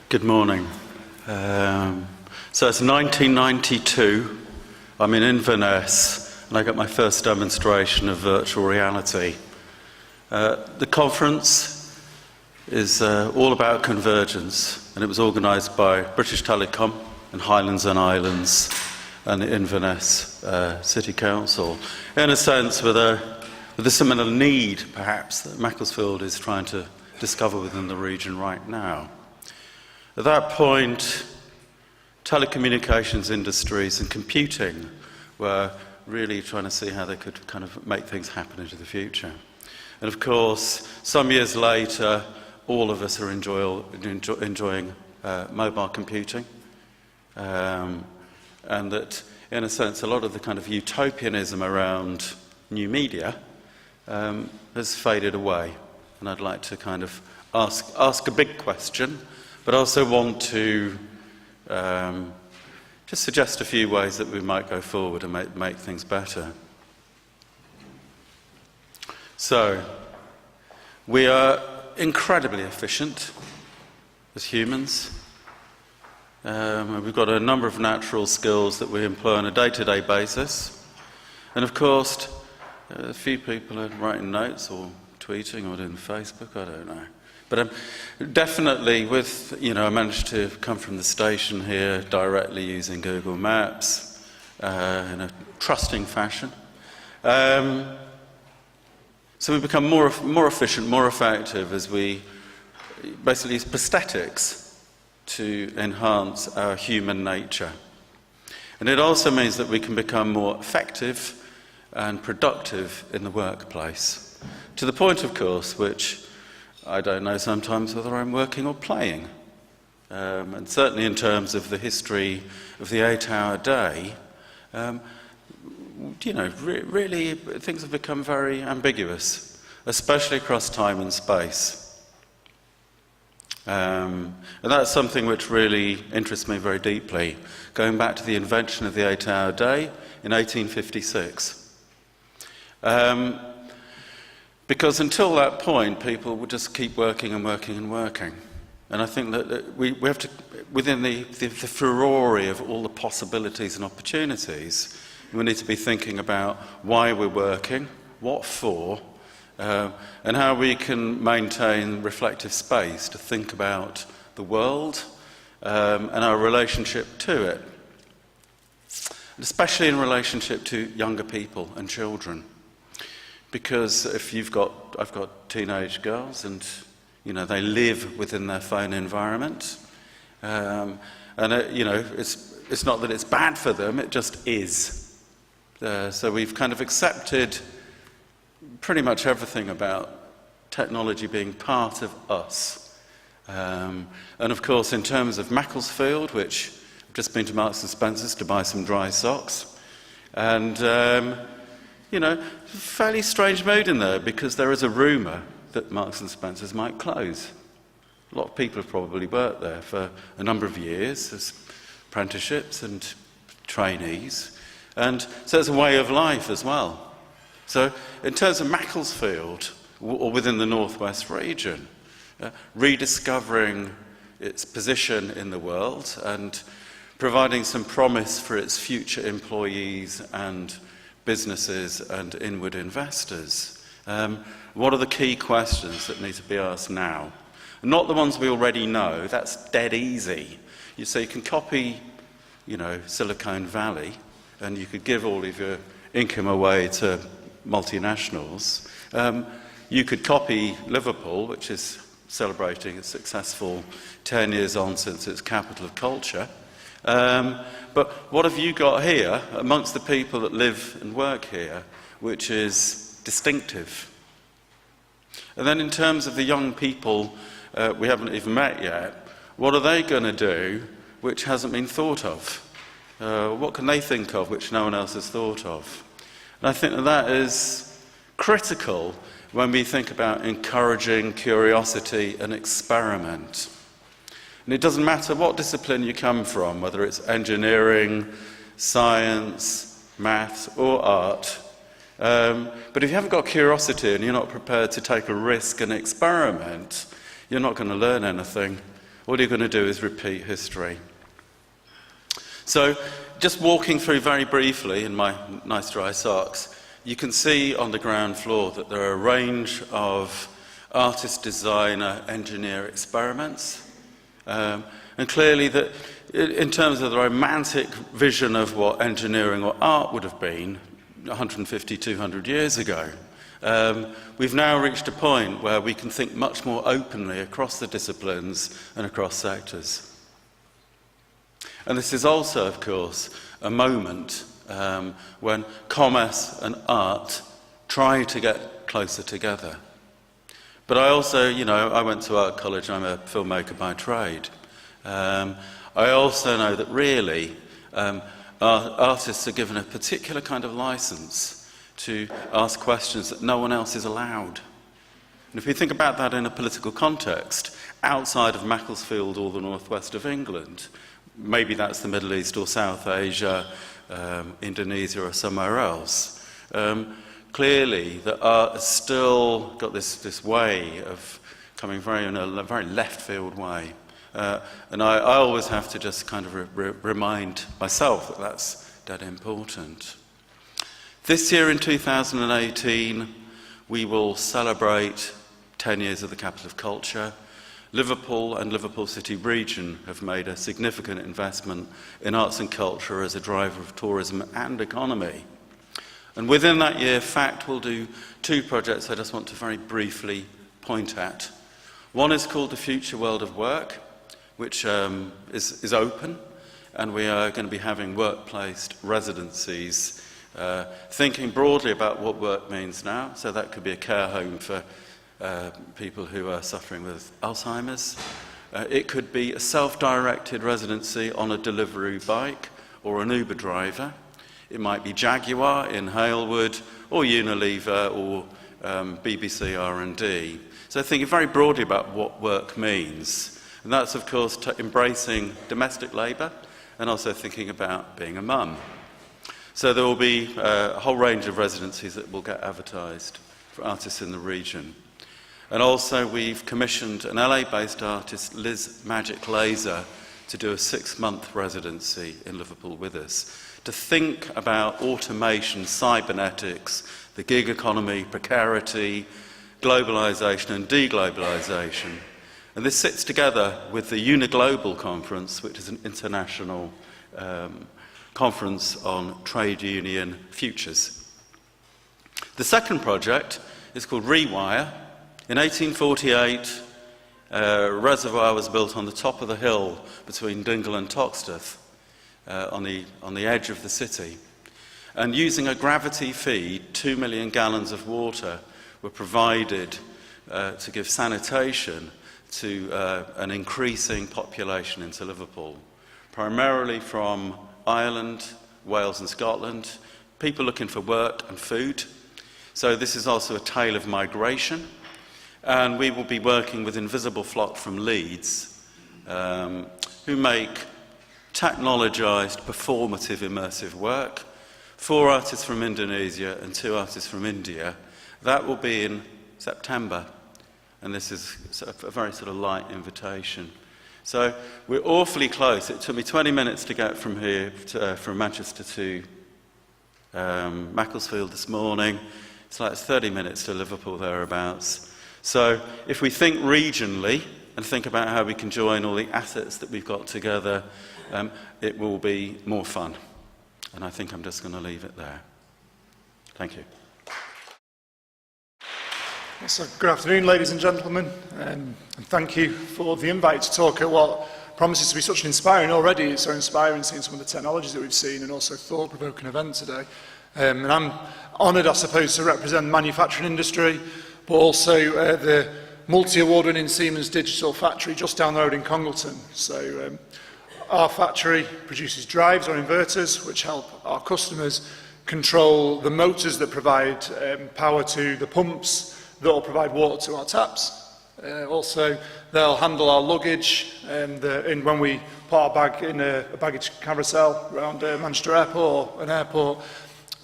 Good morning. So it's 1992. I'm in Inverness, and I got my first demonstration of virtual reality. The conference is all about convergence, and it was organised by British Telecom and Highlands and Islands and the Inverness City Council, in a sense with a similar need, perhaps, that Macclesfield is trying to discover within the region right now. At that point, telecommunications industries and computing were really trying to see how they could kind of make things happen into the future. And of course, some years later, all of us are enjoying mobile computing. And that, in a sense, a lot of the kind of utopianism around new media has faded away. And I'd like to kind of ask a big question, but also want to just suggest a few ways that we might go forward and make things better. So, we are incredibly efficient as humans. We've got a number of natural skills that we employ on a day-to-day basis. And of course, a few people are writing notes or tweeting or doing Facebook, I don't know. But definitely I managed to come from the station here directly using Google Maps in a trusting fashion. So we become more efficient, more effective as we basically use prosthetics to enhance our human nature. And it also means that we can become more effective and productive in the workplace. To the point, of course, which I don't know sometimes whether I'm working or playing. And certainly in terms of the history of the 8-hour day, really things have become very ambiguous, especially across time and space. And that's something which really interests me very deeply, going back to the invention of the 8-hour day in 1856. Because until that point, people would just keep working and working and working. And I think that we have to, within the furore of all the possibilities and opportunities, we need to be thinking about why we're working, what for, and how we can maintain reflective space to think about the world and our relationship to it, especially in relationship to younger people and children. Because I've got teenage girls, and they live within their phone environment, and it's not that it's bad for them; it just is. So we've kind of accepted pretty much everything about technology being part of us. And of course, in terms of Macclesfield, which I've just been to Marks and Spencer's to buy some dry socks, and fairly strange mood in there because there is a rumour that Marks and Spencer's might close. A lot of people have probably worked there for a number of years as apprenticeships and trainees. And so it's a way of life as well. So in terms of Macclesfield, or within the northwest region, rediscovering its position in the world and providing some promise for its future employees and businesses and inward investors. What are the key questions that need to be asked now? Not the ones we already know, that's dead easy. You can copy, Silicon Valley, and you could give all of your income away to multinationals. You could copy Liverpool, which is celebrating its successful 10 years on since its capital of culture. But what have you got here amongst the people that live and work here, which is distinctive? And then in terms of the young people we haven't even met yet, what are they going to do which hasn't been thought of? What can they think of which no one else has thought of? And I think that is critical when we think about encouraging curiosity and experiment. And it doesn't matter what discipline you come from, whether it's engineering, science, maths, or art. But if you haven't got curiosity and you're not prepared to take a risk and experiment, you're not going to learn anything. all you're going to do is repeat history. So, just walking through very briefly in my nice dry socks, you can see on the ground floor that there are a range of artist, designer, engineer experiments. And clearly that in terms of the romantic vision of what engineering or art would have been 150, 200 years ago, we've now reached a point where we can think much more openly across the disciplines and across sectors. And this is also, of course, a moment when commerce and art try to get closer together. But I also, I went to art college, I'm a filmmaker by trade. I also know that really artists are given a particular kind of license to ask questions that no one else is allowed. And if we think about that in a political context, outside of Macclesfield or the northwest of England, maybe that's the Middle East or South Asia, Indonesia or somewhere else, clearly that art has still got this way of coming in a very left field way. And I always have to just kind of remind myself that that's dead important. This year in 2018, we will celebrate 10 years of the Capital of Culture. Liverpool and Liverpool City region have made a significant investment in arts and culture as a driver of tourism and economy. And within that year, FACT will do two projects I just want to very briefly point at. One is called The Future World of Work, which is open, and we are going to be having work-placed residencies, thinking broadly about what work means now. So that could be a care home for people who are suffering with Alzheimer's. It could be a self-directed residency on a delivery bike or an Uber driver. It might be Jaguar in Halewood or Unilever or BBC R&D. So thinking very broadly about what work means. And that's, of course, embracing domestic labour and also thinking about being a mum. So there will be a whole range of residencies that will get advertised for artists in the region. And also we've commissioned an LA-based artist, Liz Magic Laser, to do a 6-month residency in Liverpool with us, to think about automation, cybernetics, the gig economy, precarity, globalisation and deglobalisation. And this sits together with the Uniglobal Conference, which is an international conference on trade union futures. The second project is called Rewire. In 1848, a reservoir was built on the top of the hill between Dingle and Toxteth, on the edge of the city. And using a gravity feed, 2 million gallons of water were provided to give sanitation to an increasing population into Liverpool, primarily from Ireland, Wales and Scotland, people looking for work and food. So this is also a tale of migration. And we will be working with Invisible Flock from Leeds, who make technologised, performative, immersive work. 4 artists from Indonesia and 2 artists from India. That will be in September. And this is a very sort of light invitation. So we're awfully close. It took me 20 minutes to get from here, from Manchester to Macclesfield this morning. It's like 30 minutes to Liverpool, thereabouts. So if we think regionally and think about how we can join all the assets that we've got together, it will be more fun. And I think I'm just going to leave it there. Thank you. So, good afternoon, ladies and gentlemen, and thank you for the invite to talk at what promises to be such an inspiring, already it's so inspiring seeing some of the technologies that we've seen and also thought-provoking event today. And I'm honoured, I suppose, to represent the manufacturing industry, but also the multi-award-winning Siemens Digital factory just down the road in Congleton. So our factory produces drives or inverters which help our customers control the motors that provide power to the pumps that will provide water to our taps. Also, they'll handle our luggage when we put our bag in a baggage carousel around Manchester Airport or an airport.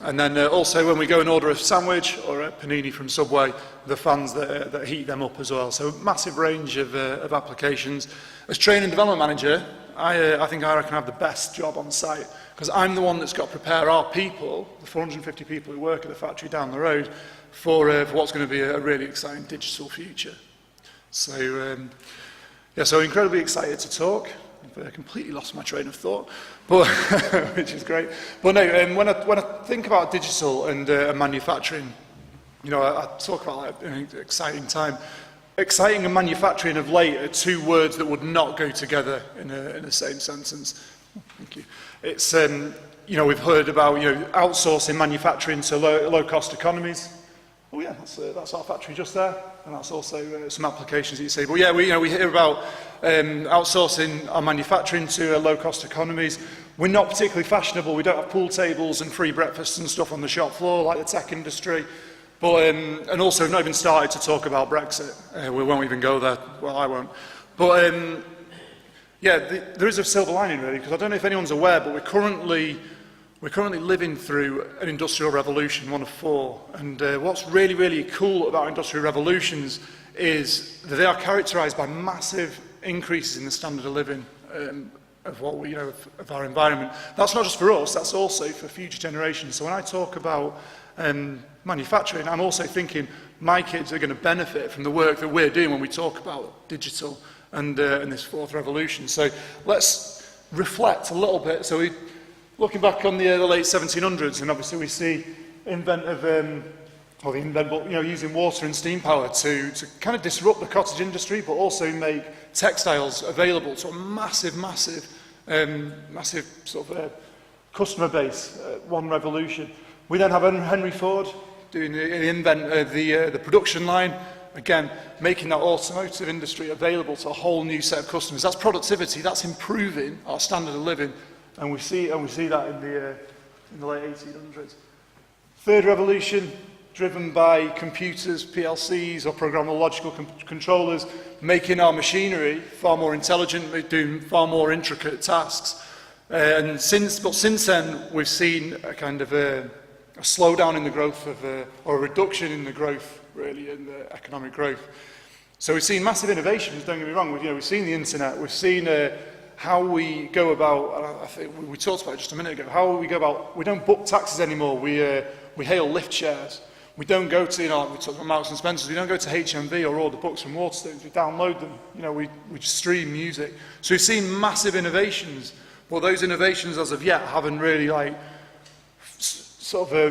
And then also when we go and order a sandwich or a panini from Subway, the fans that heat them up as well. So massive range of applications. As training and development manager, I think I reckon I have the best job on site, because I'm the one that's got to prepare our people, the 450 people who work at the factory down the road, for what's going to be a really exciting digital future. So, so incredibly excited to talk. I completely lost my train of thought, but which is great. But no, when I think about digital and manufacturing, you know, I talk about like an exciting time. Exciting and manufacturing of late are two words that would not go together in the same sentence. Thank you. It's you know, we've heard about, you know, outsourcing manufacturing to low-cost economies. Oh yeah, that's our factory just there, and that's also some applications that you see. But yeah, we hear about outsourcing our manufacturing to low-cost economies. We're not particularly fashionable. We don't have pool tables and free breakfasts and stuff on the shop floor like the tech industry. But and also, we've not even started to talk about Brexit. We won't even go there. Well, I won't. But yeah, there is a silver lining really, because I don't know if anyone's aware, but we're currently living through an industrial revolution, one of four. And what's really, really cool about industrial revolutions is that they are characterized by massive increases in the standard of living of what we, you know, of our environment. That's not just for us, that's also for future generations. So when I talk about manufacturing, I'm also thinking my kids are going to benefit from the work that we're doing when we talk about digital and this fourth revolution. So let's reflect a little bit. So looking back on the late 1700s, and obviously we see using water and steam power to kind of disrupt the cottage industry, but also make textiles available to a massive sort of customer base. One revolution. We then have Henry Ford doing the invent of the production line, again making that automotive industry available to a whole new set of customers. That's productivity. That's improving our standard of living. And we see that in the late 1800s. Third revolution, driven by computers, PLCs, or programmable logical controllers, making our machinery far more intelligent, doing far more intricate tasks. But since then, we've seen a kind of a slowdown in the growth or a reduction in the growth, really, in the economic growth. So we've seen massive innovations. Don't get me wrong. We've seen the internet. We've seen how we go about, I think we talked about it just a minute ago, how we go about, we don't book taxis anymore, we hail lift shares. We don't go to, we talked about Marks and Spencer's, we don't go to HMV or order books from Waterstones, we download them, we just stream music. So we've seen massive innovations, but those innovations as of yet haven't really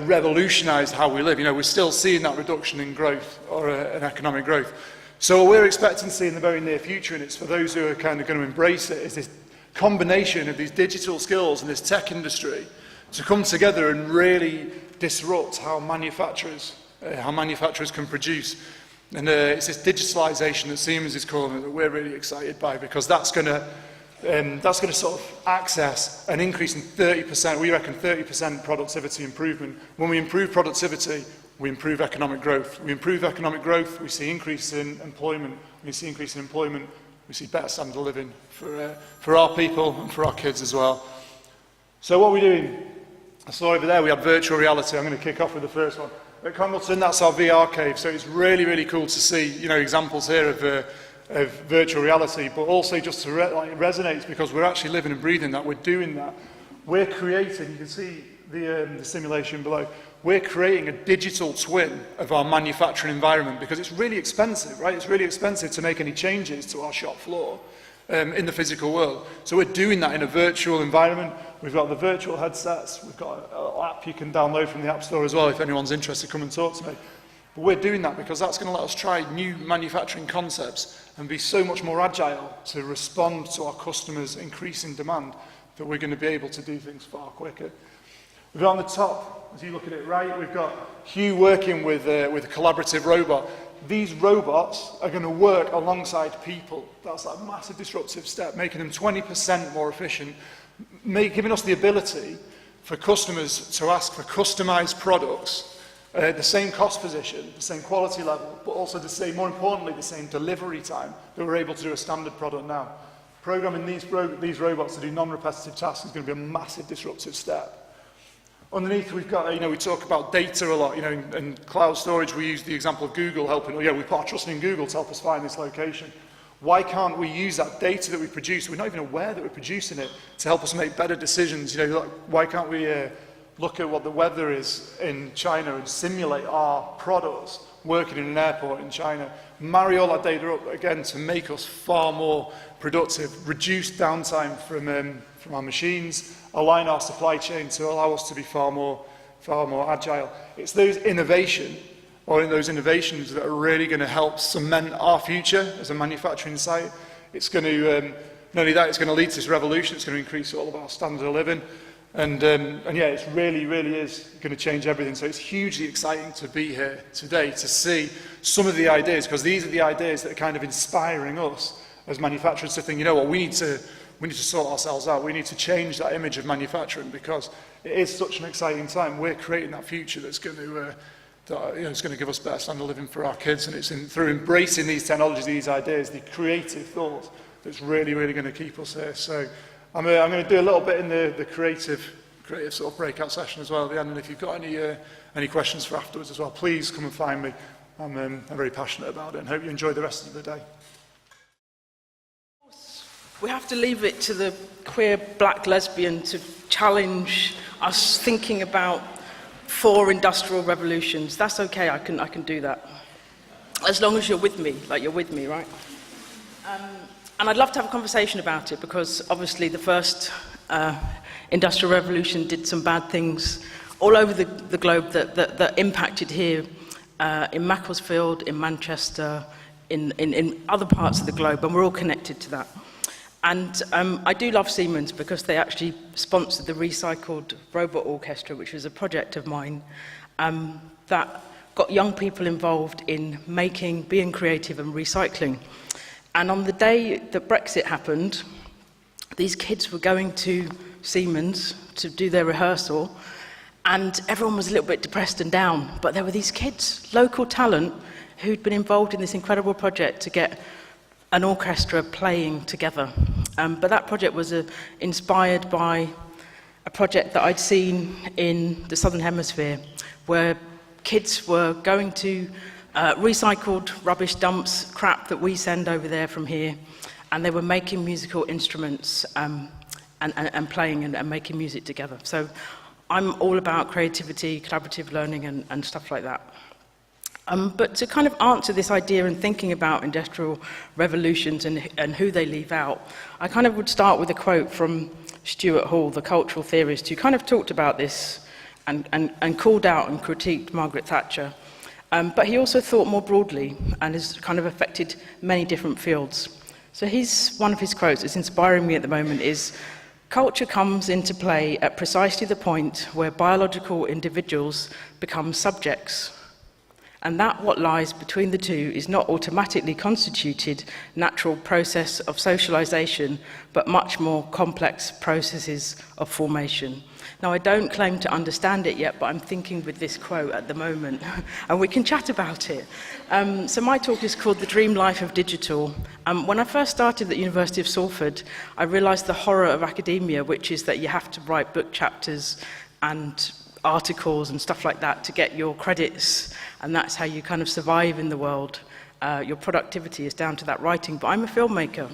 revolutionised how we live. We're still seeing that reduction in growth or an economic growth. So what we're expecting to see in the very near future, and it's for those who are kind of going to embrace it, is this combination of these digital skills and this tech industry to come together and really disrupt how manufacturers can produce. And it's this digitalisation that Siemens is calling it that we're really excited by, because that's going to sort of access an increase in 30%, we reckon 30% productivity improvement. When we improve productivity, we improve economic growth. We improve economic growth, we see increase in employment. When we see increase in employment, we see better standard of living for our people and for our kids as well. So what are we doing? I saw over there we had virtual reality. I'm going to kick off with the first one. At Congleton, that's our VR cave. So it's really, really cool to see, examples here of virtual reality, but also just to it resonates because we're actually living and breathing that. We're doing that. We're creating, you can see the simulation below, we're creating a digital twin of our manufacturing environment because it's really expensive, right? It's really expensive to make any changes to our shop floor in the physical world. So we're doing that in a virtual environment. We've got the virtual headsets. We've got an app you can download from the App Store as well. If anyone's interested, come and talk to me. But we're doing that because that's going to let us try new manufacturing concepts and be so much more agile to respond to our customers' increasing demand that we're going to be able to do things far quicker. We've got on the top, as you look at it right, we've got Hugh working with a collaborative robot. These robots are going to work alongside people. That's a massive disruptive step, making them 20% more efficient, giving us the ability for customers to ask for customized products, the same cost position, the same quality level, but also more importantly, the same delivery time that we're able to do a standard product now. Programming these robots to do non-repetitive tasks is going to be a massive disruptive step. underneath we've got, we talk about data a lot, and cloud storage, we use the example of Google helping, we put our trust in Google to help us find this location. Why can't we use that data that we produce, we're not even aware that we're producing it, to help us make better decisions? Why can't we look at what the weather is in China and simulate our products working in an airport in China, marry all that data up again to make us far more productive, reduce downtime from our machines, align our supply chain to allow us to be far more agile. It's those innovations that are really going to help cement our future as a manufacturing site. It's going to, not only that, it's going to lead to this revolution, it's going to increase all of our standard of living. And yeah, it really, really is going to change everything. So it's hugely exciting to be here today to see some of the ideas, because these are the ideas that are kind of inspiring us as manufacturers to think, we need to sort ourselves out. We need to change that image of manufacturing, because it is such an exciting time. We're creating that future that's going to, it's going to give us better standard of living for our kids. And it's through embracing these technologies, these ideas, the creative thought that's really, really going to keep us here. So I'm going to do a little bit in the creative sort of breakout session as well at the end, and if you've got any questions for afterwards as well, please come and find me. I'm very passionate about it, and hope you enjoy the rest of the day. We have to leave it to the queer black lesbian to challenge us thinking about 4 industrial revolutions. That's okay, I can do that. As long as you're with me, like you're with me, right? And I'd love to have a conversation about it, because obviously the first industrial revolution did some bad things all over the globe that impacted here in Macclesfield, in Manchester, in other parts of the globe, and we're all connected to that. And I do love Siemens because they actually sponsored the Recycled Robot Orchestra, which was a project of mine that got young people involved in being creative and recycling. And on the day that Brexit happened, these kids were going to Siemens to do their rehearsal, and everyone was a little bit depressed and down. But there were these kids, local talent, who'd been involved in this incredible project to get an orchestra playing together. But that project was inspired by a project that I'd seen in the Southern Hemisphere, where kids were going to recycled rubbish dumps, crap that we send over there from here, and they were making musical instruments and playing and making music together. So I'm all about creativity, collaborative learning and stuff like that. But to kind of answer this idea and thinking about industrial revolutions and who they leave out, I kind of would start with a quote from Stuart Hall, the cultural theorist, who kind of talked about this and called out and critiqued Margaret Thatcher. But he also thought more broadly and has kind of affected many different fields. So one of his quotes that's inspiring me at the moment is, "Culture comes into play at precisely the point where biological individuals become subjects. And that what lies between the two is not automatically constituted natural process of socialization, but much more complex processes of formation." Now, I don't claim to understand it yet, but I'm thinking with this quote at the moment, and we can chat about it. So my talk is called The Dream Life of Digital. When I first started at the University of Salford, I realized the horror of academia, which is that you have to write book chapters and articles and stuff like that to get your credits, and that's how you kind of survive in the world. Your productivity is down to that writing. But I'm a filmmaker,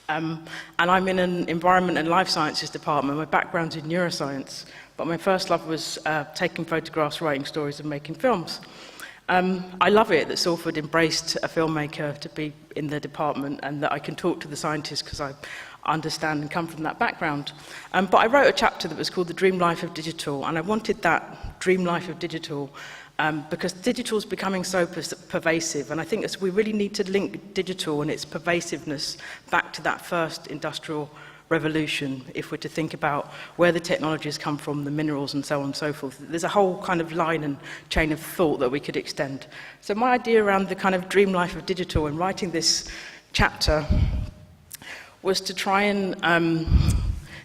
and I'm in an environment and life sciences department. My background's in neuroscience, but my first love was taking photographs, writing stories, and making films. I love it that Salford embraced a filmmaker to be in the department, and that I can talk to the scientists because I understand and come from that background. But I wrote a chapter that was called The Dream Life of Digital, and I wanted that dream life of digital because digital is becoming so pervasive, and I think we really need to link digital and its pervasiveness back to that first industrial revolution if we're to think about where the technologies come from, the minerals and so on and so forth. There's a whole kind of line and chain of thought that we could extend. So my idea around the kind of dream life of digital and writing this chapter was to try and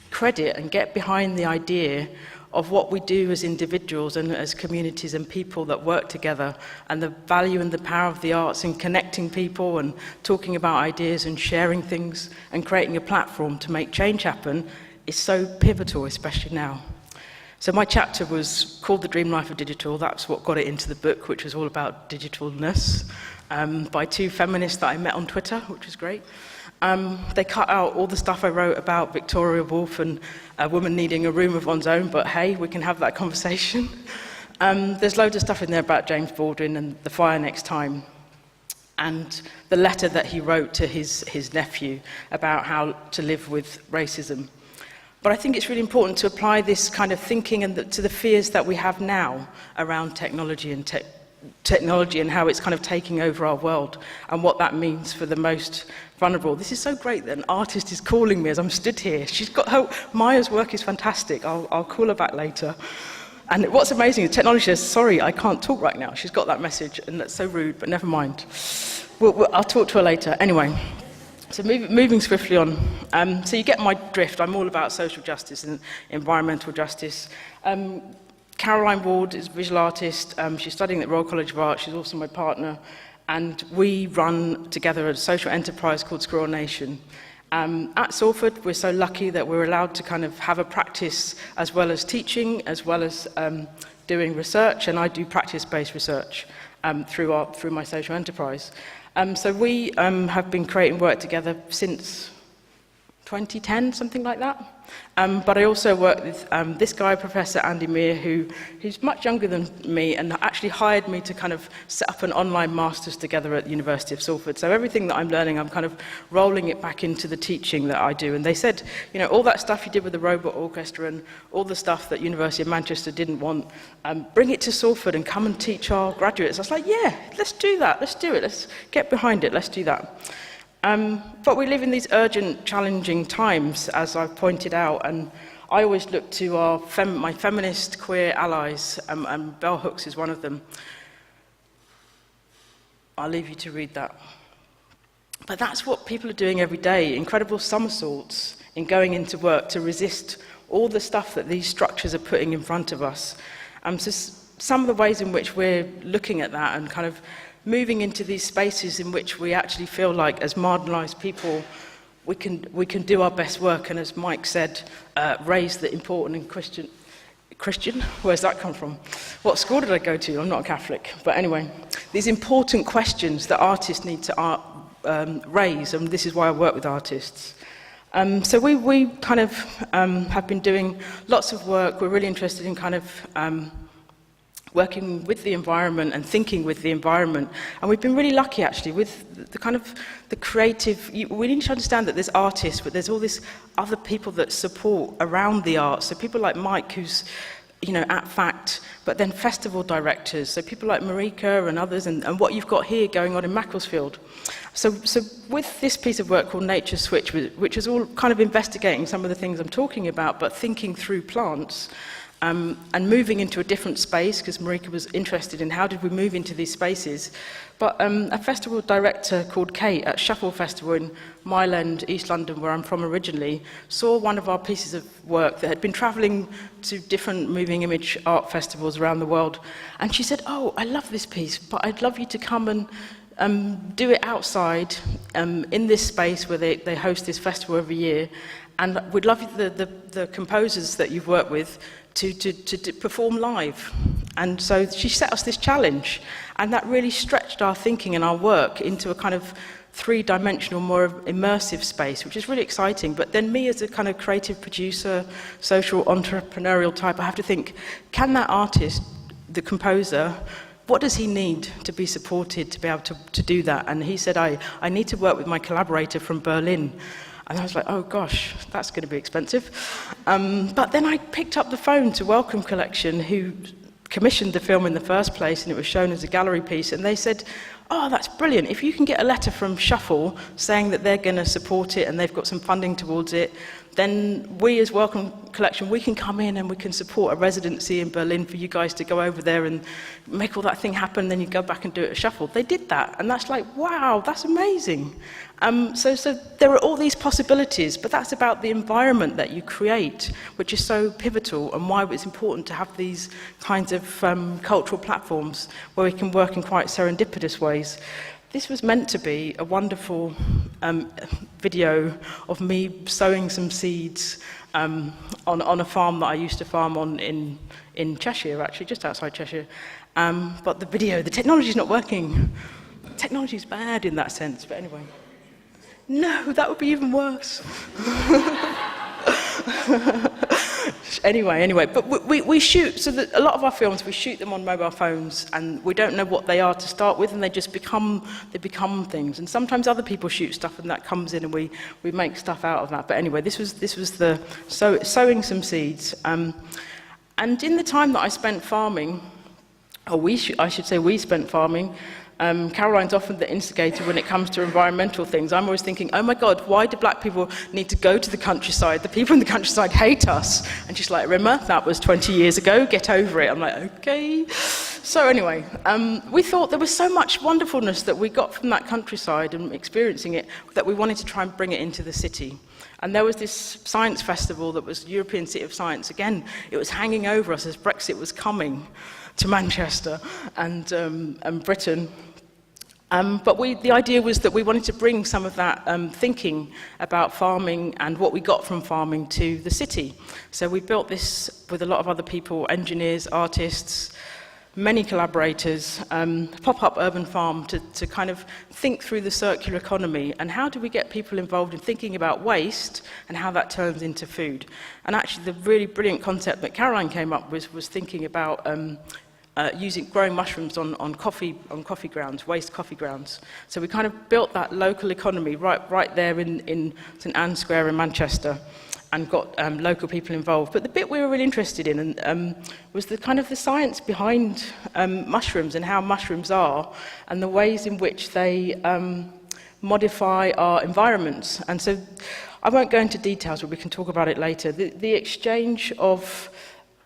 credit and get behind the idea of what we do as individuals and as communities and people that work together, and the value and the power of the arts in connecting people and talking about ideas and sharing things and creating a platform to make change happen is so pivotal, especially now. So my chapter was called The Dream Life of Digital. That's what got it into the book, which was all about digitalness, by two feminists that I met on Twitter, which was great. They cut out all the stuff I wrote about Victoria Woolf and a woman needing a room of one's own, but hey, we can have that conversation. There's loads of stuff in there about James Baldwin and the fire next time, and the letter that he wrote to his nephew about how to live with racism. But I think it's really important to apply this kind of thinking to the fears that we have now around technology and how it's kind of taking over our world and what that means for the most vulnerable. This is so great that an artist is calling me as I'm stood here. Maya's work is fantastic. I'll call her back later. And what's amazing is technology says, sorry, I can't talk right now. She's got that message, and that's so rude, but never mind. I'll talk to her later. Anyway. So moving swiftly on, so you get my drift. I'm all about social justice and environmental justice. Caroline Ward is a visual artist. She's studying at Royal College of Art. She's also my partner. And we run together a social enterprise called Squirrel Nation. At Salford, we're so lucky that we're allowed to kind of have a practice as well as teaching, as well as doing research. And I do practice-based research through my social enterprise. So we have been creating work together since 2010, something like that. But I also work with this guy, Professor Andy Meir, who's much younger than me and actually hired me to kind of set up an online master's together at the University of Salford. So everything that I'm learning, I'm kind of rolling it back into the teaching that I do. And they said, you know, all that stuff you did with the robot orchestra and all the stuff that University of Manchester didn't want, bring it to Salford and come and teach our graduates. I was like, yeah, let's do that. Let's do it. Let's get behind it. Let's do that. But we live in these urgent, challenging times, as I've pointed out, and I always look to my feminist queer allies, and Bell Hooks is one of them. I'll leave you to read that. But that's what people are doing every day, incredible somersaults in going into work to resist all the stuff that these structures are putting in front of us. So some of the ways in which we're looking at that and kind of moving into these spaces in which we actually feel like, as marginalised people, we can do our best work, and as Mike said, raise the important and Christian? Where's that come from? What school did I go to? I'm not a Catholic. But anyway, these important questions that artists need to raise, and this is why I work with artists. So we kind of have been doing lots of work. We're really interested in kind of working with the environment and thinking with the environment. And we've been really lucky, actually, with the kind of the creative. We need to understand that there's artists, but there's all these other people that support around the arts. So people like Mike, who's, you know, at FACT, but then festival directors. So people like Marika and others, and what you've got here going on in Macclesfield. So with this piece of work called Nature Switch, which is all kind of investigating some of the things I'm talking about, but thinking through plants, and moving into a different space, because Marika was interested in how did we move into these spaces. But a festival director called Kate at Shuffle Festival in Mile End, East London, where I'm from originally, saw one of our pieces of work that had been travelling to different moving image art festivals around the world. And she said, oh, I love this piece, but I'd love you to come and do it outside in this space where they host this festival every year. And we'd love the composers that you've worked with to perform live. And so she set us this challenge, and that really stretched our thinking and our work into a kind of three-dimensional, more immersive space, which is really exciting. But then me as a kind of creative producer, social entrepreneurial type, I have to think, can that artist, the composer, what does he need to be supported to be able to do that? And he said, I need to work with my collaborator from Berlin. And I was like, oh gosh, that's going to be expensive. But then I picked up the phone to Wellcome Collection, who commissioned the film in the first place, and it was shown as a gallery piece. And they said, oh, that's brilliant. If you can get a letter from Shuffle saying that they're going to support it and they've got some funding towards it, then we as Wellcome Collection, we can come in and we can support a residency in Berlin for you guys to go over there and make all that thing happen, then you go back and do it at Shuffle. They did that, and that's like, wow, that's amazing. So there are all these possibilities, but that's about the environment that you create, which is so pivotal, and why it's important to have these kinds of cultural platforms where we can work in quite serendipitous ways. This was meant to be a wonderful video of me sowing some seeds on a farm that I used to farm on in Cheshire, actually, just outside Cheshire. But the technology's not working. Technology's bad in that sense, but anyway. No, that would be even worse. Anyway, but we shoot, so that a lot of our films, we shoot them on mobile phones, and we don't know what they are to start with, and they just become things. And sometimes other people shoot stuff, and that comes in, and we make stuff out of that. But anyway, this was the sowing some seeds. And in the time that I spent farming, or I should say we spent farming, Caroline's often the instigator when it comes to environmental things. I'm always thinking, oh my God, why do black people need to go to the countryside? The people in the countryside hate us. And she's like, Rimmer, that was 20 years ago, get over it. I'm like, okay. So anyway, we thought there was so much wonderfulness that we got from that countryside and experiencing it that we wanted to try and bring it into the city. And there was this science festival that was European City of Science. Again, it was hanging over us as Brexit was coming to Manchester and Britain. But the idea was that we wanted to bring some of that thinking about farming and what we got from farming to the city. So we built this with a lot of other people, engineers, artists, many collaborators, pop-up urban farm to kind of think through the circular economy and how do we get people involved in thinking about waste and how that turns into food. And actually the really brilliant concept that Caroline came up with was thinking about growing mushrooms on coffee grounds, waste coffee grounds. So we kind of built that local economy right there in St Anne's Square in Manchester, and got local people involved. But the bit we were really interested in was the kind of the science behind mushrooms and how mushrooms are, and the ways in which they modify our environments. And so I won't go into details, but we can talk about it later. The exchange of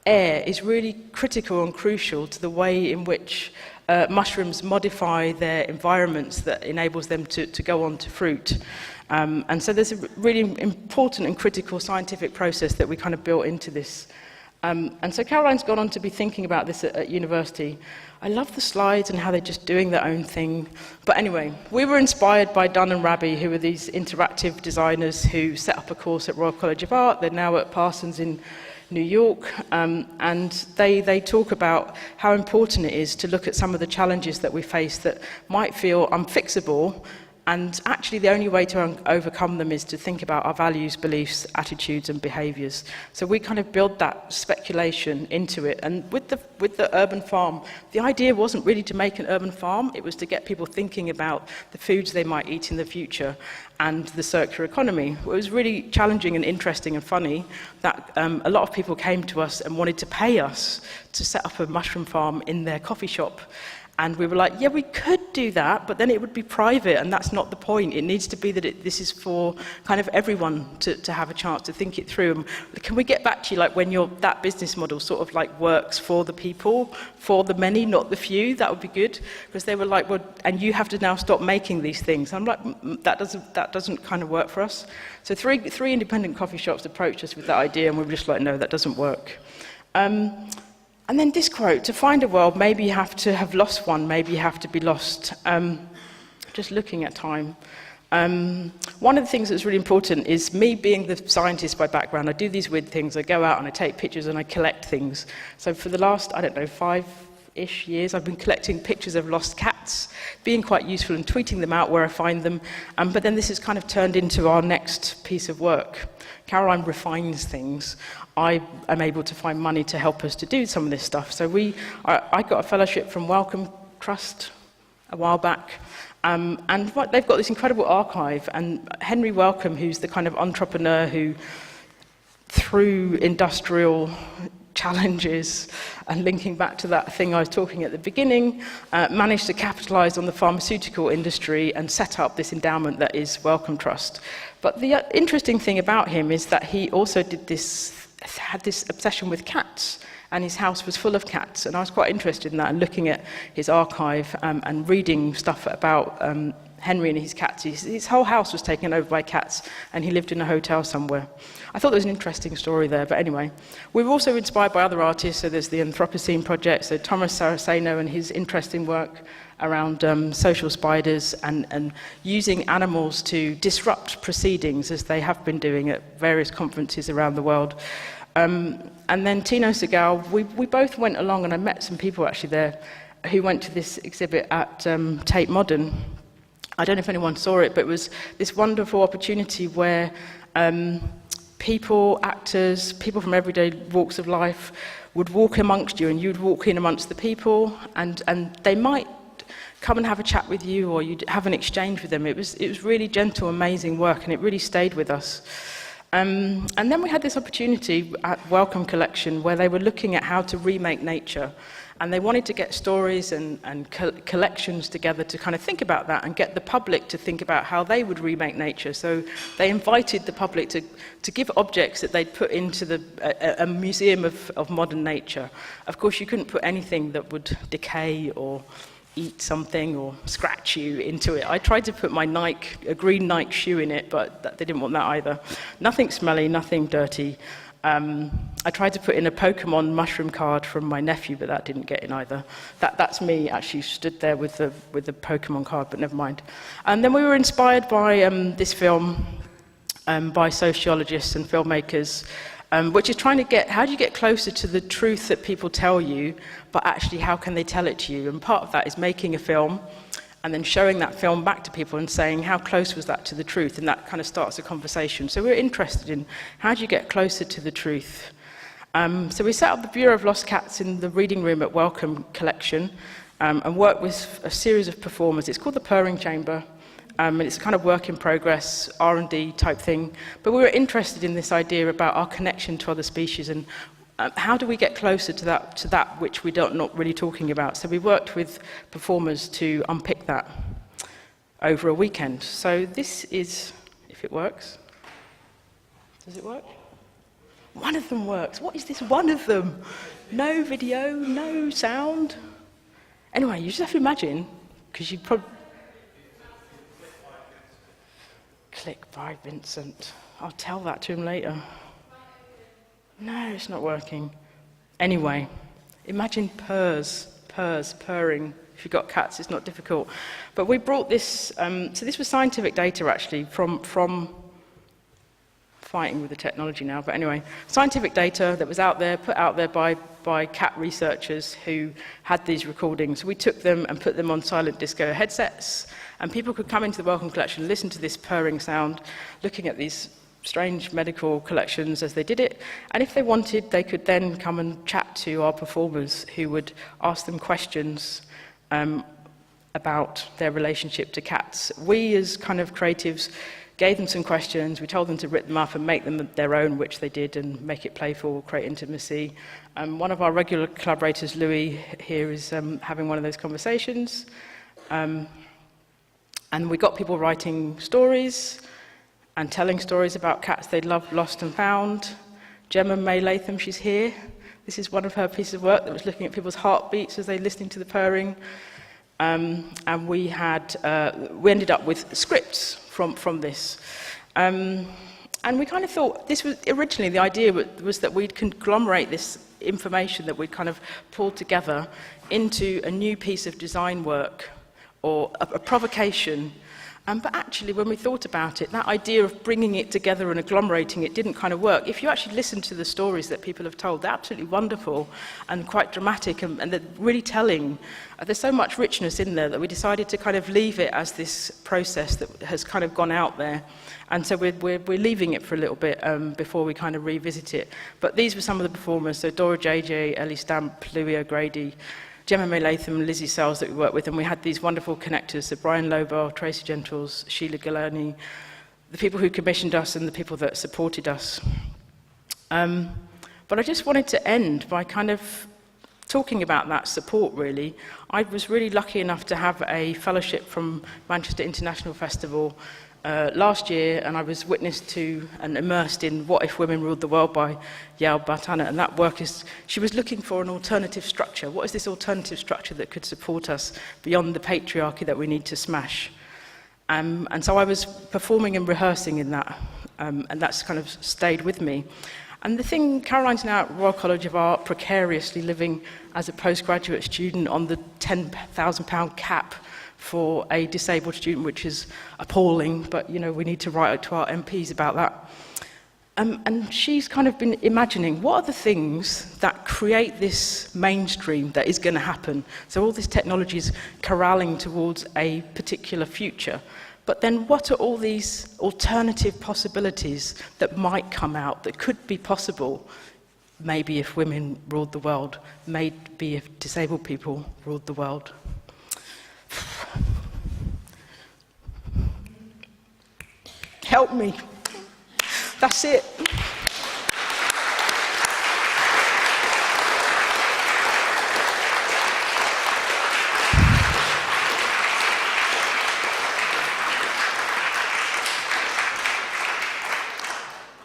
air is really critical and crucial to the way in which mushrooms modify their environments that enables them to go on to fruit. And so there's a really important and critical scientific process that we kind of built into this. And so Caroline's gone on to be thinking about this at university. I love the slides and how they're just doing their own thing. But anyway, we were inspired by Dunn and Raby, who are these interactive designers who set up a course at Royal College of Art. They're now at Parsons in New York, and they talk about how important it is to look at some of the challenges that we face that might feel unfixable, and actually the only way to overcome them is to think about our values, beliefs, attitudes and behaviours. So we kind of build that speculation into it, and with the urban farm, the idea wasn't really to make an urban farm, it was to get people thinking about the foods they might eat in the future and the circular economy. It was really challenging and interesting and funny that a lot of people came to us and wanted to pay us to set up a mushroom farm in their coffee shop. And we were like, yeah, we could do that, but then it would be private, and that's not the point. It needs to be that this is for kind of everyone to have a chance to think it through. And can we get back to you, like, when that business model sort of like works for the people, for the many, not the few? That would be good. Because they were like, well, and you have to now stop making these things. I'm like, that doesn't kind of work for us. So three independent coffee shops approached us with that idea, and we were just like, no, that doesn't work. And then this quote, to find a world, maybe you have to have lost one, maybe you have to be lost. Just looking at time. One of the things that's really important is me being the scientist by background. I do these weird things. I go out and I take pictures and I collect things. So for the last, 5-ish years, I've been collecting pictures of lost cats, being quite useful and tweeting them out where I find them. But then this has kind of turned into our next piece of work. Caroline refines things. I am able to find money to help us to do some of this stuff. So I got a fellowship from Wellcome Trust a while back. And they've got this incredible archive. And Henry Wellcome, who's the kind of entrepreneur who, through industrial challenges and linking back to that thing I was talking at the beginning, managed to capitalize on the pharmaceutical industry and set up this endowment that is Wellcome Trust. But the interesting thing about him is that he also had this obsession with cats, and his house was full of cats, and I was quite interested in that and looking at his archive and reading stuff about Henry and his cats. His whole house was taken over by cats, and he lived in a hotel somewhere. I thought there was an interesting story there, but anyway. We were also inspired by other artists, so there's the Anthropocene Project, so Thomas Saraceno and his interesting work around social spiders and using animals to disrupt proceedings, as they have been doing at various conferences around the world. And then Tino Segal, we both went along, and I met some people actually there who went to this exhibit at Tate Modern. I don't know if anyone saw it, but it was this wonderful opportunity where people, actors, people from everyday walks of life would walk amongst you, and you'd walk in amongst the people, and they might come and have a chat with you, or you'd have an exchange with them. It was really gentle, amazing work, and it really stayed with us. And then we had this opportunity at Wellcome Collection where they were looking at how to remake nature, and they wanted to get stories and collections together to kind of think about that and get the public to think about how they would remake nature. So they invited the public to give objects that they'd put into a museum of modern nature. Of course, you couldn't put anything that would decay or eat something or scratch you into it. I tried to put my a green Nike shoe in it, but they didn't want that either. Nothing smelly, nothing dirty. I tried to put in a Pokemon mushroom card from my nephew, but that didn't get in either. That's me actually stood there with the Pokemon card, but never mind. And then we were inspired by this film by sociologists and filmmakers, which is trying to get, how do you get closer to the truth that people tell you, but actually how can they tell it to you? And part of that is making a film and then showing that film back to people and saying, how close was that to the truth? And that kind of starts a conversation. So we're interested in, how do you get closer to the truth? So we set up the Bureau of Lost Cats in the reading room at Wellcome Collection and worked with a series of performers. It's called the Purging Chamber. And it's a kind of work in progress, R&D type thing. But we were interested in this idea about our connection to other species and how do we get closer to that which we're not really talking about. So we worked with performers to unpick that over a weekend. So this is, if it works. Does it work? One of them works. What is this one of them? No video, no sound. Anyway, you just have to imagine, because you probably... Click by Vincent. I'll tell that to him later. No, it's not working. Anyway, imagine purring. If you've got cats, it's not difficult. But we brought this, so this was scientific data actually from fighting with the technology now, but anyway, scientific data that was out there, put out there by cat researchers who had these recordings. We took them and put them on silent disco headsets, and people could come into the Wellcome Collection, listen to this purring sound, looking at these strange medical collections as they did it, and if they wanted, they could then come and chat to our performers who would ask them questions about their relationship to cats. We, as kind of creatives, gave them some questions, we told them to rip them up and make them their own, which they did, and make it playful, create intimacy. One of our regular collaborators, Louis, here is having one of those conversations. And we got people writing stories and telling stories about cats they'd loved, lost and found. Gemma May Latham, she's here. This is one of her pieces of work that was looking at people's heartbeats as they were listening to the purring. And we ended up with scripts from this. And we kind of thought, this was originally the idea was that we'd conglomerate this information that we'd kind of pulled together into a new piece of design work or a provocation. But actually, when we thought about it, that idea of bringing it together and agglomerating it didn't kind of work. If you actually listen to the stories that people have told, they're absolutely wonderful and quite dramatic, and they're really telling. There's so much richness in there that we decided to kind of leave it as this process that has kind of gone out there. And so we're leaving it for a little bit before we kind of revisit it. But these were some of the performers, so Dora JJ, Ellie Stamp, Louis O'Grady, Gemma May Latham and Lizzie Sells that we worked with, and we had these wonderful connectors, so Brian Lobar, Tracy Gentles, Sheila Galani, the people who commissioned us and the people that supported us. But I just wanted to end by kind of talking about that support, really. I was really lucky enough to have a fellowship from Manchester International Festival last year, and I was witness to and immersed in What If Women Ruled the World by Yael Bartana, and that work is, she was looking for an alternative structure. What is this alternative structure that could support us beyond the patriarchy that we need to smash? And so I was performing and rehearsing in that, and that's kind of stayed with me. And the thing, Caroline's now at Royal College of Art, precariously living as a postgraduate student on the £10,000 cap for a disabled student, which is appalling, but you know, we need to write out to our MPs about that. And she's kind of been imagining, what are the things that create this mainstream that is going to happen? So all this technology is corralling towards a particular future. But then what are all these alternative possibilities that might come out, that could be possible? Maybe if women ruled the world, maybe if disabled people ruled the world. Help me. That's it.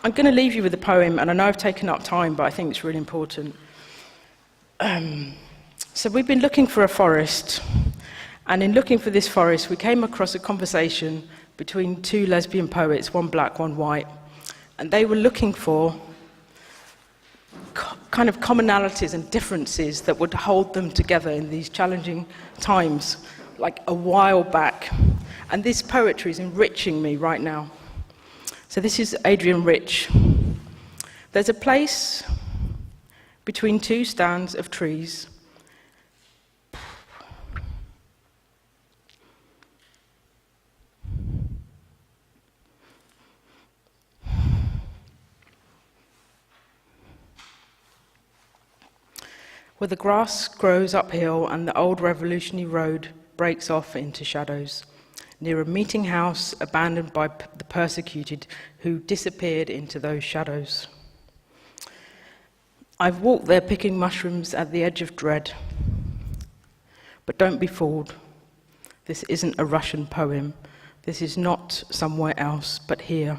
I'm going to leave you with a poem, and I know I've taken up time, but I think it's really important. So we've been looking for a forest, and in looking for this forest, we came across a conversation between two lesbian poets, one black, one white, and they were looking for kind of commonalities and differences that would hold them together in these challenging times, like a while back. And this poetry is enriching me right now. So this is Adrian Rich. There's a place between two stands of trees. Where the grass grows uphill and the old revolutionary road breaks off into shadows, near a meeting house abandoned by the persecuted who disappeared into those shadows. I've walked there picking mushrooms at the edge of dread. But don't be fooled. This isn't a Russian poem. This is not somewhere else, but here.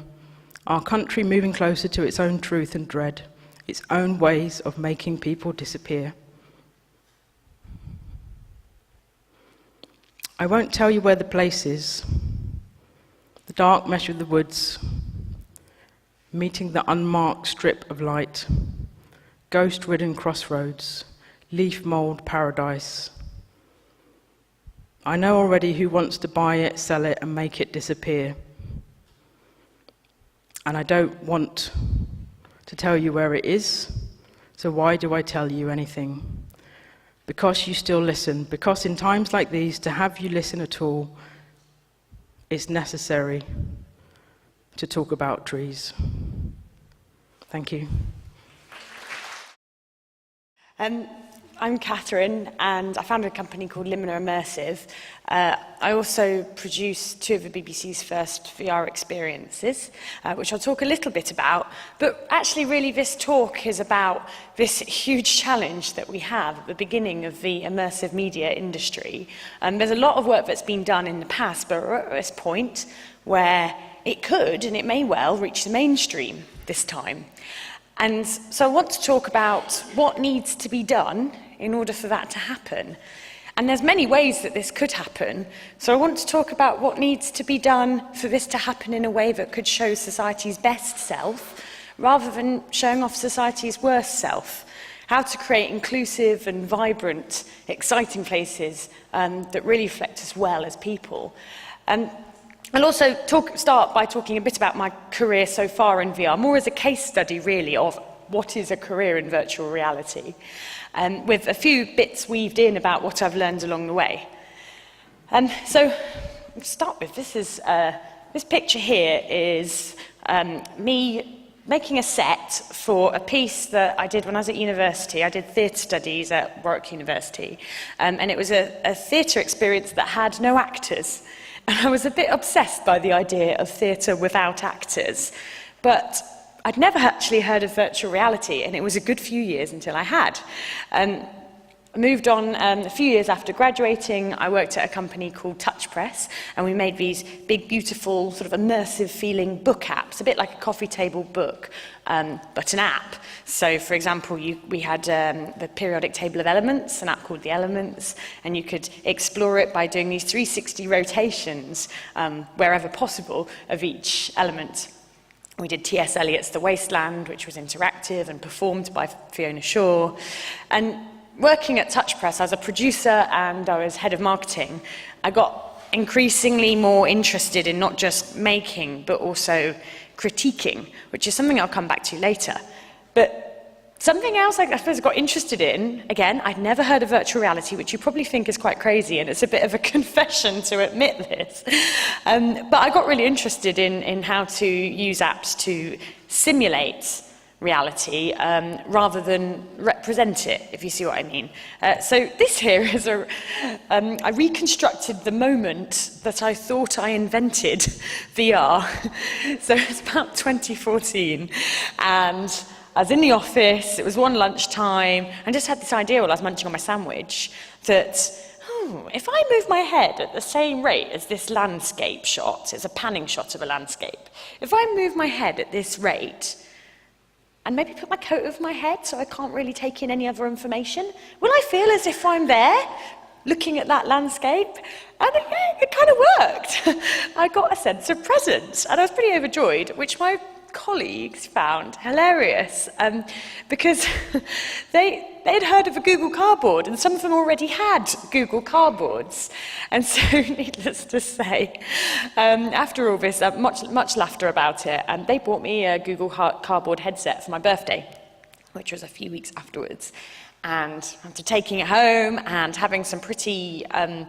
Our country moving closer to its own truth and dread, its own ways of making people disappear. I won't tell you where the place is. The dark mesh of the woods, meeting the unmarked strip of light, ghost-ridden crossroads, leaf mold paradise. I know already who wants to buy it, sell it, and make it disappear. And I don't want to tell you where it is, so why do I tell you anything? Because you still listen, because in times like these, to have you listen at all, it's necessary to talk about trees. Thank you. I'm Catherine, and I founded a company called Limina Immersive. I also produced two of the BBC's first VR experiences, which I'll talk a little bit about. But actually, really, this talk is about this huge challenge that we have at the beginning of the immersive media industry. There's a lot of work that's been done in the past, but we're at this point where it could, and it may well, reach the mainstream this time. And so I want to talk about what needs to be done in order for that to happen. And there's many ways that this could happen. So I want to talk about what needs to be done for this to happen in a way that could show society's best self, rather than showing off society's worst self. How to create inclusive and vibrant, exciting places that really reflect us well as people. I'll also start by talking a bit about my career so far in VR, more as a case study, really, of what is a career in virtual reality, with a few bits weaved in about what I've learned along the way. So, to start with, this picture here is me making a set for a piece that I did when I was at university. I did theatre studies at Warwick University, and it was a theatre experience that had no actors. And I was a bit obsessed by the idea of theatre without actors. But I'd never actually heard of virtual reality, and it was a good few years until I had. I moved on a few years after graduating. I worked at a company called Touch Press, and we made these big, beautiful, sort of immersive feeling book apps, a bit like a coffee table book, but an app. So, for example, we had the periodic table of elements, an app called The Elements, and you could explore it by doing these 360 rotations wherever possible of each element. We did T.S. Eliot's The Wasteland, which was interactive and performed by Fiona Shaw. And working at Touch Press as a producer and I was head of marketing, I got increasingly more interested in not just making, but also critiquing, which is something I'll come back to later. But something else I suppose I got interested in, again, I'd never heard of virtual reality, which you probably think is quite crazy, and it's a bit of a confession to admit this. But I got really interested in how to use apps to simulate reality rather than represent it, if you see what I mean. So this here is I reconstructed the moment that I thought I invented VR. So it's about 2014, and I was in the office, it was one lunchtime, and just had this idea while I was munching on my sandwich that, if I move my head at the same rate as this landscape shot, it's a panning shot of a landscape, if I move my head at this rate, and maybe put my coat over my head so I can't really take in any other information, will I feel as if I'm there, looking at that landscape? And it kind of worked. I got a sense of presence, and I was pretty overjoyed, which my colleagues found hilarious because they'd heard of a Google Cardboard, and some of them already had Google Cardboards. And so, needless to say, after all this, much laughter about it, and they bought me a Google Cardboard headset for my birthday, which was a few weeks afterwards. And after taking it home and having some pretty, I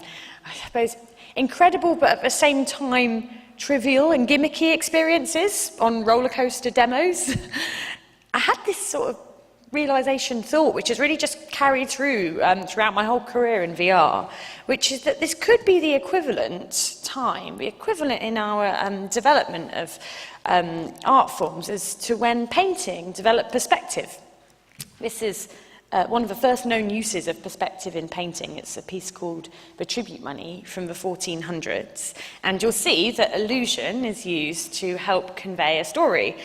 suppose, incredible, but at the same time, trivial and gimmicky experiences on roller coaster demos, I had this sort of realization thought, which has really just carried through throughout my whole career in VR, which is that this could be the equivalent in our development of art forms as to when painting developed perspective. This is one of the first known uses of perspective in painting. It's a piece called The Tribute Money from the 1400s. And you'll see that illusion is used to help convey a story.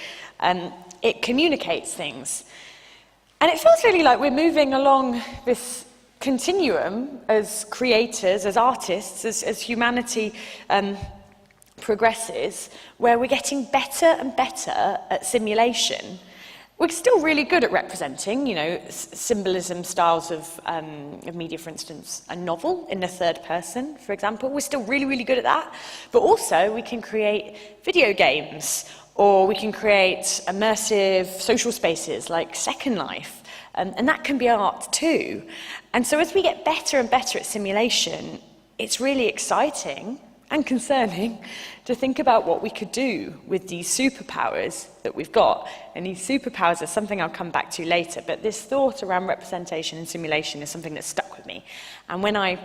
It communicates things. And it feels really like we're moving along this continuum as creators, as artists, as humanity progresses, where we're getting better and better at simulation. We're still really good at representing, symbolism styles of media, for instance, a novel in the third person, for example. We're still really, really good at that. But also, we can create video games, or we can create immersive social spaces like Second Life. And that can be art too. And so as we get better and better at simulation, it's really exciting and concerning to think about what we could do with these superpowers that we've got. And these superpowers are something I'll come back to later, but this thought around representation and simulation is something that stuck with me. And when I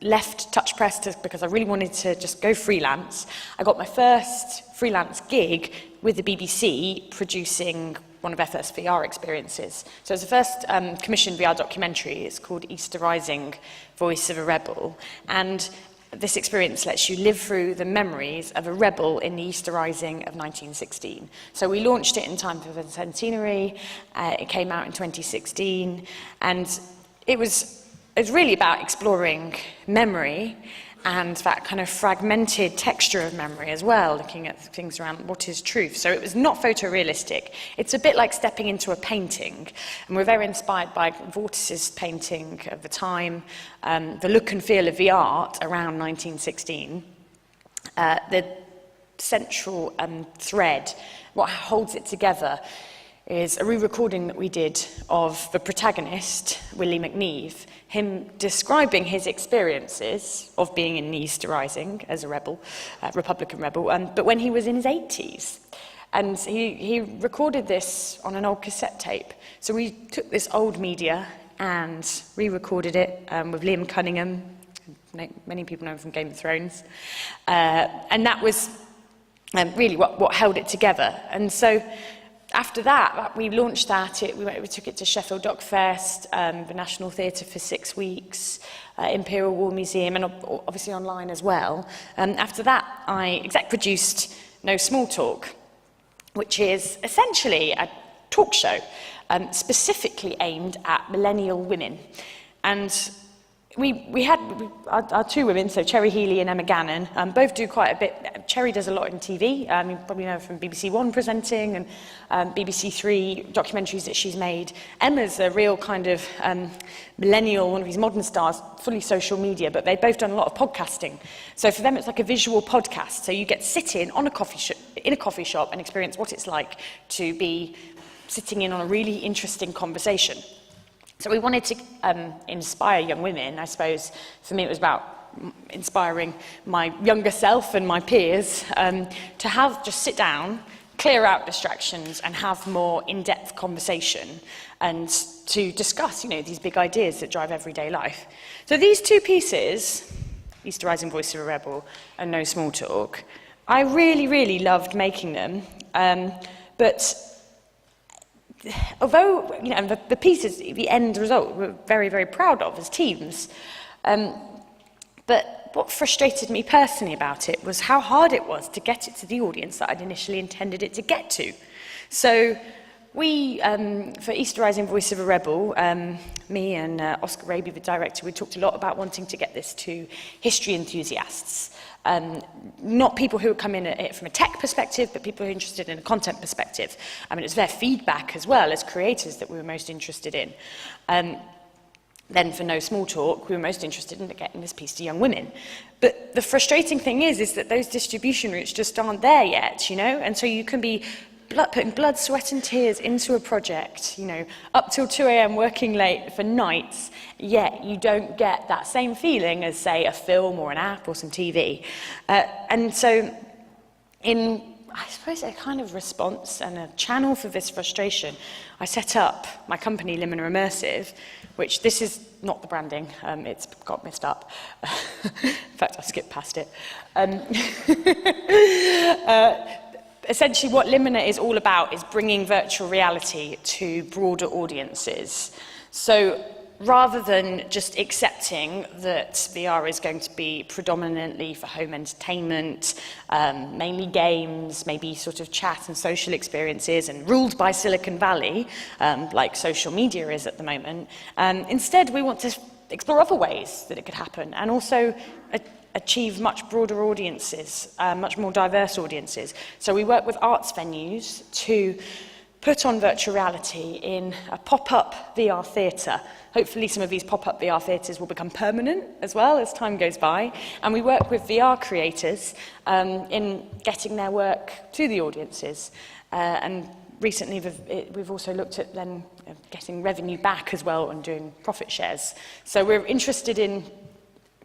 left Touch Press because I really wanted to just go freelance, I got my first freelance gig with the BBC producing one of their first VR experiences. So it was the first commissioned VR documentary. It's called Easter Rising, Voice of a Rebel. And this experience lets you live through the memories of a rebel in the Easter Rising of 1916. So we launched it in time for the centenary. It came out in 2016. And it was really about exploring memory and that kind of fragmented texture of memory as well, looking at things around what is truth. So it was not photorealistic. It's a bit like stepping into a painting. And we're very inspired by Vortis's painting of the time, the look and feel of the art around 1916. The central thread, what holds it together, is a re-recording that we did of the protagonist, Willie McNeve, him describing his experiences of being in the Easter Rising as a rebel, Republican rebel, but when he was in his 80s. And he recorded this on an old cassette tape. So we took this old media and re-recorded it with Liam Cunningham. Many people know him from Game of Thrones. And that was really what held it together. And so after that, we launched that. We took it to Sheffield Dock Fest, the National Theatre for 6 weeks, Imperial War Museum, and obviously online as well. After that, I exec-produced No Small Talk, which is essentially a talk show specifically aimed at millennial women. And we had our two women, so Cherry Healy and Emma Gannon, both do quite a bit. Cherry does a lot in TV. You probably know her from BBC One presenting and BBC Three documentaries that she's made. Emma's a real kind of millennial, one of these modern stars, fully social media, but they've both done a lot of podcasting. So for them, it's like a visual podcast. So you get to sit in a coffee shop and experience what it's like to be sitting in on a really interesting conversation. So we wanted to inspire young women. I suppose for me it was about inspiring my younger self and my peers to just sit down, clear out distractions and have more in-depth conversation and to discuss, these big ideas that drive everyday life. So these two pieces, East Rising Voice of a Rebel and No Small Talk, I really, really loved making them, but although the pieces, the end result, we're very, very proud of as teams, but what frustrated me personally about it was how hard it was to get it to the audience that I'd initially intended it to get to. So we, for East Rising Voice of a Rebel, me and Oscar Raby, the director, we talked a lot about wanting to get this to history enthusiasts. Not people who come in at it from a tech perspective, but people who are interested in a content perspective. It's their feedback as well as creators that we were most interested in. Then for No Small Talk, we were most interested in getting this piece to young women. But the frustrating thing is that those distribution routes just aren't there yet, and so you can be putting blood, sweat and tears into a project, up till 2 a.m. working late for nights, yet you don't get that same feeling as, say, a film or an app or some TV. And so in, I suppose, a kind of response and a channel for this frustration, I set up my company, Limina Immersive, which this is not the branding, it's got messed up. In fact, I skipped past it. Essentially, what Limina is all about is bringing virtual reality to broader audiences. So rather than just accepting that VR is going to be predominantly for home entertainment, mainly games, maybe sort of chat and social experiences, and ruled by Silicon Valley, like social media is at the moment, instead we want to explore other ways that it could happen, and also achieve much broader audiences, much more diverse audiences. So we work with arts venues to put on virtual reality in a pop-up VR theatre. Hopefully some of these pop-up VR theatres will become permanent as well as time goes by. And we work with VR creators in getting their work to the audiences. And recently we've also looked at then getting revenue back as well and doing profit shares. So we're interested in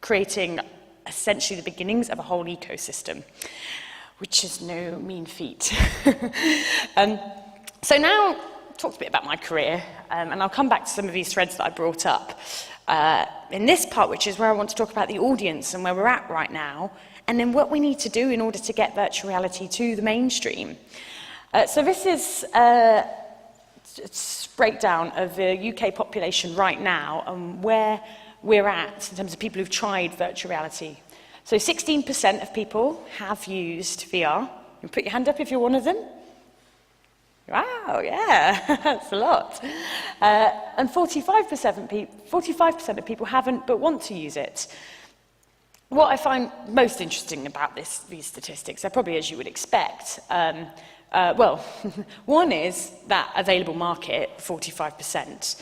creating essentially the beginnings of a whole ecosystem, which is no mean feat. So now, talked a bit about my career, and I'll come back to some of these threads that I brought up in this part, which is where I want to talk about the audience and where we're at right now, and then what we need to do in order to get virtual reality to the mainstream. So this is a breakdown of the UK population right now and where we're at in terms of people who've tried virtual reality. So 16% of people have used VR. You can put your hand up if you're one of them. Wow, yeah, that's a lot. And 45% of people haven't but want to use it. What I find most interesting about these statistics are probably as you would expect. Well, one is that available market, 45%.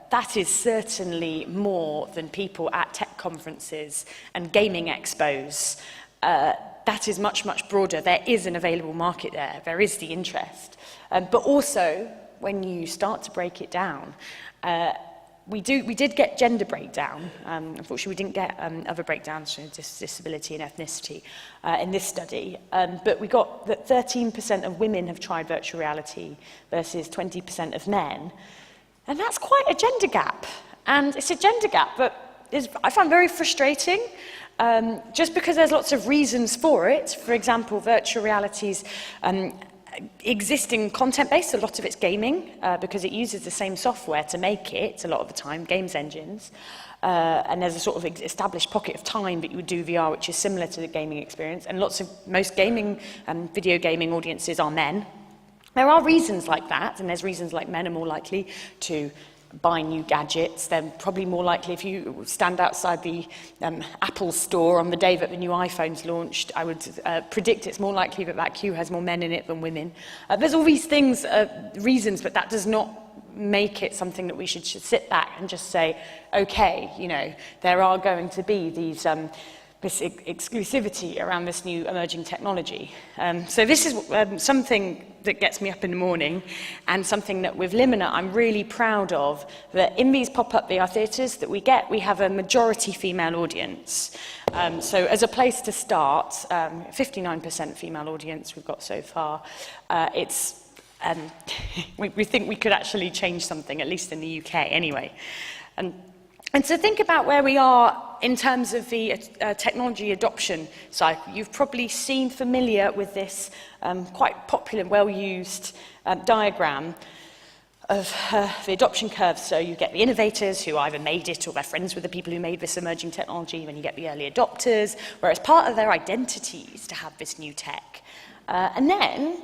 That is certainly more than people at tech conferences and gaming expos. That is much, much broader. There is an available market there. There is the interest. But also, when you start to break it down, we did get gender breakdown. Unfortunately, we didn't get other breakdowns for disability and ethnicity in this study. But we got that 13% of women have tried virtual reality versus 20% of men. And that's quite a gender gap. And it's a gender gap that I find very frustrating, just because there's lots of reasons for it. For example, virtual reality's existing content base, a lot of it's gaming, because it uses the same software to make it, a lot of the time, games engines. And there's a sort of established pocket of time that you would do VR, which is similar to the gaming experience. And most gaming, video gaming audiences are men. There are reasons like that, and there's reasons like men are more likely to buy new gadgets. They're probably more likely, if you stand outside the Apple store on the day that the new iPhone's launched, I would predict it's more likely that that queue has more men in it than women. There's all these things, reasons, but that does not make it something that we should sit back and just say, okay, you know, there are going to be these this exclusivity around this new emerging technology. So this is something that gets me up in the morning, and something that with Limina I'm really proud of, that in these pop-up VR theatres that we have a majority female audience. So as a place to start, 59% female audience we've got so far. We think we could actually change something, at least in the UK anyway. And to think about where we are in terms of the technology adoption cycle, you've probably seen familiar with this quite popular, well-used diagram of the adoption curve. So you get the innovators who either made it or they're friends with the people who made this emerging technology, when you get the early adopters, whereas part of their identity is to have this new tech. And then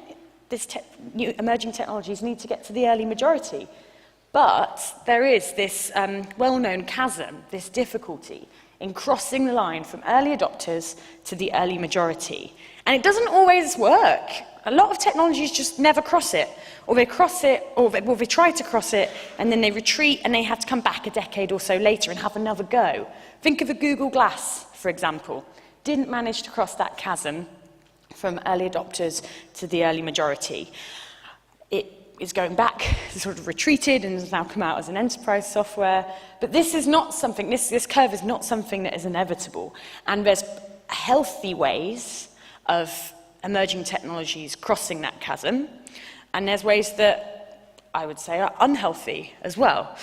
new emerging technologies need to get to the early majority. But there is this well-known chasm, this difficulty in crossing the line from early adopters to the early majority. And it doesn't always work. A lot of technologies just never cross it, or they cross it, or they try to cross it, and then they retreat and they have to come back a decade or so later and have another go. Think of the Google Glass, for example. Didn't manage to cross that chasm from early adopters to the early majority. It is going back, sort of retreated, and has now come out as an enterprise software. But this is not something, this curve is not something that is inevitable. And there's healthy ways of emerging technologies crossing that chasm, and there's ways that I would say are unhealthy as well.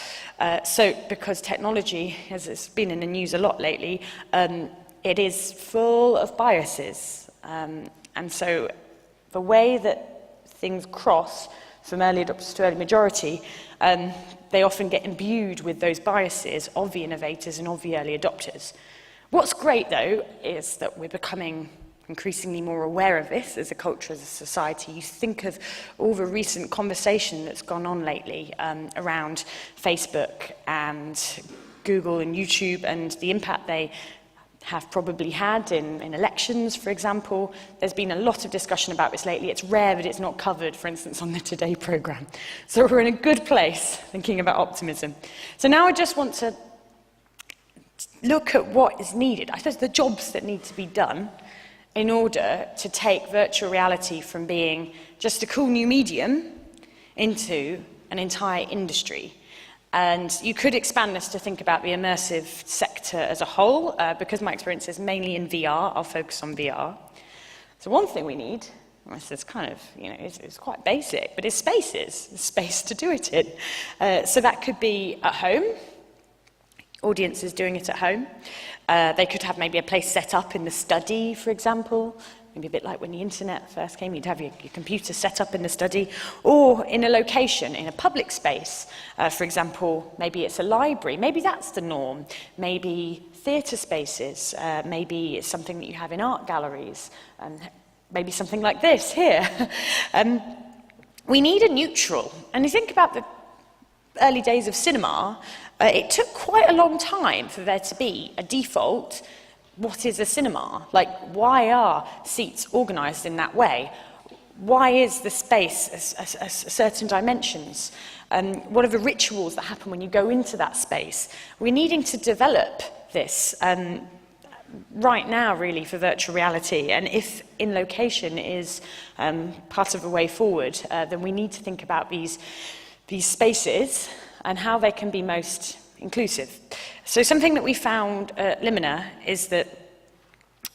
So because technology, as it's been in the news a lot lately, it is full of biases. And so the way that things cross from early adopters to early majority, they often get imbued with those biases of the innovators and of the early adopters. What's great, though, is that we're becoming increasingly more aware of this as a culture, as a society. You think of all the recent conversation that's gone on lately around Facebook and Google and YouTube, and the impact they have probably had in elections, for example. There's been a lot of discussion about this lately. It's rare that it's not covered, for instance, on the Today programme. So we're in a good place thinking about optimism. So now I just want to look at what is needed. I suppose the jobs that need to be done in order to take virtual reality from being just a cool new medium into an entire industry. And you could expand this to think about the immersive sector as a whole. Because my experience is mainly in VR, I'll focus on VR. So one thing we need, this is kind of, you know, it's quite basic, but it's spaces, space to do it in. So that could be at home, audiences doing it at home. They could have maybe a place set up in the study, for example. Maybe a bit like when the internet first came, you'd have your computer set up in the study, or in a location, in a public space. For example, maybe it's a library, maybe that's the norm. Maybe theatre spaces, maybe it's something that you have in art galleries, and maybe something like this here. We need a neutral. And you think about the early days of cinema, it took quite a long time for there to be a default. What is a cinema? Like, why are seats organised in that way? Why is the space a certain dimensions? What are the rituals that happen when you go into that space? We're needing to develop this right now, really, for virtual reality. And if in location is part of the way forward, then we need to think about these spaces and how they can be most inclusive. So something that we found at Limina is that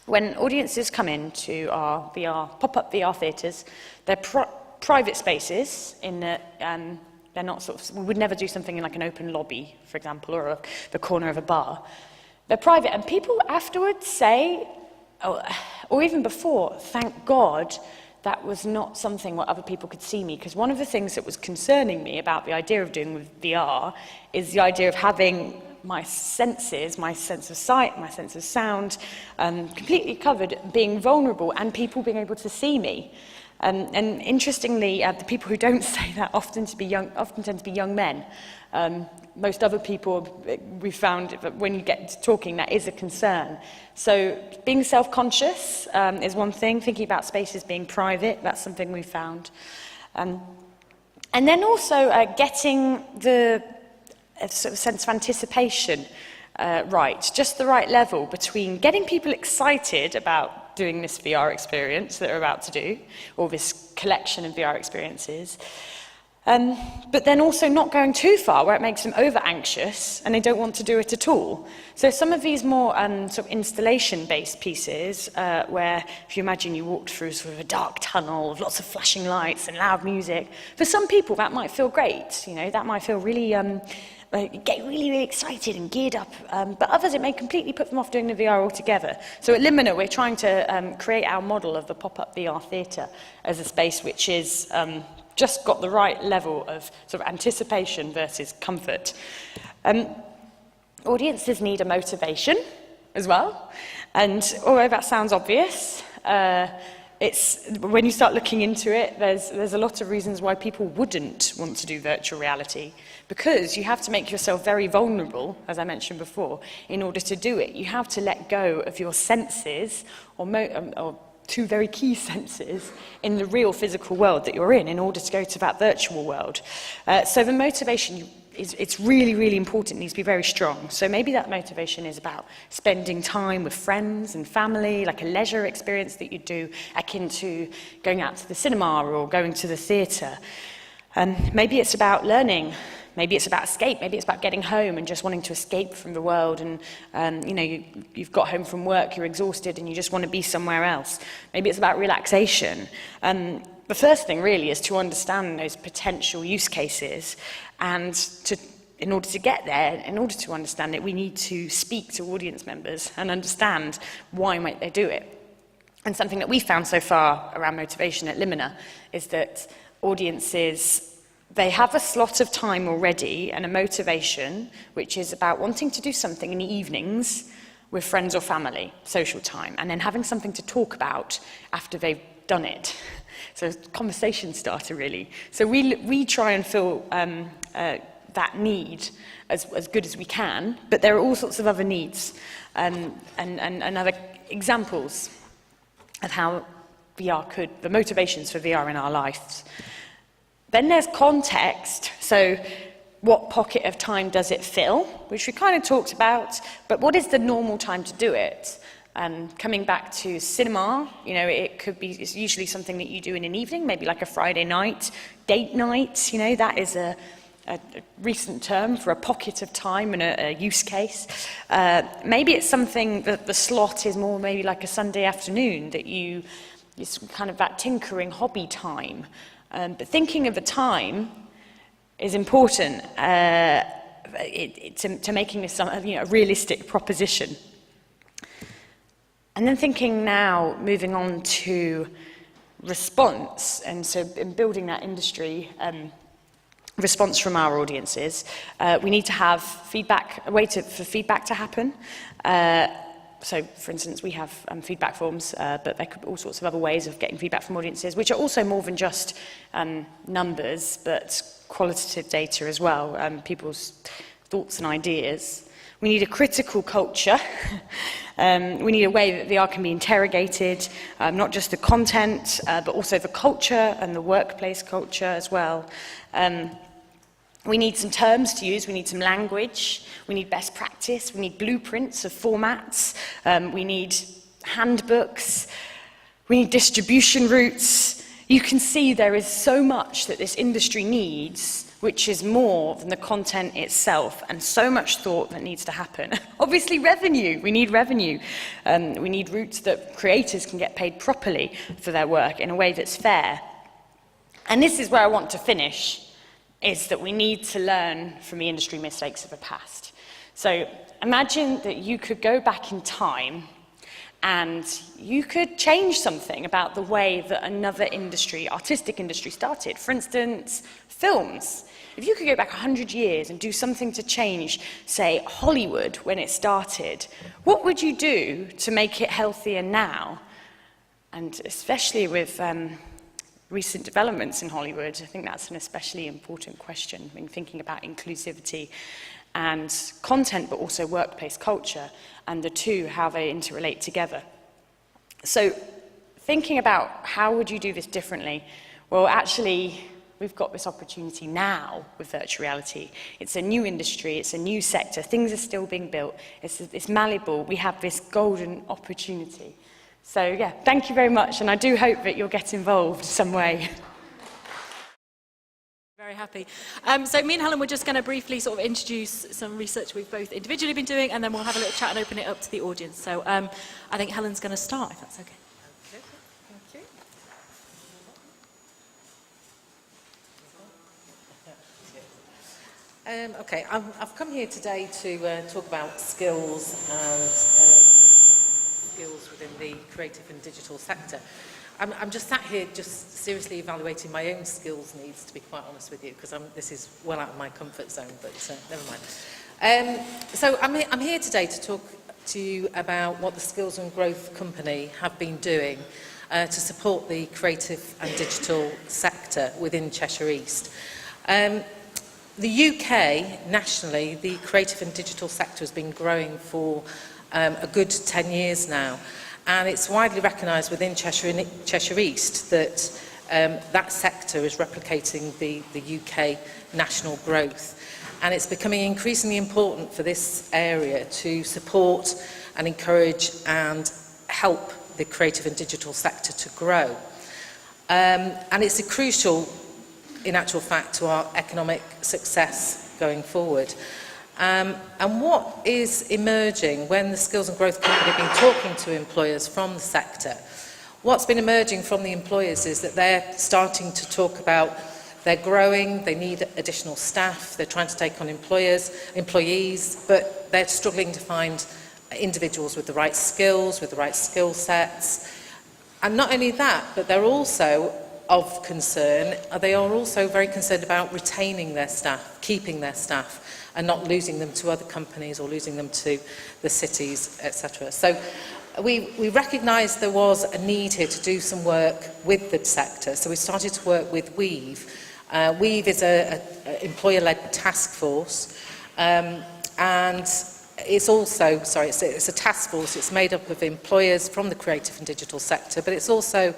when audiences come into our pop-up VR theatres, they're private spaces in that they're not sort of, we would never do something in like an open lobby, for example, or the corner of a bar. They're private, and people afterwards say, or even before, thank God that was not something where other people could see me. Because one of the things that was concerning me about the idea of doing with VR is the idea of having my senses, my sense of sight, my sense of sound, completely covered, being vulnerable, and people being able to see me. And interestingly, the people who don't say that often tend to be young men. Most other people, we found that when you get to talking, that is a concern. So being self-conscious is one thing. Thinking about spaces being private, that's something we found. And then also getting the sort of sense of anticipation right, just the right level between getting people excited about doing this VR experience that they're about to do, or this collection of VR experiences, but then also not going too far where it makes them over-anxious and they don't want to do it at all. So some of these more sort of installation-based pieces, where if you imagine you walked through sort of a dark tunnel of lots of flashing lights and loud music, for some people that might feel great, you know, that might feel really get really, really excited and geared up, but others it may completely put them off doing the VR altogether. So at Limina we're trying to create our model of the pop-up VR theatre as a space which is just got the right level of sort of anticipation versus comfort. Audiences need a motivation as well, and although that sounds obvious, it's, when you start looking into it, there's a lot of reasons why people wouldn't want to do virtual reality, because you have to make yourself very vulnerable, as I mentioned before, in order to do it. You have to let go of your senses, or two very key senses, in the real physical world that you're in order to go to that virtual world. So the motivation it's really, really important, it needs to be very strong. So maybe that motivation is about spending time with friends and family, like a leisure experience that you do, akin to going out to the cinema or going to the theatre. Maybe it's about learning. Maybe it's about escape. Maybe it's about getting home and just wanting to escape from the world. And you know, you've got home from work, you're exhausted, and you just want to be somewhere else. Maybe it's about relaxation. The first thing really is to understand those potential use cases, and in order to get there, in order to understand it, we need to speak to audience members and understand why might they do it. And something that we found so far around motivation at Limina is that audiences, they have a slot of time already and a motivation which is about wanting to do something in the evenings with friends or family, social time, and then having something to talk about after they've done it. So conversation starter, really. So we try and fill that need as good as we can, but there are all sorts of other needs and other examples of how VR could, the motivations for VR in our lives. Then there's context. So what pocket of time does it fill, which we kind of talked about, but what is the normal time to do it? Coming back to cinema, you know, it's usually something that you do in an evening, maybe like a Friday night, date night, you know, that is a recent term for a pocket of time and a use case. Maybe it's something that the slot is more maybe like a Sunday afternoon, that it's kind of that tinkering hobby time. But thinking of the time is important to making this a realistic proposition. And then thinking now, moving on to response, and so in building that industry response from our audiences, we need to have feedback, a way for feedback to happen. So, for instance, we have feedback forms, but there could be all sorts of other ways of getting feedback from audiences, which are also more than just numbers, but qualitative data as well, people's thoughts and ideas. We need a critical culture. We need a way that VR can be interrogated, not just the content, but also the culture and the workplace culture as well. We need some terms to use, we need some language, we need best practice, we need blueprints of formats, we need handbooks, we need distribution routes. You can see there is so much that this industry needs, which is more than the content itself, and so much thought that needs to happen. Obviously revenue, we need revenue. We need routes that creators can get paid properly for their work in a way that's fair. And this is where I want to finish, is that we need to learn from the industry mistakes of the past. So imagine that you could go back in time and you could change something about the way that another industry, artistic industry, started. For instance, films. If you could go back 100 years and do something to change, say, Hollywood when it started, what would you do to make it healthier now? And especially with recent developments in Hollywood, I think that's an especially important question when thinking about inclusivity and content, but also workplace culture, and the two, how they interrelate together. So thinking about how would you do this differently? Well, actually, we've got this opportunity now with virtual reality. It's a new industry, it's a new sector, things are still being built, it's malleable, we have this golden opportunity. So yeah, thank you very much, and I do hope that you'll get involved some way. Very happy. So me and Helen were just going to briefly sort of introduce some research we've both individually been doing, and then we'll have a little chat and open it up to the audience. So I think Helen's going to start, if that's okay. Thank you. Okay, I've come here today to talk about skills and skills within the creative and digital sector. I'm just sat here just seriously evaluating my own skills needs, to be quite honest with you, because this is well out of my comfort zone, but never mind. So I'm here today to talk to you about what the Skills and Growth Company have been doing to support the creative and digital sector within Cheshire East. The UK, nationally, the creative and digital sector has been growing for a good 10 years now. And it's widely recognised within Cheshire East that that sector is replicating the UK national growth. And it's becoming increasingly important for this area to support and encourage and help the creative and digital sector to grow. And it's crucial, in actual fact, to our economic success going forward. And what is emerging when the Skills and Growth Company have been talking to employers from the sector? What's been emerging from the employers is that they're starting to talk about they're growing, they need additional staff, they're trying to take on employees, but they're struggling to find individuals with the right skills, with the right skill sets. And not only that, but they're also of concern, they are also very concerned about retaining their staff, keeping their staff, and not losing them to other companies or losing them to the cities, etc. So we recognised there was a need here to do some work with the sector, so we started to work with Weave. Weave is an employer-led task force, and it's also, it's a task force, it's made up of employers from the creative and digital sector, but it's also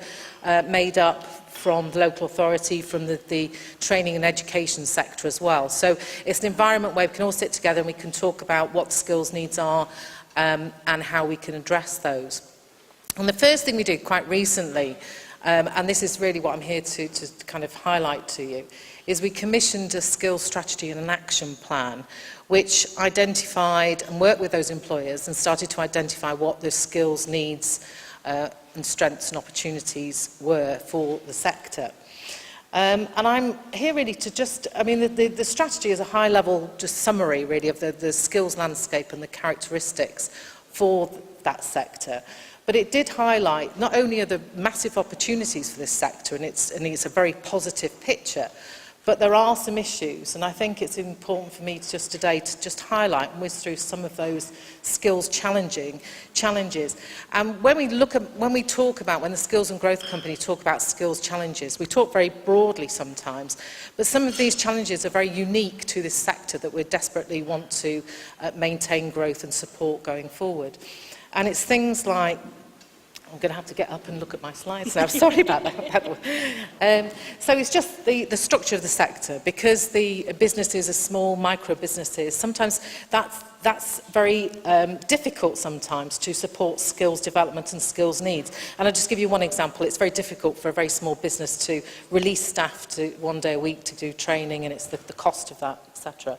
made up from the local authority, from the training and education sector as well. So it's an environment where we can all sit together and we can talk about what the skills needs are and how we can address those. And the first thing we did quite recently, and this is really what I'm here to kind of highlight to you, is we commissioned a skills strategy and an action plan which identified and worked with those employers and started to identify what the skills needs and strengths and opportunities were for the sector. And I'm here really to just, I mean, the strategy is a high-level just summary, really, of the skills landscape and the characteristics for that sector. But it did highlight not only are the massive opportunities for this sector, and it's a very positive picture, but there are some issues, and I think it's important for me just today to just highlight and whiz through some of those skills challenges. And when we talk about, when the Skills and Growth Company talk about skills challenges, we talk very broadly sometimes, but some of these challenges are very unique to this sector that we desperately want to maintain growth and support going forward. And it's things like, I'm going to have to get up and look at my slides now. Sorry about that. So it's just the structure of the sector. Because the businesses are small, micro businesses, sometimes that's very difficult sometimes to support skills development and skills needs. And I'll just give you one example. It's very difficult for a very small business to release staff to 1 day a week to do training, and it's the cost of that, etc.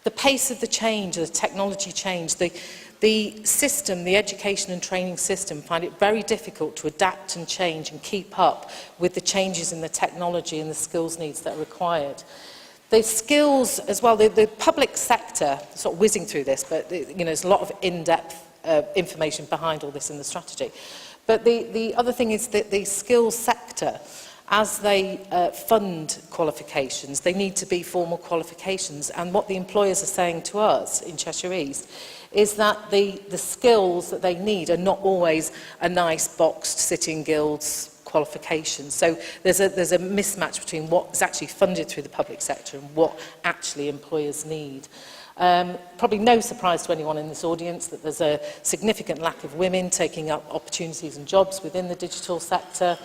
The pace of the change, the technology change, the system, the education and training system, find it very difficult to adapt and change and keep up with the changes in the technology and the skills needs that are required. The skills as well, the public sector, sort of whizzing through this, but there's a lot of in-depth information behind all this in the strategy. But the other thing is that the skills sector, as they fund qualifications, they need to be formal qualifications. And what the employers are saying to us in Cheshire East is that the skills that they need are not always a nice boxed Sitting Guilds qualification. So there's a mismatch between what is actually funded through the public sector and what actually employers need. Probably no surprise to anyone in this audience that there's a significant lack of women taking up opportunities and jobs within the digital sector.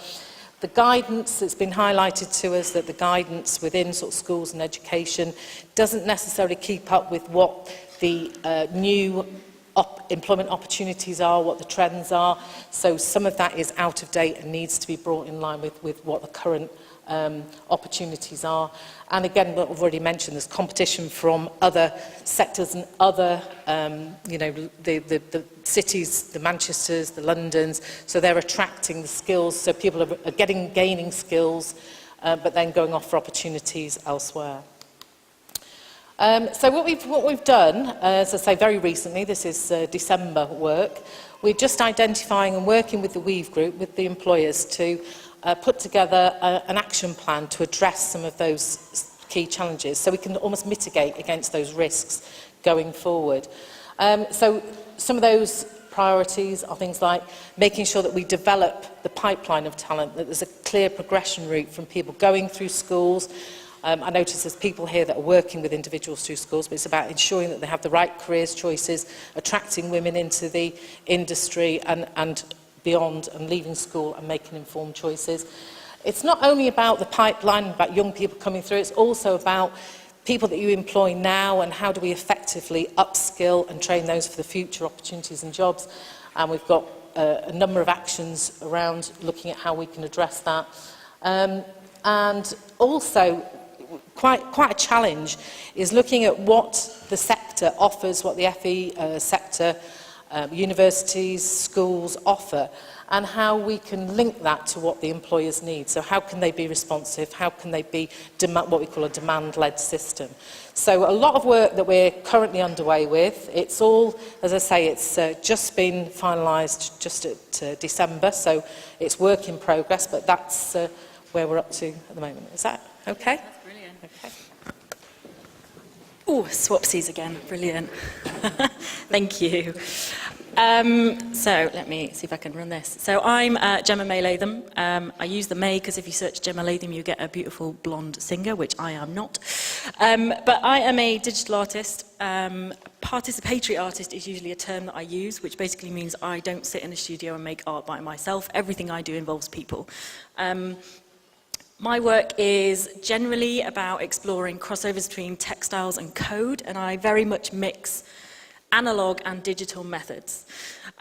The guidance that's been highlighted to us, that the guidance within sort of schools and education doesn't necessarily keep up with what the new employment opportunities are, what the trends are. So some of that is out of date and needs to be brought in line with what the current opportunities are. And again, what I've already mentioned, there's competition from other sectors and other, the cities, the Manchesters, the Londons, so they're attracting the skills, so people are gaining skills, but then going off for opportunities elsewhere. So what we've done, as I say, very recently, this is December work, we're just identifying and working with the Weave Group, with the employers, to put together an action plan to address some of those key challenges, so we can almost mitigate against those risks going forward. So some of those priorities are things like making sure that we develop the pipeline of talent, that there's a clear progression route from people going through schools. I notice there's people here that are working with individuals through schools, but it's about ensuring that they have the right careers choices, attracting women into the industry and beyond, and leaving school and making informed choices. It's not only about the pipeline, about young people coming through, it's also about people that you employ now and how do we effectively upskill and train those for the future opportunities and jobs. And we've got a number of actions around looking at how we can address that. And also, quite a challenge is looking at what the sector offers, what the FE sector, universities, schools offer, and how we can link that to what the employers need. So how can they be responsive? How can they be what we call a demand-led system? So a lot of work that we're currently underway with. It's all, as I say, it's just been finalised just at December, so it's work in progress, but that's where we're up to at the moment. Is that okay? That's brilliant. Okay. Oh, swapsies again. Brilliant. Thank you. So let me see if I can run this. So I'm Gemma May Latham. I use the May because if you search Gemma Latham, you get a beautiful blonde singer, which I am not. But I am a digital artist. Participatory artist is usually a term that I use, which basically means I don't sit in a studio and make art by myself. Everything I do involves people. My work is generally about exploring crossovers between textiles and code, and I very much mix analog and digital methods.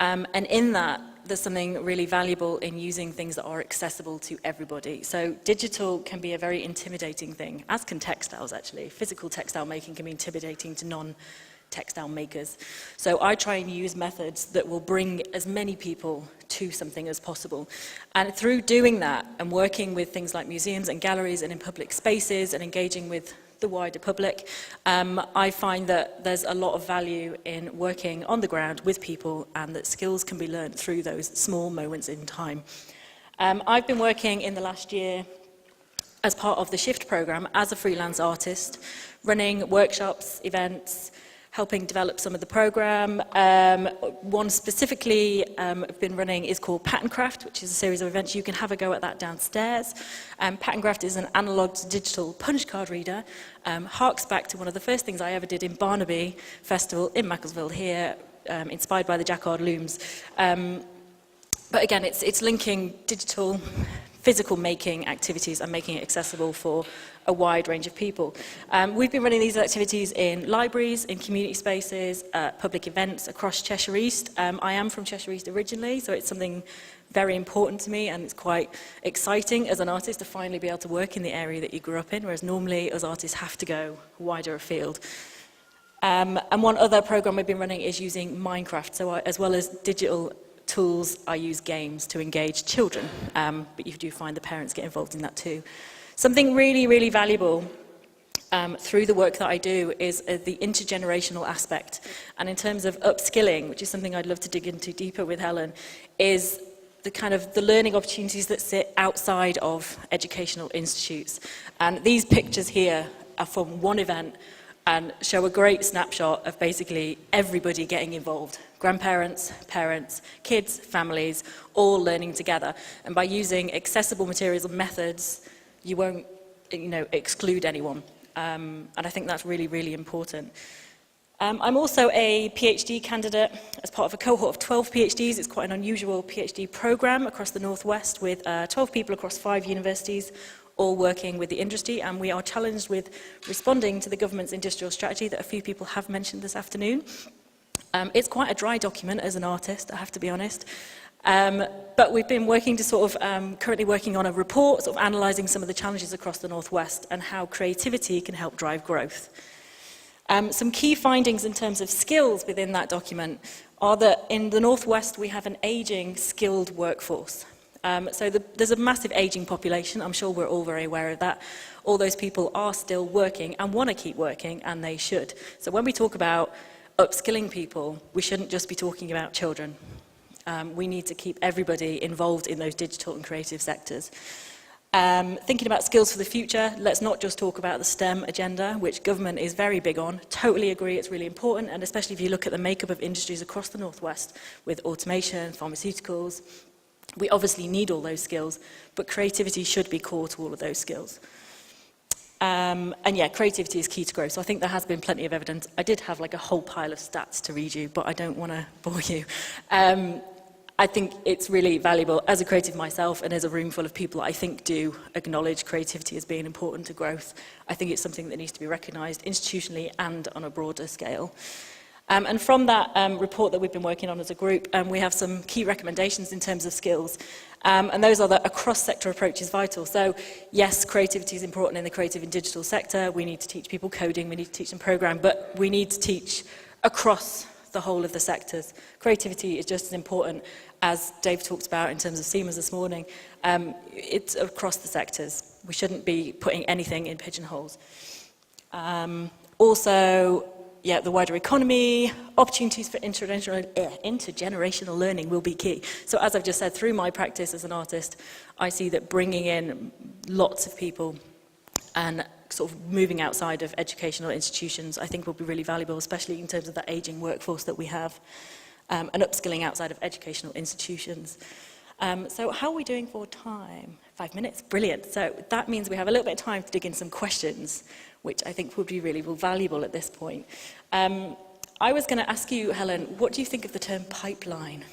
And in that, there's something really valuable in using things that are accessible to everybody. So digital can be a very intimidating thing, as can textiles actually. Physical textile making can be intimidating to non-textile makers. So I try and use methods that will bring as many people to something as possible. And through doing that and working with things like museums and galleries and in public spaces and engaging with the wider public, I find that there's a lot of value in working on the ground with people and that skills can be learned through those small moments in time. I've been working in the last year as part of the Shift programme as a freelance artist, running workshops, events, helping develop some of the programme. One specifically I've been running is called Pattern Craft, which is a series of events. You can have a go at that downstairs. Pattern Craft is an analogue to digital punch card reader. Harks back to one of the first things I ever did in Barnaby Festival in Macclesfield here, inspired by the Jacquard looms. But again, it's linking digital, physical making activities and making it accessible for a wide range of people. We've been running these activities in libraries, in community spaces, public events across Cheshire East. I am from Cheshire East originally, so it's something very important to me, and it's quite exciting as an artist to finally be able to work in the area that you grew up in, whereas normally as artists have to go wider afield. And one other programme we've been running is using Minecraft, so as well as digital tools, I use games to engage children, but you do find the parents get involved in that too. Something really, really valuable through the work that I do is the intergenerational aspect. And in terms of upskilling, which is something I'd love to dig into deeper with Helen, is the kind of the learning opportunities that sit outside of educational institutes. And these pictures here are from one event and show a great snapshot of basically everybody getting involved. Grandparents, parents, kids, families, all learning together. And by using accessible materials and methods, you won't, exclude anyone. And I think that's really, really important. I'm also a PhD candidate as part of a cohort of 12 PhDs. It's quite an unusual PhD program across the Northwest with 12 people across 5 universities, all working with the industry, and we are challenged with responding to the government's industrial strategy that a few people have mentioned this afternoon. It's quite a dry document as an artist, I have to be honest. But we've been working to currently working on a report, analysing some of the challenges across the Northwest and how creativity can help drive growth. Some key findings in terms of skills within that document are that in the Northwest we have an ageing, skilled workforce. There's a massive ageing population. I'm sure we're all very aware of that. All those people are still working and want to keep working, and they should. So when we talk about upskilling people, we shouldn't just be talking about children. We need to keep everybody involved in those digital and creative sectors. Thinking about skills for the future, let's not just talk about the STEM agenda, which government is very big on. Totally agree, it's really important, and especially if you look at the makeup of industries across the Northwest with automation, pharmaceuticals. We obviously need all those skills, but creativity should be core to all of those skills. And yeah, creativity is key to growth. So I think there has been plenty of evidence. I did have like a whole pile of stats to read you, but I don't want to bore you. I think it's really valuable as a creative myself and as a room full of people I think do acknowledge creativity as being important to growth. I think it's something that needs to be recognised institutionally and on a broader scale. And from that report that we've been working on as a group, we have some key recommendations in terms of skills. And those are that a cross-sector approach is vital. So yes, creativity is important in the creative and digital sector. We need to teach people coding, we need to teach them program, but we need to teach across the whole of the sectors. Creativity is just as important as Dave talked about in terms of SEMAs this morning. It's across the sectors. We shouldn't be putting anything in pigeonholes. Also, yeah, the wider economy, opportunities for intergenerational learning will be key. So as I've just said, through my practice as an artist, I see that bringing in lots of people and sort of moving outside of educational institutions, I think will be really valuable, especially in terms of that ageing workforce that we have, and upskilling outside of educational institutions. So how are we doing for time? 5 minutes, brilliant. So that means we have a little bit of time to dig in some questions, which I think would be really valuable at this point. I was going to ask you, Helen, what do you think of the term pipeline?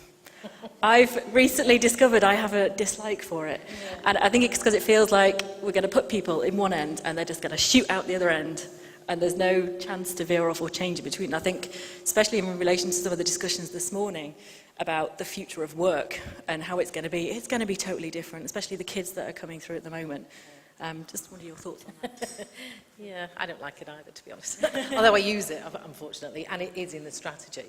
I've recently discovered I have a dislike for it. Yeah. And I think it's because it feels like we're going to put people in one end and they're just going to shoot out the other end. And there's no chance to veer off or change in between. I think, especially in relation to some of the discussions this morning about the future of work and how it's going to be totally different, especially the kids that are coming through at the moment. Just what are your thoughts on that? Yeah, I don't like it either, to be honest. Although I use it, unfortunately, and it is in the strategy.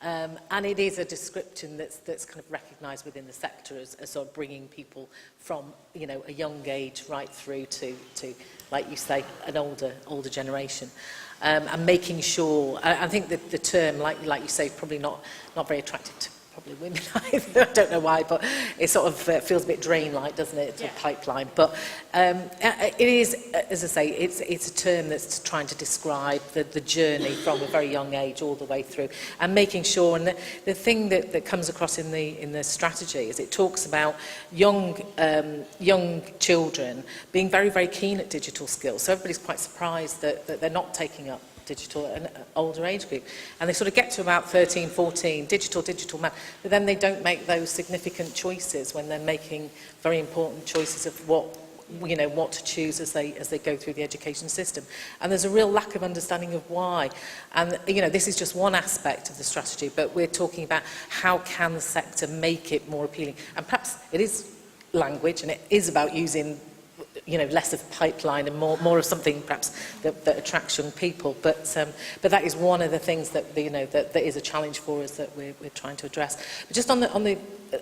And it is a description that's kind of recognised within the sector as sort of bringing people from, a young age right through to like you say, an older generation. And making sure, I think that the term, like you say, probably not very attractive to probably women either. I don't know why, but it sort of feels a bit drain-like, doesn't it? It's a pipeline. But it is, as I say, it's a term that's trying to describe the journey from a very young age all the way through, and making sure. And the thing that comes across in the strategy is it talks about young children being very, very keen at digital skills. So everybody's quite surprised that they're not taking up digital at an older age group, and they sort of get to about 13, 14, digital math, but then they don't make those significant choices when they're making very important choices of what to choose as they go through the education system. And there's a real lack of understanding of why. And this is just one aspect of the strategy, but we're talking about how can the sector make it more appealing. And perhaps it is language, and it is about using less of pipeline and more of something perhaps that attracts young people. But that is one of the things that that is a challenge for us that we're trying to address. But just on the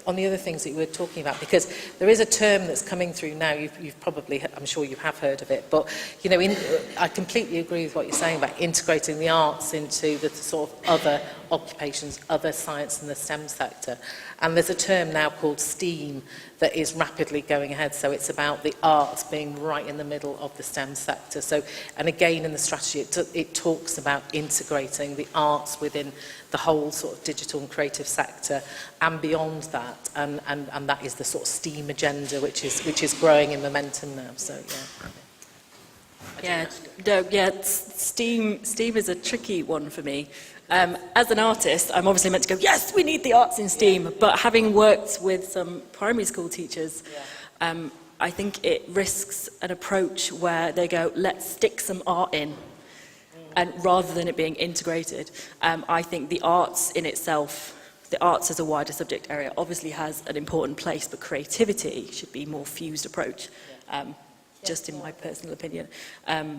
on the other things that you were talking about, because there is a term that's coming through now, you've probably, I'm sure you have heard of it, but, you know, I completely agree with what you're saying about integrating the arts into the sort of other occupations, other science in the STEM sector. And there's a term now called STEAM that is rapidly going ahead. So it's about the arts being right in the middle of the STEM sector. So, and again, in the strategy, it talks about integrating the arts within the whole sort of digital and creative sector and beyond that. And that is the sort of STEAM agenda, which is growing in momentum now. So, yeah. STEAM is a tricky one for me. As an artist, I'm obviously meant to go, yes, we need the arts in STEAM, but having worked with some primary school teachers, I think it risks an approach where they go, let's stick some art in, and rather than it being integrated. I think the arts in itself, the arts as a wider subject area, obviously has an important place, but creativity should be a more fused approach. Just in my personal opinion,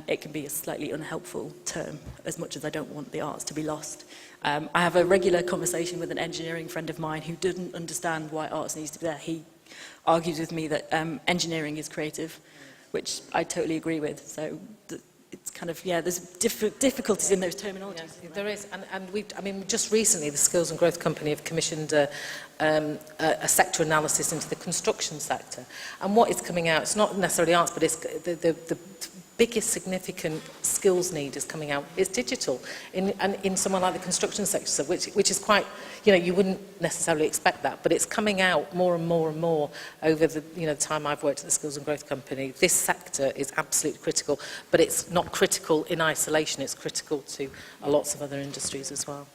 it can be a slightly unhelpful term, as much as I don't want the arts to be lost. I have a regular conversation with an engineering friend of mine who didn't understand why arts needs to be there. He argues with me that engineering is creative, which I totally agree with. So it's kind of, there's difficulties in those terminologies. Yeah, there is, and just recently the Skills and Growth Company have commissioned a sector analysis into the construction sector. And what is coming out, it's not necessarily arts, but it's the biggest significant skills need is coming out is digital in someone like the construction sector, which is quite, you wouldn't necessarily expect that, but it's coming out more and more and more over the time I've worked at the Skills and Growth Company. This sector is absolutely critical, but it's not critical in isolation, it's critical to lots of other industries as well.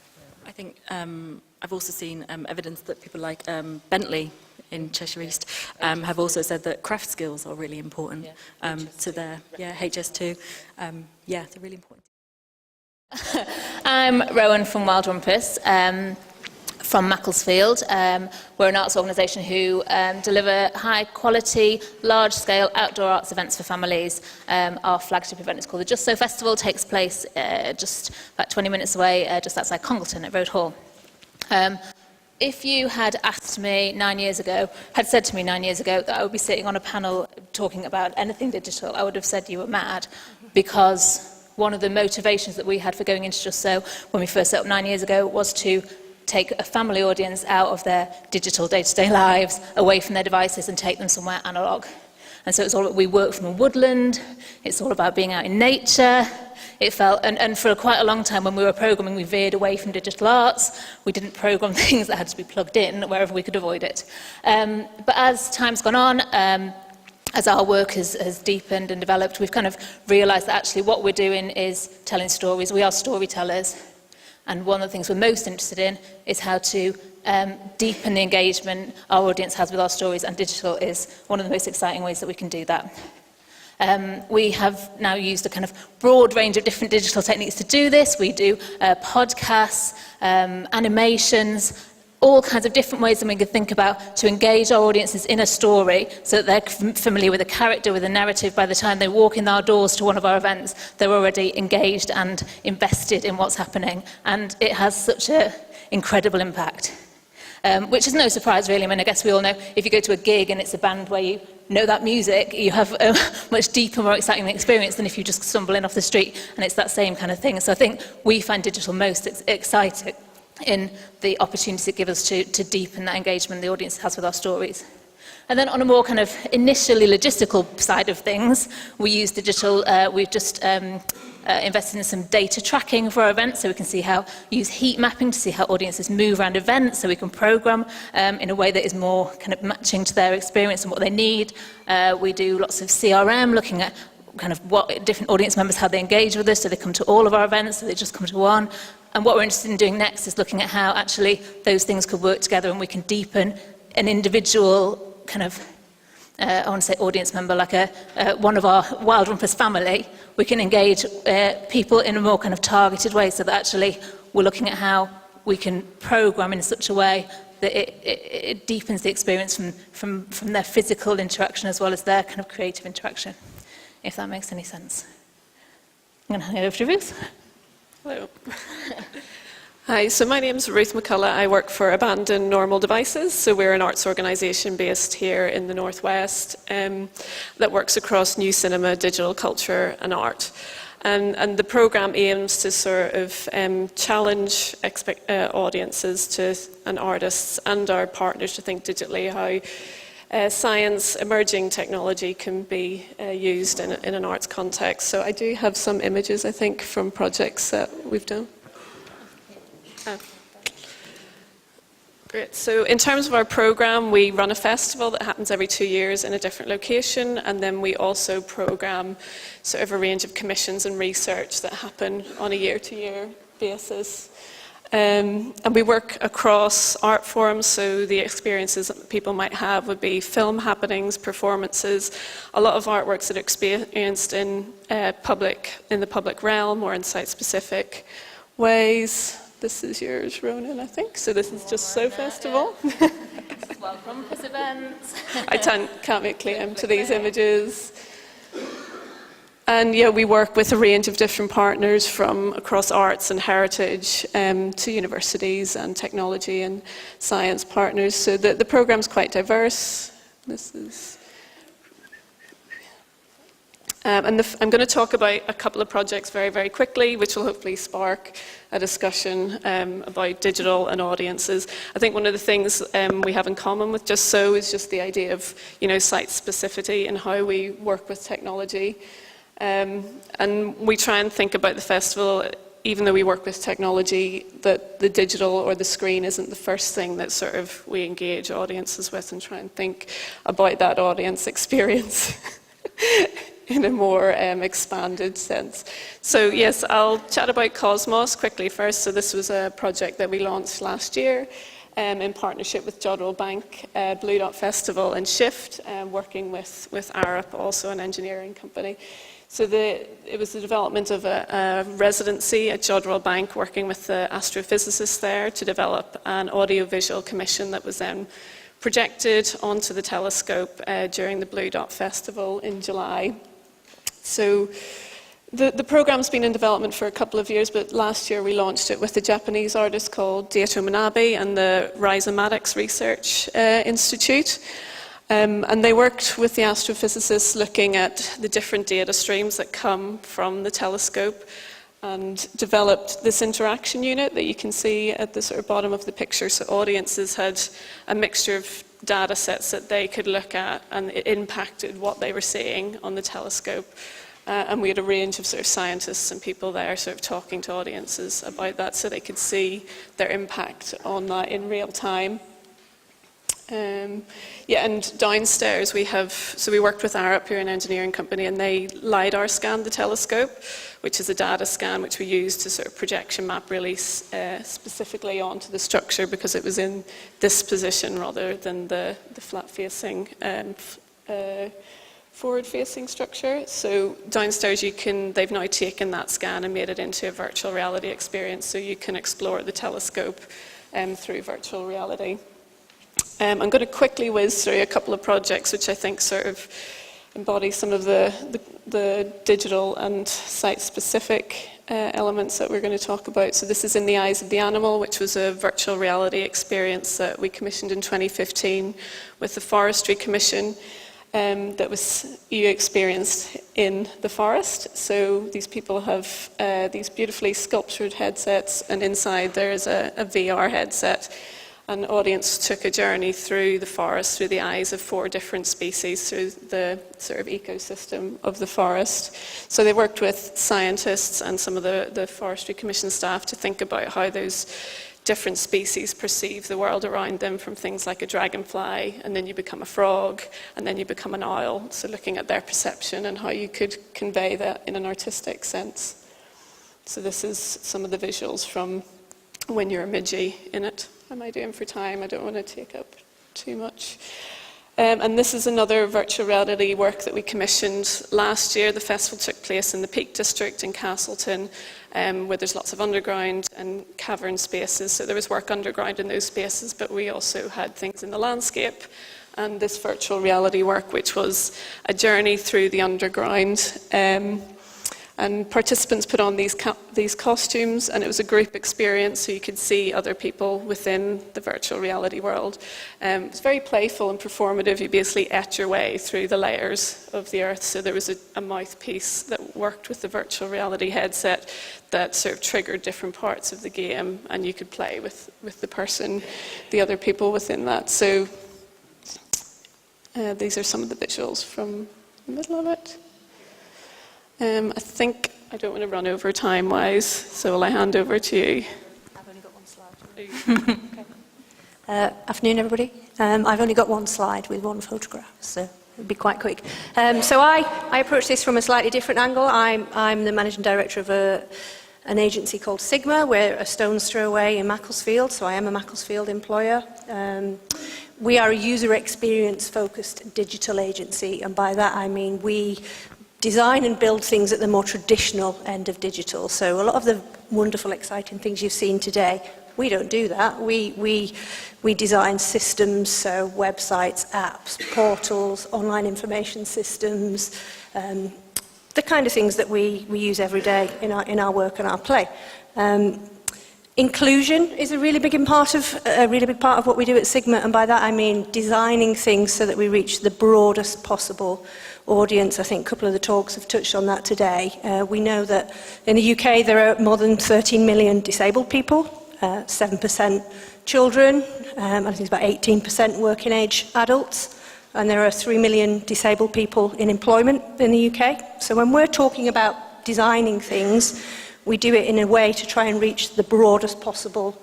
I think I've also seen evidence that people like Bentley in Cheshire East have also said that craft skills are really important to their HS2. They're really important. I'm Rowan from Wild Rumpus, from Macclesfield. We're an arts organisation who deliver high-quality, large-scale outdoor arts events for families. Our flagship event is called the Just So Festival. Takes place just about 20 minutes away, just outside Congleton at Road Hall. If you had asked me 9 years ago, had said to me 9 years ago that I would be sitting on a panel talking about anything digital, I would have said you were mad, because one of the motivations that we had for going into Just So when we first set up 9 years ago was to take a family audience out of their digital day-to-day lives, away from their devices, and take them somewhere analogue. And so it's all, we work from a woodland, it's all about being out in nature. It felt, and for quite a long time when we were programming, we veered away from digital arts. We didn't program things that had to be plugged in wherever we could avoid it. But as time's gone on, as our work has deepened and developed, we've kind of realised that actually what we're doing is telling stories. We are storytellers. And one of the things we're most interested in is how to deepen the engagement our audience has with our stories, and digital is one of the most exciting ways that we can do that. We have now used a kind of broad range of different digital techniques to do this. We do podcasts, animations, all kinds of different ways that we can think about to engage our audiences in a story so that they're familiar with a character, with a narrative. By the time they walk in our doors to one of our events, they're already engaged and invested in what's happening. And it has such an incredible impact. Which is no surprise, really. I mean, I guess we all know if you go to a gig and it's a band where you know that music, you have a much deeper, more exciting experience than if you just stumble in off the street, and it's that same kind of thing. So I think we find digital most exciting in the opportunity it gives us to deepen that engagement the audience has with our stories. And then on a more kind of initially logistical side of things, we use digital. We've just invested in some data tracking for our events, so we can see use heat mapping to see how audiences move around events, so we can program in a way that is more kind of matching to their experience and what they need. We do lots of CRM, looking at kind of what different audience members, how they engage with us, so they come to all of our events, so they just come to one. And what we're interested in doing next is looking at how actually those things could work together, and we can deepen an individual kind of, I want to say audience member, like one of our Wild Rumpus family. We can engage people in a more kind of targeted way, so that actually we're looking at how we can program in such a way that it deepens the experience from their physical interaction as well as their kind of creative interaction, if that makes any sense. I'm going to hand it over to Ruth. Hello. Hi, so my name's Ruth McCullough. I work for Abandon Normal Devices. So we're an arts organisation based here in the Northwest that works across new cinema, digital culture and art. And the programme aims to sort of challenge audiences and artists and our partners to think digitally how science, emerging technology can be used in an arts context. So I do have some images, I think, from projects that we've done. Great. So in terms of our programme, we run a festival that happens every 2 years in a different location, and then we also programme sort of a range of commissions and research that happen on a year-to-year basis. And we work across art forms, so the experiences that people might have would be film happenings, performances, a lot of artworks that are experienced in the public realm or in site-specific ways. This is yours, Ronan, I think. So this is just So Festival. Wellcome Trust events. I can't make claim to these images. And yeah, we work with a range of different partners from across arts and heritage to universities and technology and science partners. So the programme's quite diverse. This is... I'm going to talk about a couple of projects very, very quickly, which will hopefully spark a discussion about digital and audiences. I think one of the things we have in common with Just So is just the idea of, site specificity and how we work with technology. And we try and think about the festival, even though we work with technology, that the digital or the screen isn't the first thing that sort of we engage audiences with, and try and think about that audience experience in a more expanded sense. So yes, I'll chat about Cosmos quickly first. So this was a project that we launched last year in partnership with Jodrell Bank, Blue Dot Festival and Shift, working with Arup, also an engineering company. So it was the development of a residency at Jodrell Bank, working with the astrophysicists there to develop an audiovisual commission that was then projected onto the telescope during the Blue Dot Festival in July. So the programme's been in development for a couple of years, but last year we launched it with a Japanese artist called Dato Manabe and the Rhizomatics Research Institute. And they worked with the astrophysicists looking at the different data streams that come from the telescope and developed this interaction unit that you can see at the sort of bottom of the picture. So audiences had a mixture of data sets that they could look at, and it impacted what they were seeing on the telescope. And we had a range of sort of scientists and people there sort of talking to audiences about that so they could see their impact on that in real time. And downstairs we worked with Arup, who are an engineering company, and they LiDAR scanned the telescope, which is a data scan which we use to sort of projection map release specifically onto the structure, because it was in this position rather than the flat-facing forward-facing structure. So downstairs they've now taken that scan and made it into a virtual reality experience, so you can explore the telescope through virtual reality. I'm going to quickly whiz through a couple of projects which I think sort of embody some of the digital and site-specific elements that we're going to talk about. So this is In the Eyes of the Animal, which was a virtual reality experience that we commissioned in 2015 with the Forestry Commission, that was you experienced in the forest. So these people have these beautifully sculptured headsets, and inside there is a VR headset. An audience took a journey through the forest through the eyes of 4 different species, through the sort of ecosystem of the forest. So they worked with scientists and some of the Forestry Commission staff to think about how those different species perceive the world around them, from things like a dragonfly, and then you become a frog, and then you become an owl. So looking at their perception and how you could convey that in an artistic sense. So this is some of the visuals from When You're a Midgie in it. Am I doing for time? I don't want to take up too much. And this is another virtual reality work that we commissioned last year. The festival took place in the Peak District in Castleton, where there's lots of underground and cavern spaces. So there was work underground in those spaces, but we also had things in the landscape. And this virtual reality work, which was a journey through the underground, And participants put on these costumes, and it was a group experience, so you could see other people within the virtual reality world. It was very playful and performative. You basically ate your way through the layers of the earth. So there was a mouthpiece that worked with the virtual reality headset that sort of triggered different parts of the game, and you could play with the other people within that. So these are some of the visuals from the middle of it. I think I don't want to run over time-wise, so will I hand over to you? I've only got one slide. Okay. Afternoon, everybody. I've only got one slide with one photograph, so it'll be quite quick. So I approach this from a slightly different angle. I'm the managing director of an agency called Sigma. We're a stone's throw away in Macclesfield, so I am a Macclesfield employer. We are a user experience focused digital agency, and by that I mean we design and build things at the more traditional end of digital. So a lot of the wonderful, exciting things you've seen today, we don't do that. We design systems, so websites, apps, portals, online information systems, the kind of things that we use every day in our work and our play. Inclusion is a really big part of what we do at Sigma, and by that I mean designing things so that we reach the broadest possible audience. I think a couple of the talks have touched on that today. We know that in the UK there are more than 13 million disabled people, 7% children, I think it's about 18% working age adults, and there are 3 million disabled people in employment in the UK. So when we're talking about designing things, we do it in a way to try and reach the broadest possible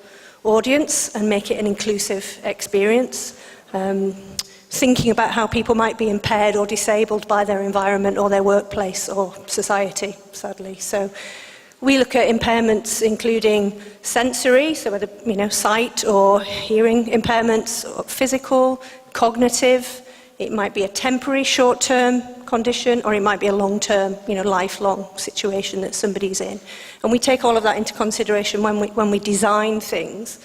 audience and make it an inclusive experience. Thinking about how people might be impaired or disabled by their environment or their workplace or society, sadly. So we look at impairments including sensory, so whether sight or hearing impairments, or physical, cognitive. It might be a temporary short-term condition, or it might be a long-term, lifelong situation that somebody's in. And we take all of that into consideration when we design things.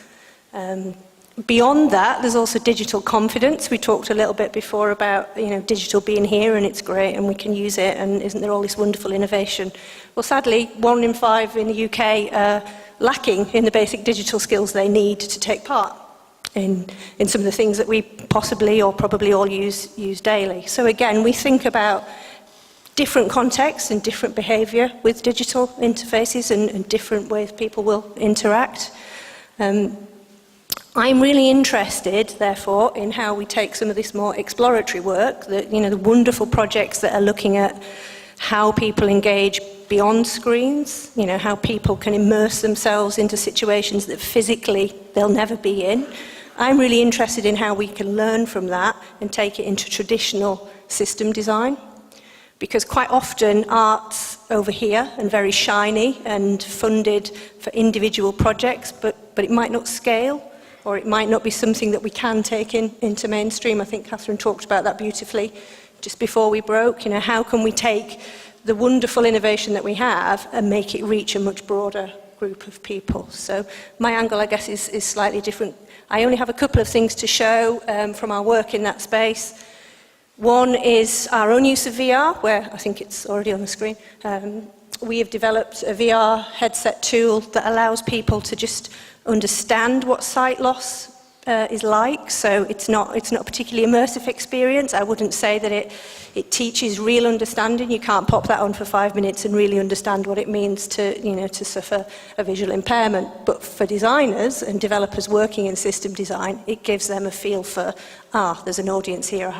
Beyond that, there's also digital confidence. We talked a little bit before about digital being here and it's great and we can use it, and isn't there all this wonderful innovation? Well, sadly, 1 in 5 in the UK are lacking in the basic digital skills they need to take part in some of the things that we possibly or probably all use daily. So again, we think about different contexts and different behaviour with digital interfaces and different ways people will interact. I'm really interested, therefore, in how we take some of this more exploratory work, the wonderful projects that are looking at how people engage beyond screens, how people can immerse themselves into situations that physically they'll never be in. I'm really interested in how we can learn from that and take it into traditional system design. Because quite often art's over here and very shiny and funded for individual projects, but it might not scale, or it might not be something that we can take into mainstream. I think Catherine talked about that beautifully just before we broke. How can we take the wonderful innovation that we have and make it reach a much broader group of people? So my angle, I guess, is slightly different. I only have a couple of things to show from our work in that space. One is our own use of VR, where I think it's already on the screen. We have developed a VR headset tool that allows people to just understand what sight loss is like. So it's not a particularly immersive experience. I wouldn't say that it teaches real understanding. You can't pop that on for 5 minutes and really understand what it means to suffer a visual impairment. But for designers and developers working in system design, it gives them a feel for, there's an audience here I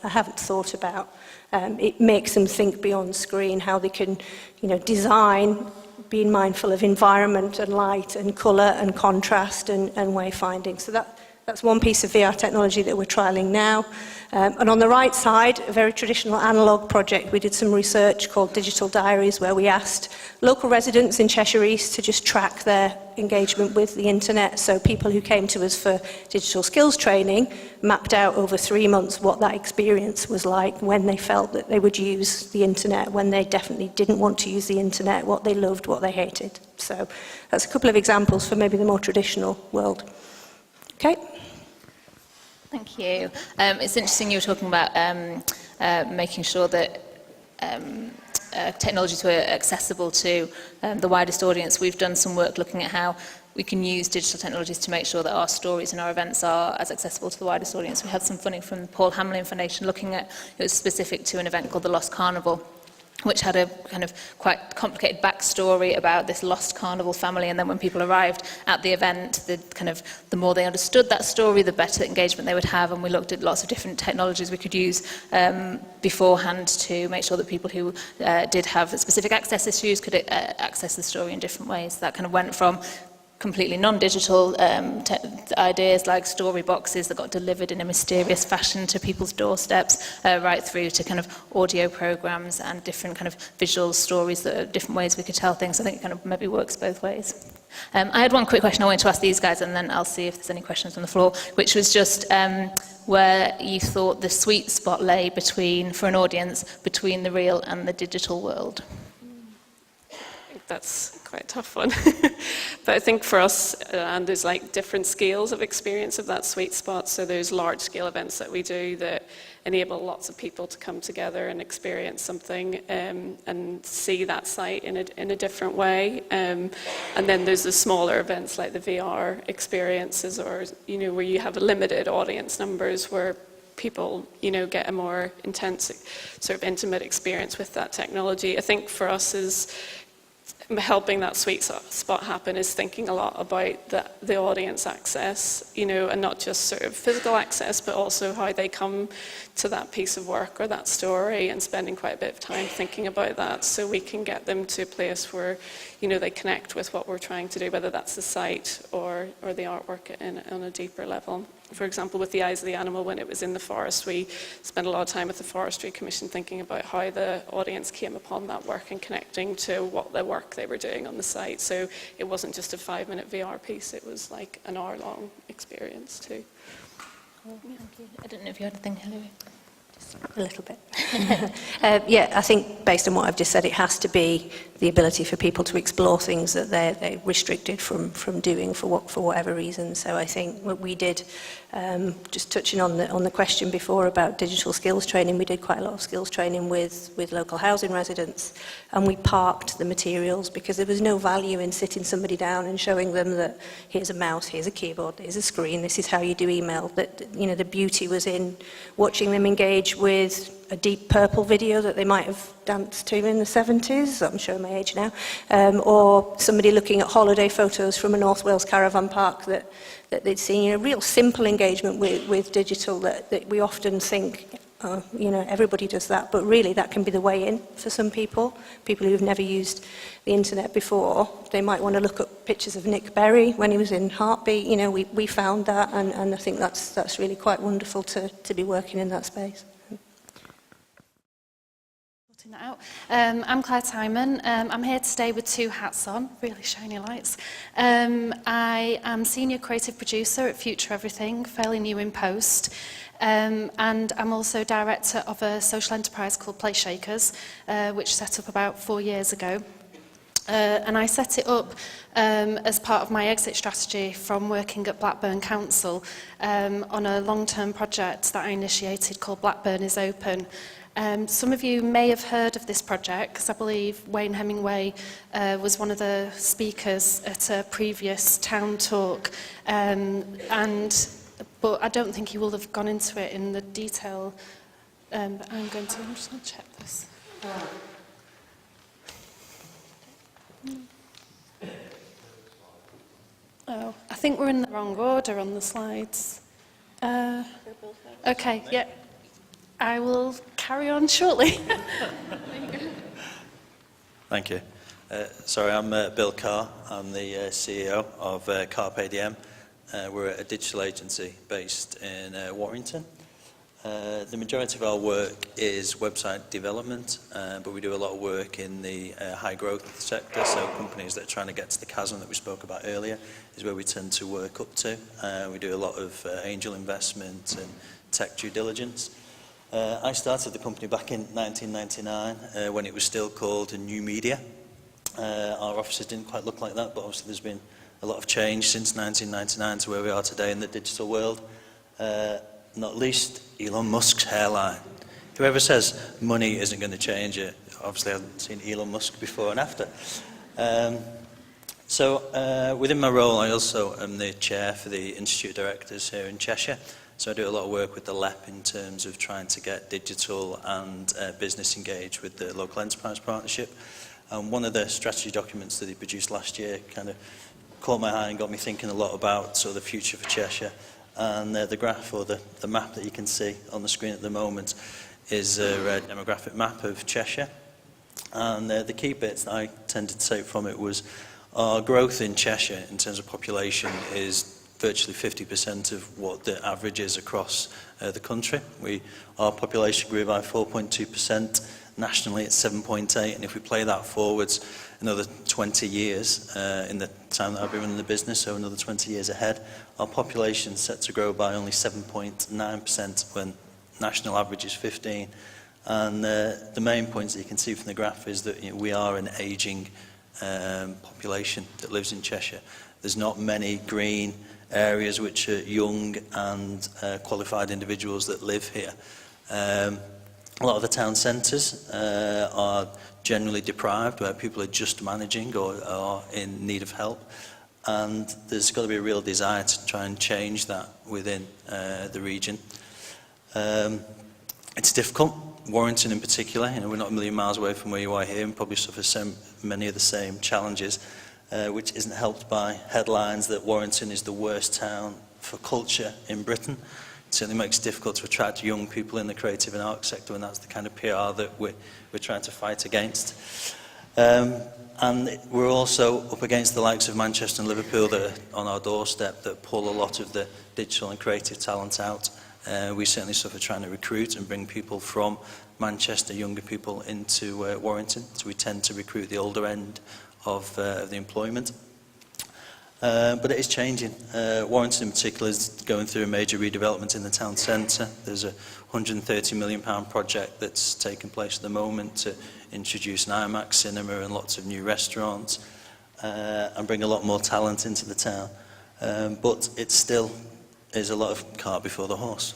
haven't thought about. It makes them think beyond screen, how they can, design, being mindful of environment and light and colour and contrast and wayfinding. So that's one piece of VR technology that we're trialling now. And on the right side, a very traditional analogue project. We did some research called Digital Diaries, where we asked local residents in Cheshire East to just track their engagement with the internet. So people who came to us for digital skills training mapped out over 3 months what that experience was like, when they felt that they would use the internet, when they definitely didn't want to use the internet, what they loved, what they hated. So that's a couple of examples for maybe the more traditional world. Okay. Thank you. It's interesting you were talking about making sure that technology to accessible to the widest audience, we've done some work looking at how we can use digital technologies to make sure that our stories and our events are as accessible to the widest audience. We had some funding from the Paul Hamlin Foundation looking at, it was specific to an event called the Lost Carnival, which had a kind of quite complicated backstory about this lost carnival family, and then when people arrived at the event, the more they understood that story, the better engagement they would have, and we looked at lots of different technologies we could use beforehand to make sure that people who did have specific access issues could access the story in different ways. That kind of went from completely non-digital ideas like story boxes that got delivered in a mysterious fashion to people's doorsteps, right through to kind of audio programs and different kind of visual stories that are different ways we could tell things. I think it kind of maybe works both ways. I had one quick question I wanted to ask these guys, and then I'll see if there's any questions on the floor, which was just where you thought the sweet spot lay between, for an audience, between the real and the digital world. That's quite a tough one. But I think for us, and there's like different scales of experience of that sweet spot. So there's large scale events that we do that enable lots of people to come together and experience something and see that site in a different way. And then there's the smaller events like the VR experiences, or, you know, where you have limited audience numbers where people, you know, get a more intense, sort of intimate experience with that technology. I think for us is helping that sweet spot happen is thinking a lot about the audience access, you know, and not just sort of physical access, but also how they come to that piece of work or that story, and spending quite a bit of time thinking about that so we can get them to a place where, you know, they connect with what we're trying to do, whether that's the site or the artwork on a deeper level. For example, with the Eyes of the Animal, when it was in the forest, we spent a lot of time with the Forestry Commission thinking about how the audience came upon that work and connecting to what the work they were doing on the site. So it wasn't just a 5-minute VR piece, it was like an hour-long experience too. Thank you. I don't know if you had anything, Hilary. A little bit. Yeah, I think based on what I've just said, it has to be the ability for people to explore things that they're restricted from doing for whatever reason. So I think what we did, just touching on the question before about digital skills training, we did quite a lot of skills training with local housing residents, and we parked the materials because there was no value in sitting somebody down and showing them that here's a mouse, here's a keyboard, here's a screen, this is how you do email. That, you know, the beauty was in watching them engage with a Deep Purple video that they might have danced to in the 70s, I'm showing my age now, or somebody looking at holiday photos from a North Wales caravan park that they'd seen. You know, real simple engagement with digital that we often think, you know, everybody does that, but really that can be the way in for some people who've never used the internet before. They might want to look at pictures of Nick Berry when he was in Heartbeat. You know, we found that, and I think that's really quite wonderful to be working in that space. I'm Claire Timon. I'm here today with 2 hats on, really shiny lights. I am Senior Creative Producer at Future Everything, fairly new in post. And I'm also Director of a social enterprise called Play Shakers, which set up about 4 years ago. And I set it up as part of my exit strategy from working at Blackburn Council on a long-term project that I initiated called Blackburn is Open. Some of you may have heard of this project because I believe Wayne Hemingway was one of the speakers at a previous town talk, but I don't think he will have gone into it in the detail. But I'm just going to check this. Oh, I think we're in the wrong order on the slides. Okay, yeah. I will carry on shortly. Thank you. Sorry, I'm Bill Carr. I'm the CEO of Carpe Diem. We're a digital agency based in Warrington. The majority of our work is website development, but we do a lot of work in the high growth sector, so companies that are trying to get to the chasm that we spoke about earlier is where we tend to work up to. We do a lot of angel investment and tech due diligence. I started the company back in 1999 when it was still called New Media. Our offices didn't quite look like that, but obviously there's been a lot of change since 1999 to where we are today in the digital world. Not least Elon Musk's hairline. whoever says money isn't going to change it, obviously hasn't seen Elon Musk before and after. Within my role, I also am the chair for the Institute of Directors here in Cheshire. So I do a lot of work with the LEP in terms of trying to get digital and business engaged with the Local Enterprise Partnership. And one of the strategy documents that he produced last year kind of caught my eye and got me thinking a lot about sort of the future for Cheshire. And the graph, or the map that you can see on the screen at the moment, is a demographic map of Cheshire. And the key bits that I tended to take from it was our growth in Cheshire in terms of population is virtually 50% of what the average is across the country. Our population grew by 4.2%. Nationally, it's 7.8%. And if we play that forwards another 20 years, in the time that I've been running the business, so another 20 years ahead, our population is set to grow by only 7.9% when national average is 15%. And the main points that you can see from the graph is that we are an ageing population that lives in Cheshire. There's not many green areas which are young and qualified individuals that live here. A lot of the town centres are generally deprived, where people are just managing or are in need of help. And there's got to be a real desire to try and change that within the region. It's difficult. Warrington in particular, we're not a million miles away from where you are here and probably suffer so many of the same challenges, which isn't helped by headlines that Warrington is the worst town for culture in Britain. It certainly makes it difficult to attract young people in the creative and art sector, and that's the kind of PR that we're trying to fight against. And we're also up against the likes of Manchester and Liverpool that are on our doorstep that pull a lot of the digital and creative talent out. We certainly suffer trying to recruit and bring people from Manchester, younger people, into Warrington. So we tend to recruit the older end of the employment. But it is changing. Warrington in particular is going through a major redevelopment in the town centre. There's a £130 million project that's taking place at the moment to introduce an IMAX cinema and lots of new restaurants and bring a lot more talent into the town. But it still is a lot of cart before the horse.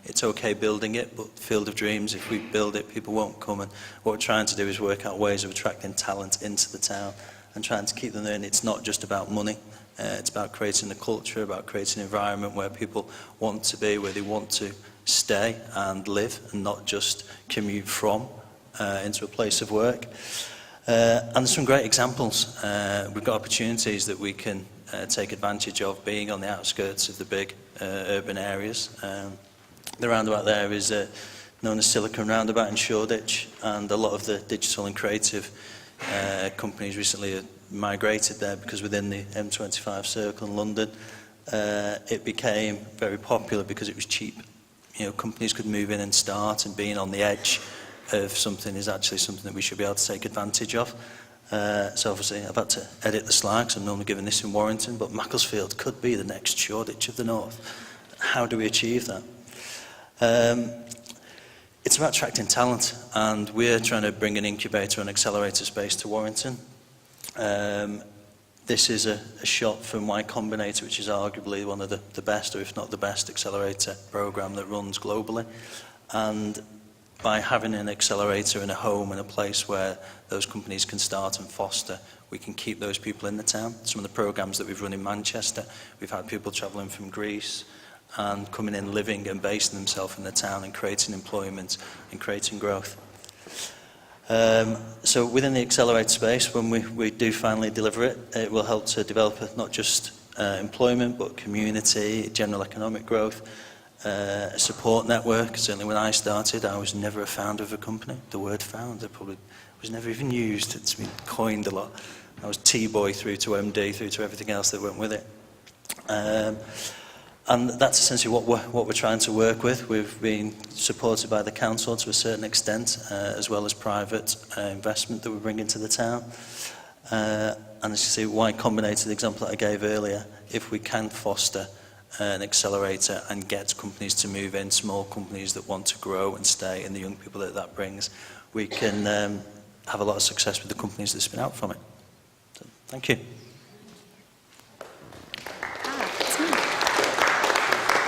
It's okay building it, but Field of Dreams, if we build it, people won't come. And what we're trying to do is work out ways of attracting talent into the town and trying to keep them there. And it's not just about money. It's about creating a culture, about creating an environment where people want to be, where they want to stay and live, and not just commute from into a place of work. And there's some great examples. We've got opportunities that we can take advantage of being on the outskirts of the big urban areas. The roundabout there is known as Silicon Roundabout in Shoreditch, and a lot of the digital and creative companies recently migrated there because within the M25 circle in London it became very popular because it was cheap. Companies could move in and start, and being on the edge of something is actually something that we should be able to take advantage of. So obviously I've had to edit the slide because I'm normally giving this in Warrington, but Macclesfield could be the next Shoreditch of the North. How do we achieve that? It's about attracting talent, and we're trying to bring an incubator and accelerator space to Warrington. This is a shot from Y Combinator, which is arguably one of the best, or if not the best, accelerator program that runs globally. And by having an accelerator in a home and a place where those companies can start and foster, we can keep those people in the town. Some of the programs that we've run in Manchester, we've had people travelling from Greece and coming in, living and basing themselves in the town and creating employment and creating growth. So within the accelerator space, when we do finally deliver it, it will help to develop not just employment, but community, general economic growth, a support network. Certainly when I started, I was never a founder of a company. The word founder probably was never even used. It's been coined a lot. I was T-boy through to MD, through to everything else that went with it. And that's essentially what we're trying to work with. We've been supported by the council to a certain extent, as well as private investment that we bring into the town. And as you see, Y Combinator, the example that I gave earlier, if we can foster an accelerator and get companies to move in, small companies that want to grow and stay, and the young people that brings, we can have a lot of success with the companies that spin out from it. So, thank you.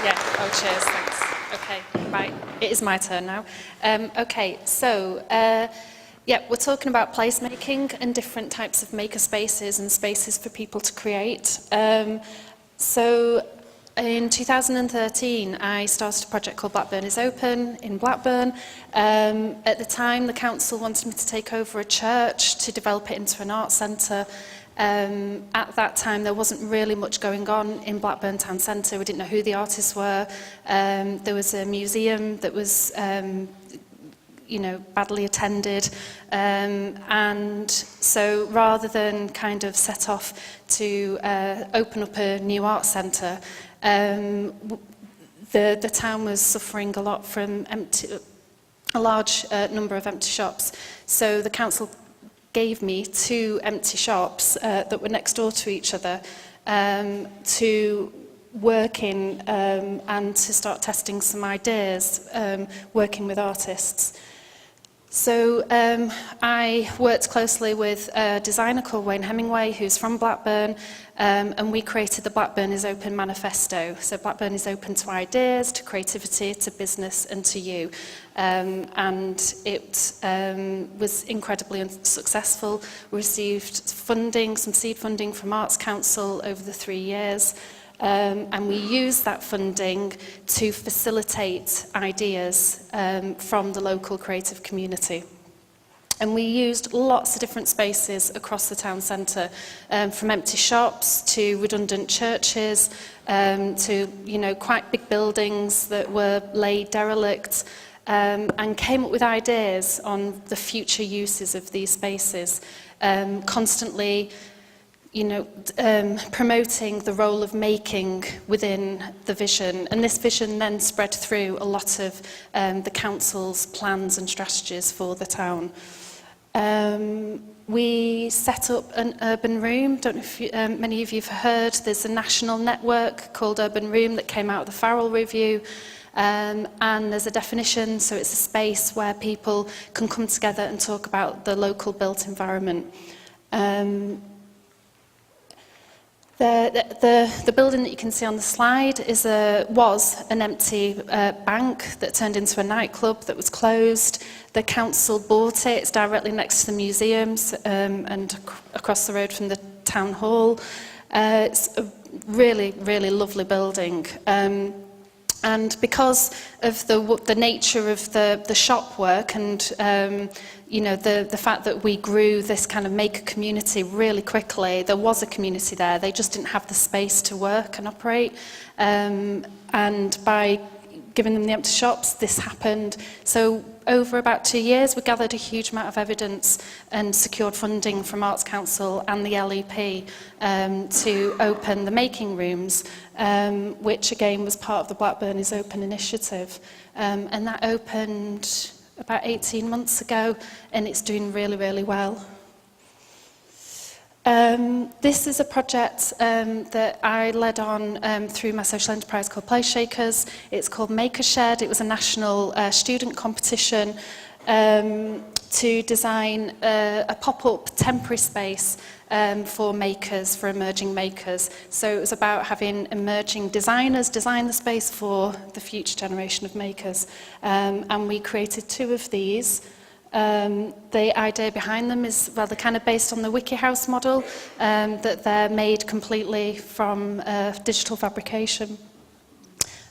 Yeah, oh cheers, thanks. Okay, right. It is my turn now. Okay, so yeah, we're talking about placemaking and different types of maker spaces and spaces for people to create. So in 2013, I started a project called Blackburn is Open in Blackburn. At the time, the council wanted me to take over a church to develop it into an arts centre. At that time, there wasn't really much going on in Blackburn Town Centre. We didn't know who the artists were. There was a museum that was, badly attended. And so rather than kind of set off to open up a new arts centre, the town was suffering a lot from a large number of empty shops. So the council gave me 2 empty shops that were next door to each other to work in and to start testing some ideas, working with artists. So I worked closely with a designer called Wayne Hemingway, who's from Blackburn, and we created the Blackburn is Open manifesto. So Blackburn is open to ideas, to creativity, to business and to you. And it was incredibly successful. We received funding, some seed funding from Arts Council over the 3 years. And we used that funding to facilitate ideas from the local creative community. And we used lots of different spaces across the town centre, from empty shops to redundant churches, to quite big buildings that were laid derelict, and came up with ideas on the future uses of these spaces, constantly promoting the role of making within the vision. And this vision then spread through a lot of the council's plans and strategies for the town. We set up an urban room. Don't know if many of you have heard. There's a national network called Urban Room that came out of the Farrell Review. And there's a definition, so it's a space where people can come together and talk about the local built environment. The building that you can see on the slide was an empty bank that turned into a nightclub that was closed. The council bought it. It's directly next to the museums and across the road from the town hall. It's a really, really lovely building. And because of the nature of the shop work and the fact that we grew this kind of maker community really quickly, there was a community there. They just didn't have the space to work and operate. And by giving them the empty shops, this happened. So over about 2 years, we gathered a huge amount of evidence and secured funding from Arts Council and the LEP to open the making rooms, which again was part of the Blackburn is Open initiative. And that opened about 18 months ago, and it's doing really, really well. This is a project that I led on through my social enterprise called Place Shakers. It's called Maker Shed. It was a national student competition to design a pop-up temporary space for makers, for emerging makers. So it was about having emerging designers design the space for the future generation of makers. And we created 2 of these. The idea behind them is, well, they're kind of based on the Wiki House model, that they're made completely from digital fabrication.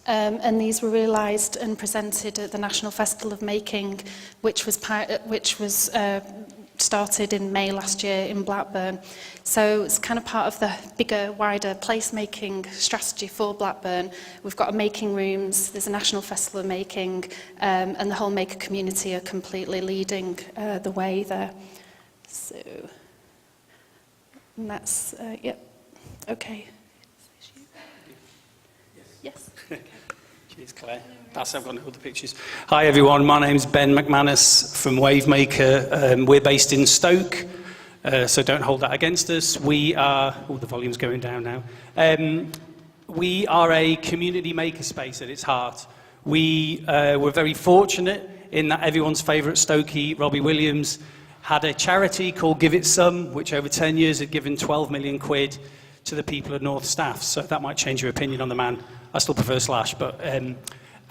And these were realised and presented at the National Festival of Making, which was started in May last year in Blackburn. So it's kind of part of the bigger, wider placemaking strategy for Blackburn. We've got making rooms, there's a National Festival of Making, and the whole maker community are completely leading the way there. So, and that's, yep, okay. Yes. Cheers, Claire. That's I've got all the pictures. Hi everyone, my name's Ben McManus from Wavemaker. We're based in Stoke, so don't hold that against us. We are, oh, the volume's going down now. We are a community makerspace at its heart. We were very fortunate in that everyone's favourite Stokey, Robbie Williams, had a charity called Give It Some, which over 10 years had given 12 million quid to the people of North Staff. So that might change your opinion on the man. I still prefer Slash, but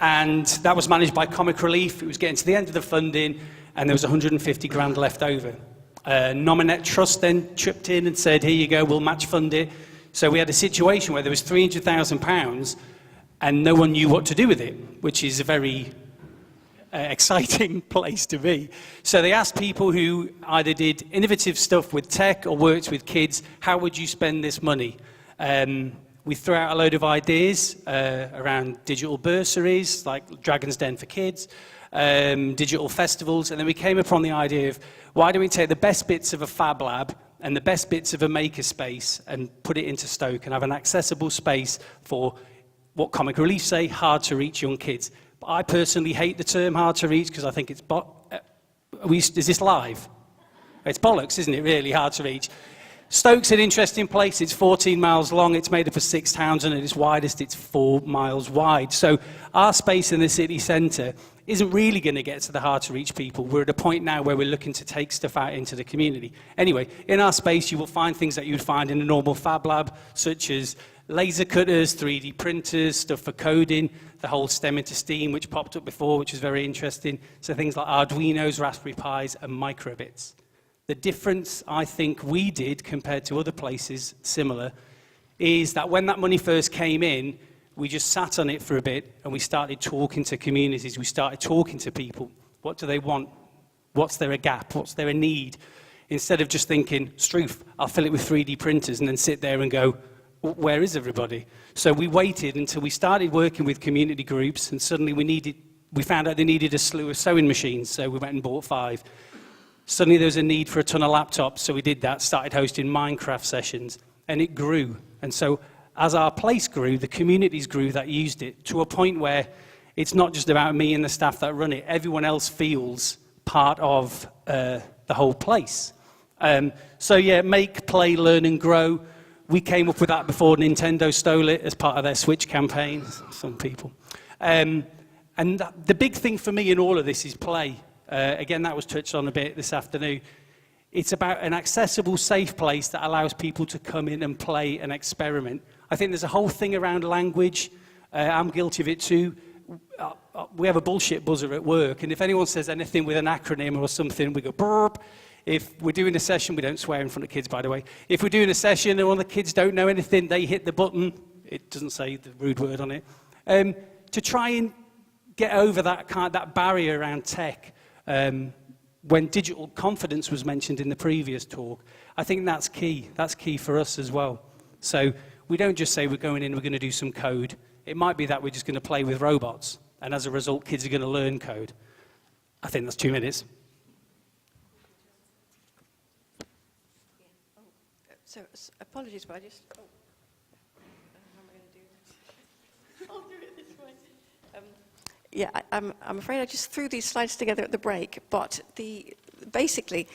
And that was managed by Comic Relief. It was getting to the end of the funding, and there was 150 grand left over. Nominate Trust then chipped in and said, here you go, we'll match fund it. So we had a situation where there was £300,000 and no one knew what to do with it, which is a very exciting place to be. So they asked people who either did innovative stuff with tech or worked with kids, how would you spend this money? We threw out a load of ideas around digital bursaries, like Dragon's Den for kids, digital festivals, and then we came upon the idea of why don't we take the best bits of a Fab Lab and the best bits of a maker space and put it into Stoke and have an accessible space for what Comic Relief say, hard to reach young kids. But I personally hate the term hard to reach because I think it's is this live? It's bollocks, isn't it, really, hard to reach? Stoke's an interesting place. It's 14 miles long. It's made up of 6 towns, and at its widest, it's 4 miles wide. So our space in the city centre isn't really going to get to the hard-to-reach people. We're at a point now where we're looking to take stuff out into the community. Anyway, in our space, you will find things that you would find in a normal Fab Lab, such as laser cutters, 3D printers, stuff for coding, the whole STEM into STEAM, which popped up before, which was very interesting. So things like Arduinos, Raspberry Pis, and microbits. The difference I think we did compared to other places similar is that when that money first came in, we just sat on it for a bit and we started talking to communities. We started talking to people. What do they want? What's there a gap? What's there a need? Instead of just thinking, Stroof, I'll fill it with 3D printers and then sit there and go, where is everybody? So we waited until we started working with community groups, and suddenly we found out they needed a slew of sewing machines, so we went and bought 5. Suddenly there was a need for a ton of laptops, so we did that, started hosting Minecraft sessions, and it grew. And so as our place grew, the communities grew that used it, to a point where it's not just about me and the staff that run it. Everyone else feels part of the whole place. So yeah, make, play, learn and grow. We came up with that before Nintendo stole it as part of their Switch campaign, some people. And the big thing for me in all of this is play. Again, that was touched on a bit this afternoon. It's about an accessible, safe place that allows people to come in and play and experiment. I think there's a whole thing around language. I'm guilty of it too. We have a bullshit buzzer at work, and if anyone says anything with an acronym or something, we go burp. If we're doing a session, we don't swear in front of kids, by the way. If we're doing a session and one of the kids don't know anything, they hit the button. It doesn't say the rude word on it. To try and get over that barrier around tech. When digital confidence was mentioned in the previous talk, I think that's key. That's key for us as well. So we don't just say we're going in, we're going to do some code. It might be that we're just going to play with robots, and as a result, kids are going to learn code. I think that's 2 minutes. So, apologies, but I just... how am I going to do this? I'll do it this way. Yeah, I'm afraid I just threw these slides together at the break, but basically,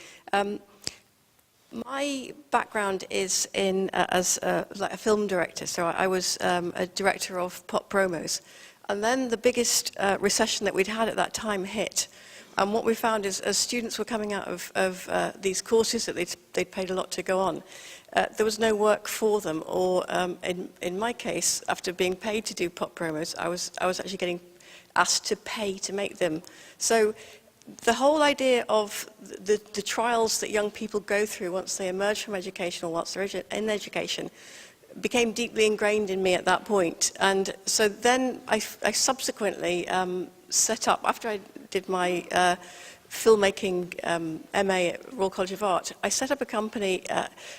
my background is in as like a film director. So I was a director of pop promos, and then the biggest recession that we'd had at that time hit. And what we found is, as students were coming out of these courses that they'd paid a lot to go on, there was no work for them. Or in my case, after being paid to do pop promos, I was actually getting asked to pay to make them. So the whole idea of the trials that young people go through once they emerge from education or once they're in education became deeply ingrained in me at that point. And so then I subsequently set up, after I did my filmmaking MA at Royal College of Art, I set up a company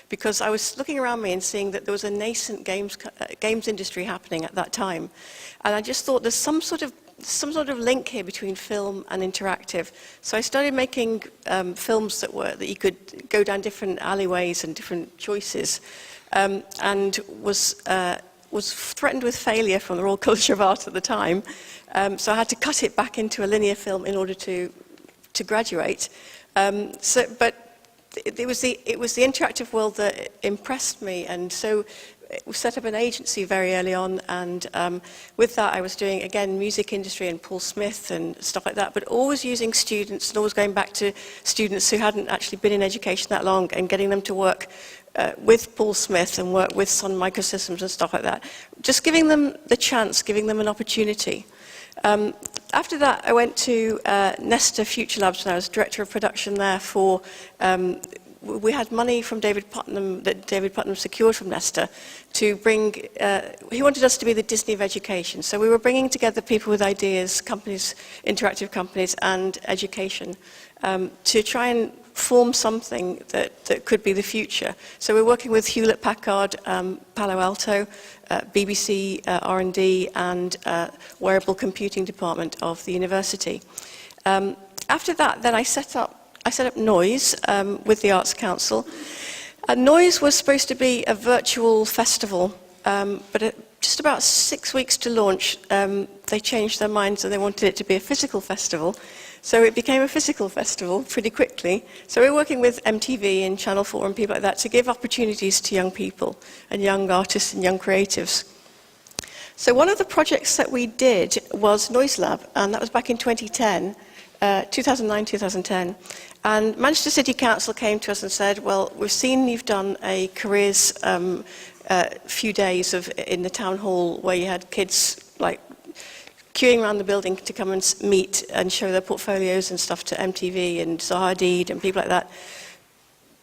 because I was looking around me and seeing that there was a nascent games industry happening at that time. And I just thought there's some sort of link here between film and interactive. So I started making films that you could go down different alleyways and different choices, and was threatened with failure from the Royal College of Art at the time. So I had to cut it back into a linear film in order to graduate. But it was the interactive world that impressed me, and so we set up an agency very early on, and with that I was doing, again, music industry and Paul Smith and stuff like that, but always using students and always going back to students who hadn't actually been in education that long and getting them to work with Paul Smith and work with Sun Microsystems and stuff like that. Just giving them the chance, giving them an opportunity. After that, I went to Nesta Future Labs, and I was director of production there for... we had money from David Putnam, that David Putnam secured from Nesta, to bring... he wanted us to be the Disney of education. So we were bringing together people with ideas, companies, interactive companies, and education, to try and form something that could be the future. So we're working with Hewlett-Packard, Palo Alto, BBC R&D, and Wearable Computing Department of the university. After that, then I set up Noise with the Arts Council. Noise was supposed to be a virtual festival, but just about 6 weeks to launch, they changed their minds and they wanted it to be a physical festival. So it became a physical festival pretty quickly. So we're working with MTV and Channel 4 and people like that to give opportunities to young people and young artists and young creatives. So one of the projects that we did was Noise Lab, and that was back in 2010, 2009, 2010. And Manchester City Council came to us and said, well, we've seen you've done a careers few days in the town hall where you had kids like queuing around the building to come and meet and show their portfolios and stuff to MTV and Zaha Hadid and people like that.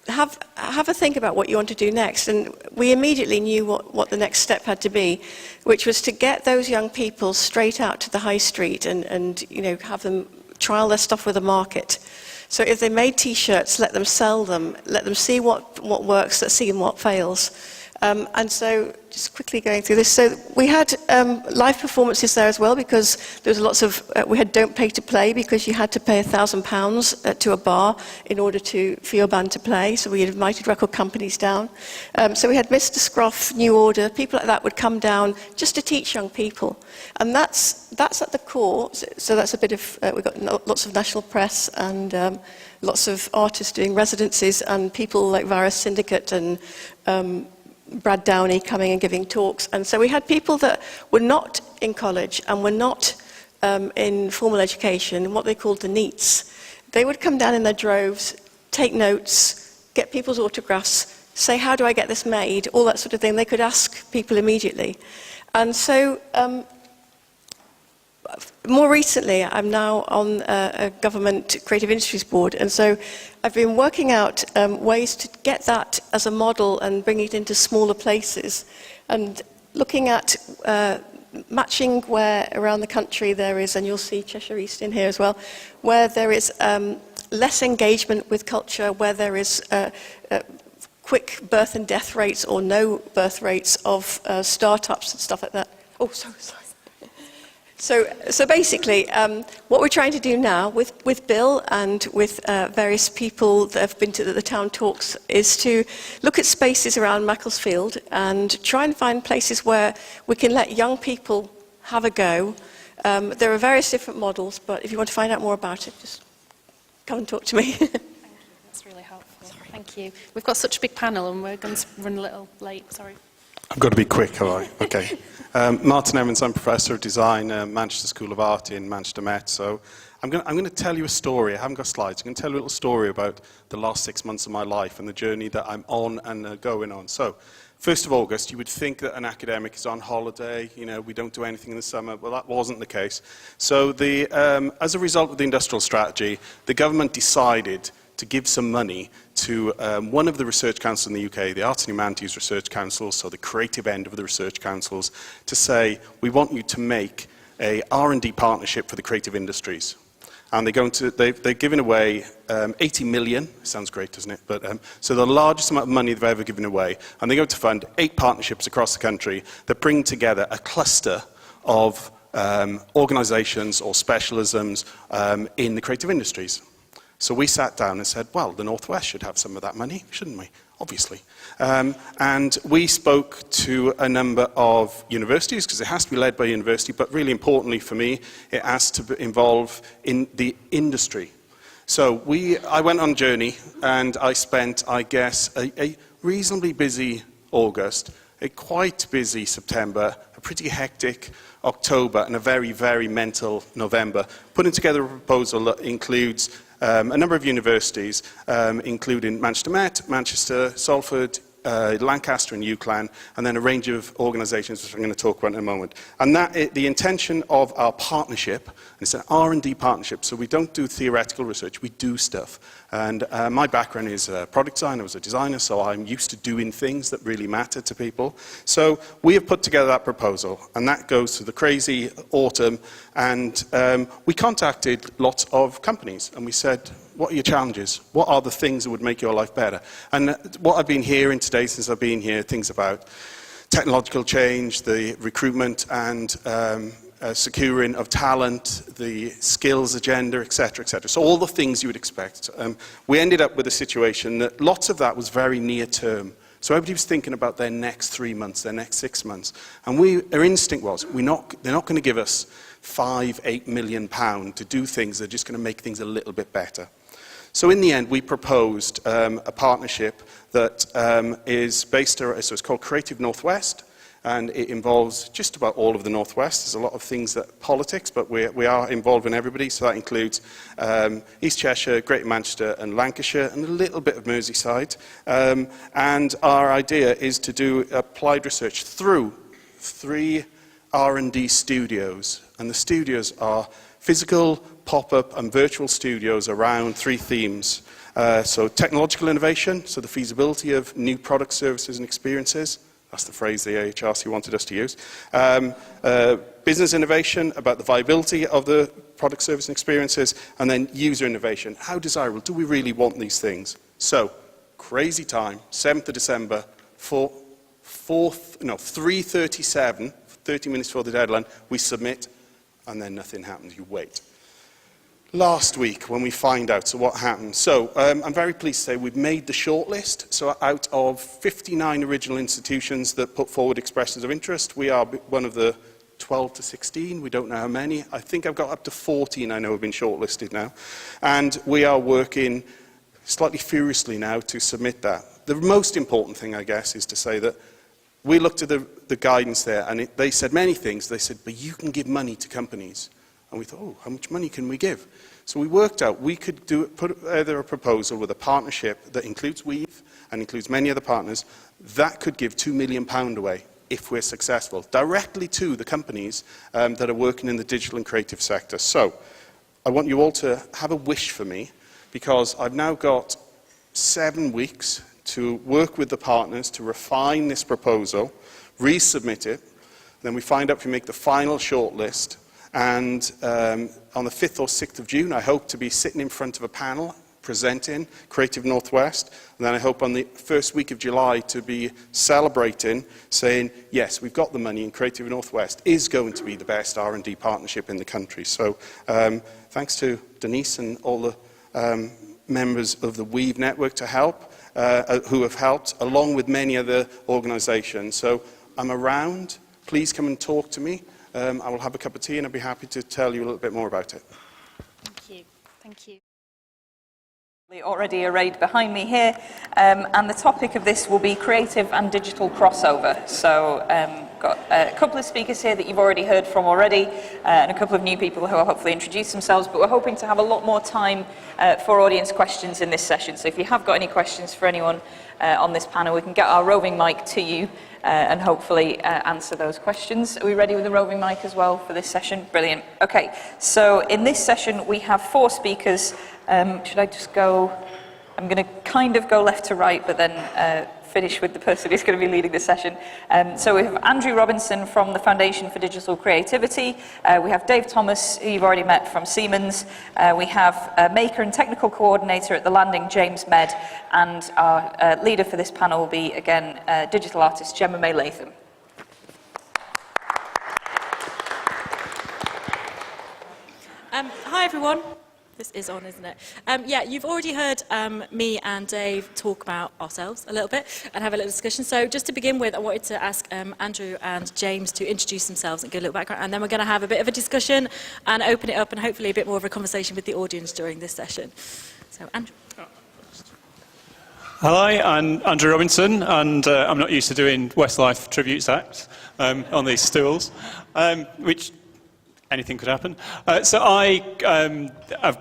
Have a think about what you want to do next. And we immediately knew what the next step had to be, which was to get those young people straight out to the high street and you know, have them trial their stuff with the market. So if they made T-shirts, let them sell them, let them see what works, let's see what fails. And so, just quickly going through this, so we had live performances there as well, because there was lots of, we had Don't Pay to Play, because you had to pay £1,000 to a bar in order for your band to play, so we had invited record companies down. So we had Mr. Scruff, New Order, people like that would come down just to teach young people. And that's at the core, so that's a bit of, we've got lots of national press and lots of artists doing residencies and people like Varus Syndicate and Brad Downey coming and giving talks. And so we had people that were not in college and were not in formal education, what they called the NEETs. They would come down in their droves, take notes, get people's autographs, say, how do I get this made, all that sort of thing. They could ask people immediately. And so more recently, I'm now on a government creative industries board, and so I've been working out ways to get that as a model and bring it into smaller places, and looking at matching where around the country there is, and you'll see Cheshire East in here as well, where there is less engagement with culture, where there is quick birth and death rates or no birth rates of startups and stuff like that. Oh, sorry. So basically, what we're trying to do now with Bill and with various people that have been to the town talks is to look at spaces around Macclesfield and try and find places where we can let young people have a go. There are various different models, but if you want to find out more about it, just come and talk to me. Thank you. That's really helpful. Sorry. Thank you. We've got such a big panel and we're going to run a little late. Sorry. I've got to be quick, have I? Okay. Martin Evans, I'm Professor of Design at Manchester School of Art in Manchester Met. So I'm going to tell you a story. I haven't got slides. I'm going to tell you a little story about the last 6 months of my life and the journey that I'm on and going on. So 1st of August, you would think that an academic is on holiday, you know, we don't do anything in the summer. Well, that wasn't the case. So as a result of the industrial strategy, the government decided to give some money to one of the research councils in the UK, the Arts and Humanities Research Council, so the creative end of the research councils, to say, we want you to make a R&D partnership for the creative industries. And they've given away 80 million, sounds great, doesn't it? But, so the largest amount of money they've ever given away, and they're going to fund 8 partnerships across the country that bring together a cluster of organisations or specialisms in the creative industries. So we sat down and said, well, the Northwest should have some of that money, shouldn't we? Obviously. And we spoke to a number of universities, because it has to be led by a university, but really importantly for me, it has to involve in the industry. So I went on a journey, and I spent, I guess, a reasonably busy August, a quite busy September, a pretty hectic October, and a very, very mental November, putting together a proposal that includes a number of universities, including Manchester Met, Manchester, Salford, Lancaster and UCLan, and then a range of organisations which I'm going to talk about in a moment. And the intention of our partnership, and it's an R&D partnership, so we don't do theoretical research, we do stuff. And my background is product design. I was a designer, so I'm used to doing things that really matter to people. So we have put together that proposal, and that goes through the crazy autumn, and we contacted lots of companies, and we said, what are your challenges? What are the things that would make your life better? And what I've been hearing today since I've been here, things about technological change, the recruitment and securing of talent, the skills agenda, etc., etc. So all the things you would expect. We ended up with a situation that lots of that was very near term. So everybody was thinking about their next 3 months, their next 6 months. And our instinct was, they're not going to give us £5-8 million to do things. They're just going to make things a little bit better. So in the end, we proposed a partnership that is based, so it's called Creative Northwest, and it involves just about all of the Northwest. There's a lot of things that politics, but we are involving everybody, so that includes East Cheshire, Greater Manchester and Lancashire, and a little bit of Merseyside. And our idea is to do applied research through 3 R&D studios, and the studios are physical, pop-up and virtual studios around 3 themes. So technological innovation, so the feasibility of new products, services and experiences. That's the phrase the AHRC wanted us to use. Business innovation, about the viability of the product, service and experiences. And then user innovation. How desirable? Do we really want these things? So, crazy time, 7th of December, 3:37, 30 minutes before the deadline, we submit, and then nothing happens. You wait. Last week, when we find out, so what happened? So, I'm very pleased to say we've made the shortlist. So, out of 59 original institutions that put forward expressions of interest, we are one of the 12 to 16. We don't know how many. I think I've got up to 14 I know have been shortlisted now. And we are working slightly furiously now to submit that. The most important thing, I guess, is to say that we looked at the guidance there, and they said many things. They said, but you can give money to companies. And we thought, oh, how much money can we give? So we worked out we could put together a proposal with a partnership that includes Weave and includes many other partners that could give £2 million away if we're successful, directly to the companies that are working in the digital and creative sector. So I want you all to have a wish for me, because I've now got 7 weeks to work with the partners to refine this proposal, resubmit it, then we find out if we make the final shortlist. And on the 5th or 6th of June, I hope to be sitting in front of a panel presenting Creative Northwest. And then I hope on the first week of July to be celebrating, saying, yes, we've got the money, and Creative Northwest is going to be the best R&D partnership in the country. So thanks to Denise and all the members of the Weave network to help, who have helped, along with many other organisations. So I'm around. Please come and talk to me. I will have a cup of tea, and I'll be happy to tell you a little bit more about it. Thank you. Thank you. Already arrayed behind me here, and the topic of this will be creative and digital crossover. So got a couple of speakers here that you've already heard from already, and a couple of new people who will hopefully introduce themselves, but we're hoping to have a lot more time for audience questions in this session. So if you have got any questions for anyone on this panel, we can get our roving mic to you and hopefully answer those questions. Are we ready with the roving mic as well for this session? Brilliant. Okay, so in this session we have 4 speakers. Should I just go? I'm going to kind of go left to right, but then finish with the person who's going to be leading the session. So we have Andrew Robinson from the Foundation for Digital Creativity. We have Dave Thomas, who you've already met, from Siemens. We have Maker and Technical Coordinator at The Landing, James Med. And our leader for this panel will be, again, digital artist Gemma May Latham. Hi, everyone. This is on, isn't it? Yeah, you've already heard me and Dave talk about ourselves a little bit and have a little discussion. So just to begin with, I wanted to ask Andrew and James to introduce themselves and give a little background, and then we're going to have a bit of a discussion and open it up and hopefully a bit more of a conversation with the audience during this session. So, Andrew. Hi, I'm Andrew Robinson, and I'm not used to doing Westlife tributes acts on these stools, which anything could happen. So I've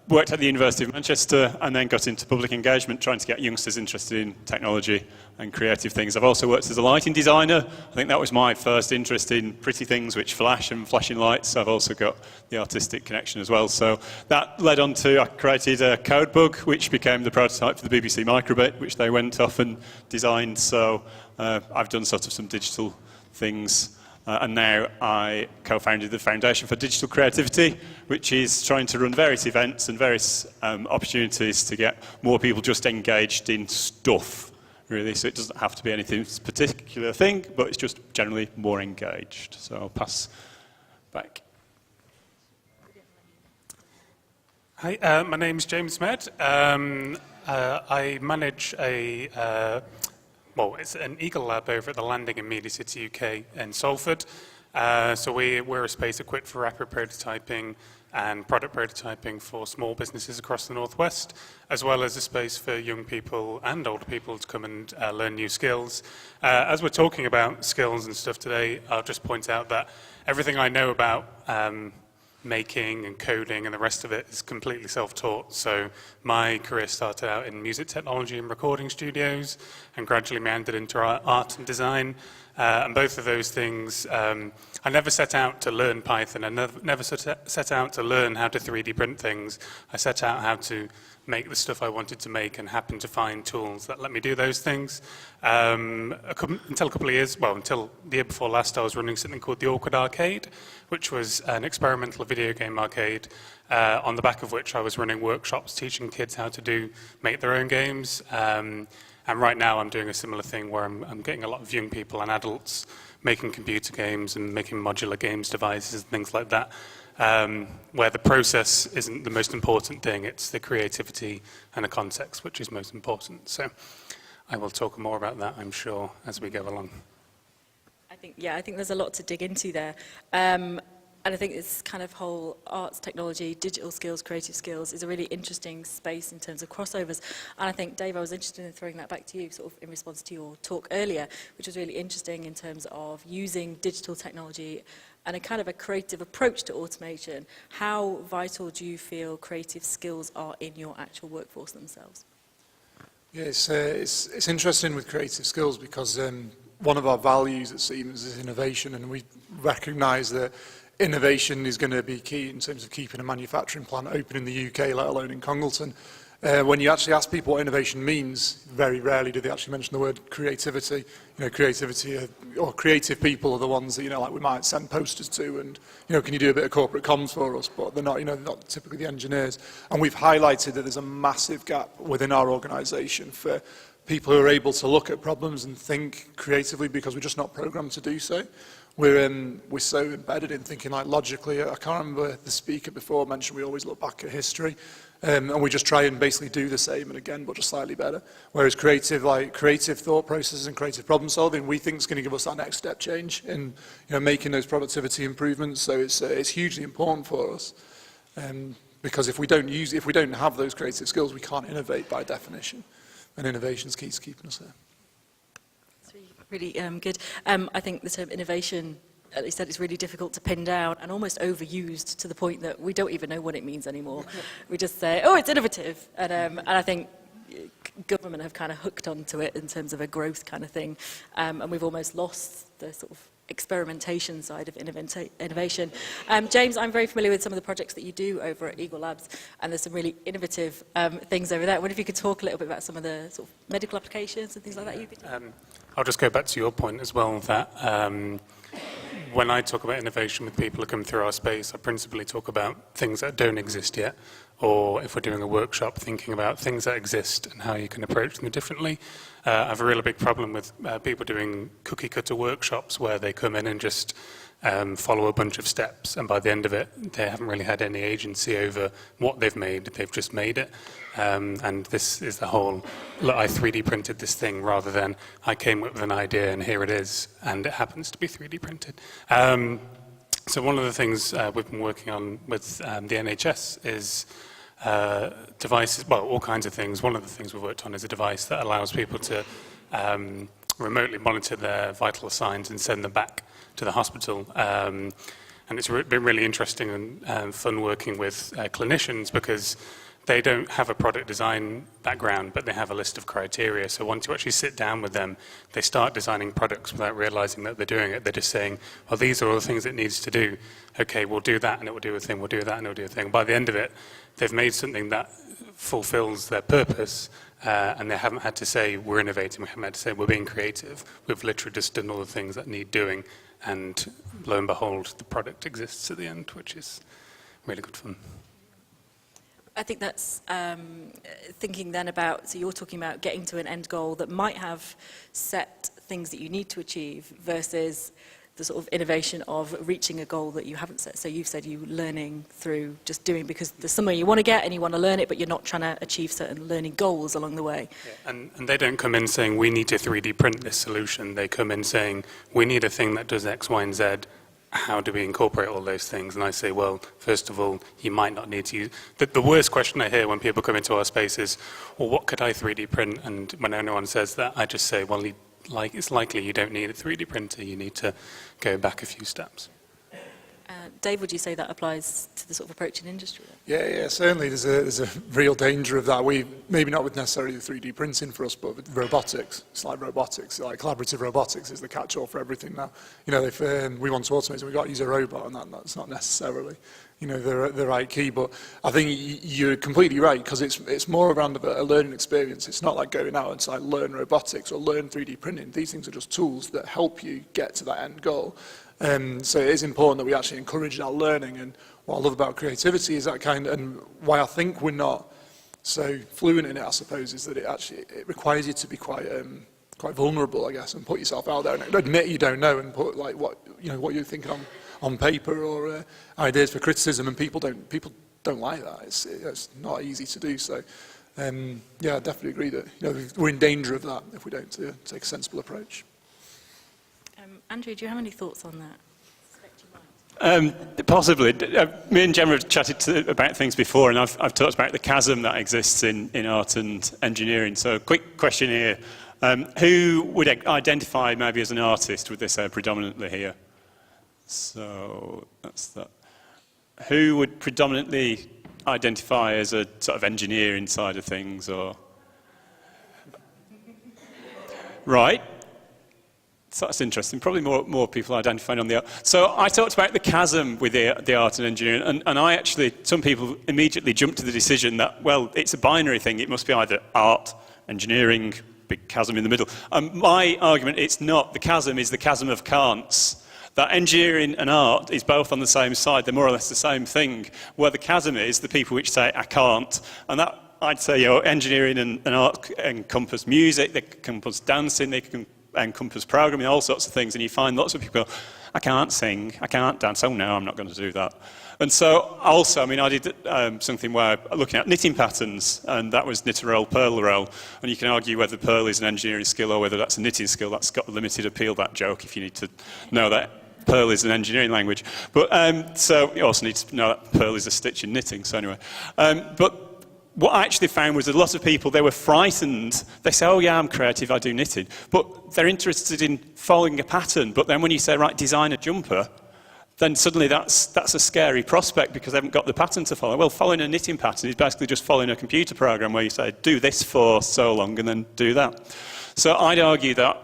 worked at the University of Manchester and then got into public engagement, trying to get youngsters interested in technology and creative things. I've also worked as a lighting designer. I think that was my first interest in pretty things which flash and flashing lights. I've also got the artistic connection as well. So that led on to, I created a code bug, which became the prototype for the BBC Microbit, which they went off and designed. So I've done sort of some digital things. And now I co-founded the Foundation for Digital Creativity, which is trying to run various events and various opportunities to get more people just engaged in stuff, really. So it doesn't have to be anything particular thing, but it's just generally more engaged. So I'll pass back. Hi, my name is James Med. I manage it's an Eagle Lab over at the Landing in Media City, UK in Salford. So we're a space equipped for rapid prototyping and product prototyping for small businesses across the Northwest, as well as a space for young people and older people to come and learn new skills. As we're talking about skills and stuff today, I'll just point out that everything I know about making and coding and the rest of it is completely self-taught. So my career started out in music technology and recording studios and gradually meandered into art and design. And both of those things, I never set out to learn Python. I never set out to learn how to 3D print things. I set out how to make the stuff I wanted to make and happened to find tools that let me do those things. Until a couple of years, until the year before last, I was running something called the Awkward Arcade, which was an experimental video game arcade, on the back of which I was running workshops teaching kids how to make their own games. And right now I'm doing a similar thing where I'm getting a lot of young people and adults making computer games and making modular games devices and things like that. Where the process isn't the most important thing, it's the creativity and the context which is most important. So I will talk more about that, I'm sure, as we go along. I think there's a lot to dig into there. And I think this kind of whole arts, technology, digital skills, creative skills is a really interesting space in terms of crossovers. And I think, Dave, I was interested in throwing that back to you, sort of in response to your talk earlier, which was really interesting in terms of using digital technology and a kind of a creative approach to automation. How vital do you feel creative skills are in your actual workforce themselves? Yeah, it's interesting with creative skills because one of our values at Siemens is innovation, and we recognise that innovation is going to be key in terms of keeping a manufacturing plant open in the UK, let alone in Congleton. When you actually ask people what innovation means, very rarely do they actually mention the word creativity. Creativity or creative people are the ones that, like we might send posters to and, can you do a bit of corporate comms for us? But they're not, they're not typically the engineers. And we've highlighted that there's a massive gap within our organisation for people who are able to look at problems and think creatively because we're just not programmed to do so. We're so embedded in thinking like logically. I can't remember the speaker before mentioned we always look back at history, and we just try and basically do the same and again, but just slightly better. Whereas creative thought processes and creative problem solving, we think is going to give us that next step change in making those productivity improvements. So it's hugely important for us, because if we don't have those creative skills, we can't innovate by definition, and innovation is key to keeping us there. Really good. I think the term innovation, at least that is really difficult to pin down and almost overused to the point that we don't even know what it means anymore. We just say, oh, it's innovative. And I think government have kind of hooked onto it in terms of a growth kind of thing. And we've almost lost the sort of experimentation side of innovation. James, I'm very familiar with some of the projects that you do over at Eagle Labs, and there's some really innovative things over there. I wonder if you could talk a little bit about some of the sort of medical applications and things like that you've been doing. I'll just go back to your point as well, that when I talk about innovation with people who come through our space, I principally talk about things that don't exist yet, or if we're doing a workshop, thinking about things that exist and how you can approach them differently. I have a really big problem with people doing cookie-cutter workshops where they come in and just follow a bunch of steps, and by the end of it, they haven't really had any agency over what they've made. They've just made it. And this is the whole, look, I 3D printed this thing, rather than I came up with an idea and here it is, and it happens to be 3D printed. So one of the things we've been working on with the NHS is devices, well, all kinds of things. One of the things we've worked on is a device that allows people to remotely monitor their vital signs and send them back to the hospital. And it's been really interesting and fun working with clinicians because they don't have a product design background, but they have a list of criteria. So once you actually sit down with them, they start designing products without realizing that they're doing it. They're just saying, well, these are all the things it needs to do. Okay, we'll do that, and it will do a thing. We'll do that, and it will do a thing. By the end of it, they've made something that fulfills their purpose, and they haven't had to say, we're innovating. We haven't had to say, we're being creative. We've literally just done all the things that need doing, and lo and behold, the product exists at the end, which is really good fun. I think that's thinking then about, so you're talking about getting to an end goal that might have set things that you need to achieve versus the sort of innovation of reaching a goal that you haven't set. So you've said you learning through just doing because there's somewhere you want to get and you want to learn it, but you're not trying to achieve certain learning goals along the way. Yeah, and they don't come in saying, we need to 3D print this solution. They come in saying, we need a thing that does X, Y, and Z. How do we incorporate all those things? And I say, well, first of all, you might not need to use... The worst question I hear when people come into our space is, well, what could I 3D print? And when anyone says that, I just say, well, it's likely you don't need a 3D printer. You need to go back a few steps. Dave, would you say that applies to the sort of approach in industry? Yeah, certainly there's a real danger of that. Maybe not with necessarily the 3D printing for us, but with robotics. It's like robotics, like collaborative robotics is the catch-all for everything now. You know, if we want to automate, so we've got to use a robot, and that's not necessarily, you know, the right key. But I think you're completely right, because it's more around a learning experience. It's not like going out and like learn robotics or learn 3D printing. These things are just tools that help you get to that end goal. So it is important that we actually encourage that learning, and what I love about creativity is that and why I think we're not so fluent in it, I suppose, is that it requires you to be quite vulnerable, I guess, and put yourself out there and admit you don't know, and put like what you're thinking on paper or ideas for criticism, and people don't like that. It's not easy to do. So yeah, I definitely agree that we're in danger of that if we don't take a sensible approach. Andrew, do you have any thoughts on that? Possibly. Me and Gemma have chatted about things before, and I've talked about the chasm that exists in art and engineering. So quick question here. Who would identify maybe as an artist with this predominantly here? So that's that. Who would predominantly identify as a sort of engineering side of things? Or right. So that's interesting. Probably more people identifying on the art. So I talked about the chasm with the art and engineering, and some people immediately jumped to the decision that, well, it's a binary thing. It must be either art, engineering, big chasm in the middle. My argument, it's not. The chasm is the chasm of can'ts. That engineering and art is both on the same side. They're more or less the same thing. Where the chasm is the people which say, I can't. And that, I'd say, engineering and art encompass music, they encompass dancing, they can encompass programming, all sorts of things, and you find lots of people go, I can't sing, I can't dance, oh no, I'm not going to do that. And so also, I did something where looking at knitting patterns, and that was knit a roll, purl a roll, and you can argue whether purl is an engineering skill or whether that's a knitting skill. That's got limited appeal, that joke, if you need to know that purl is an engineering language. But so you also need to know that purl is a stitch in knitting, so anyway. But what I actually found was a lot of people, they were frightened. They say, oh yeah, I'm creative, I do knitting. But they're interested in following a pattern. But then when you say, right, design a jumper, then suddenly that's a scary prospect because they haven't got the pattern to follow. Well, following a knitting pattern is basically just following a computer program where you say, do this for so long and then do that. So I'd argue that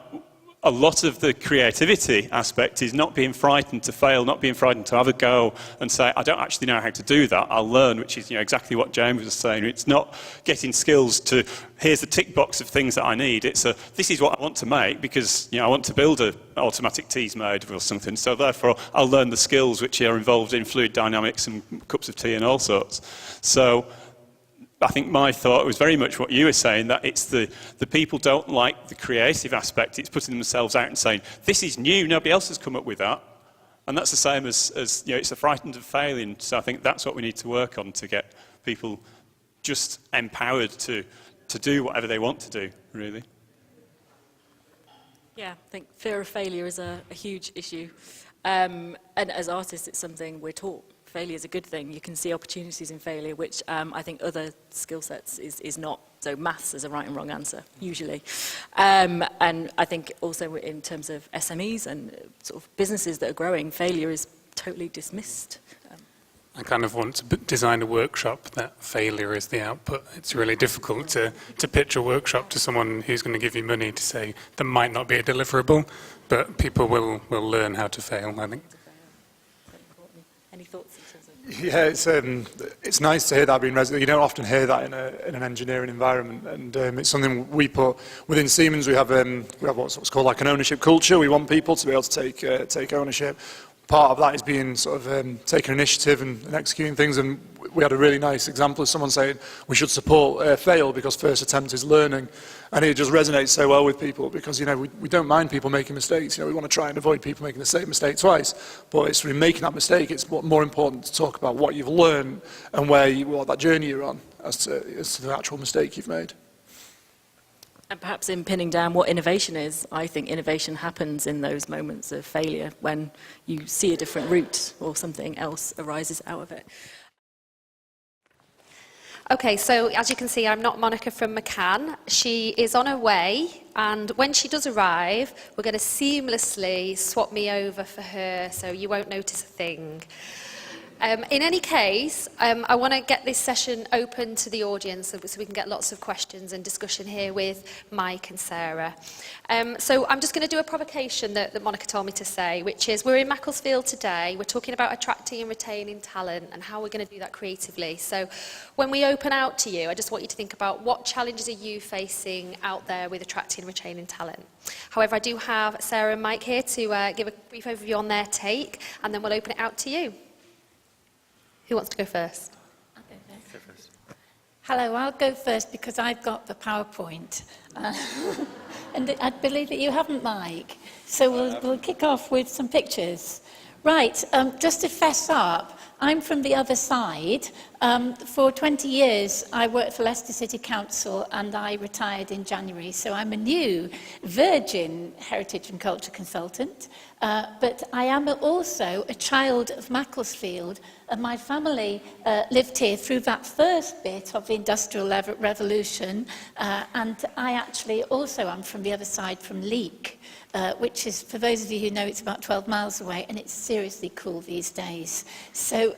a lot of the creativity aspect is not being frightened to fail, not being frightened to have a go and say, I don't actually know how to do that, I'll learn, which is exactly what James was saying. It's not getting skills to, here's the tick box of things that I need. It's this is what I want to make because I want to build an automatic teas made or something, so therefore I'll learn the skills which are involved in fluid dynamics and cups of tea and all sorts. So I think my thought was very much what you were saying, that it's the people don't like the creative aspect. It's putting themselves out and saying, this is new, nobody else has come up with that. And that's the same as it's a frightened of failing. So I think that's what we need to work on to get people just empowered to do whatever they want to do, really. Yeah, I think fear of failure is a huge issue. And as artists, it's something we're taught. Failure is a good thing. You can see opportunities in failure, which I think other skill sets is not. So maths is a right and wrong answer, usually. And I think also in terms of SMEs and sort of businesses that are growing, failure is totally dismissed. I kind of want to design a workshop that failure is the output. It's really difficult to pitch a workshop to someone who's going to give you money to say there might not be a deliverable, but people will learn how to fail, I think. Any thoughts? Yeah, it's nice to hear that being resonated. You don't often hear that in an engineering environment, and it's something we put within Siemens. We have what's called like an ownership culture. We want people to be able to take ownership. Part of that is being sort of taking initiative and executing things, and we had a really nice example of someone saying we should support fail because first attempt is learning, and it just resonates so well with people because, you know, we don't mind people making mistakes. You know, we want to try and avoid people making the same mistake twice, but it's really making that mistake. It's more important to talk about what you've learned and what that journey you're on as to the actual mistake you've made. And perhaps in pinning down what innovation is, I think innovation happens in those moments of failure when you see a different route or something else arises out of it. Okay, so as you can see, I'm not Monica from McCann. She is on her way, and when she does arrive, we're going to seamlessly swap me over for her, so you won't notice a thing. In any case, I want to get this session open to the audience so we can get lots of questions and discussion here with Mike and Sarah. So I'm just going to do a provocation that Monica told me to say, which is we're in Macclesfield today. We're talking about attracting and retaining talent and how we're going to do that creatively. So when we open out to you, I just want you to think about what challenges are you facing out there with attracting and retaining talent. However, I do have Sarah and Mike here to give a brief overview on their take, and then we'll open it out to you. Who wants to go first? I'll go first. Hello, I'll go first because I've got the PowerPoint. And I believe that you haven't, Mike. So we'll kick off with some pictures. Right, just to fess up, I'm from the other side. For 20 years, I worked for Leicester City Council and I retired in January. So I'm a new virgin heritage and culture consultant. But I am also a child of Macclesfield, and my family lived here through that first bit of the Industrial Revolution. And I actually also am from the other side, from Leek. Which is, for those of you who know, it's about 12 miles away, and it's seriously cool these days. So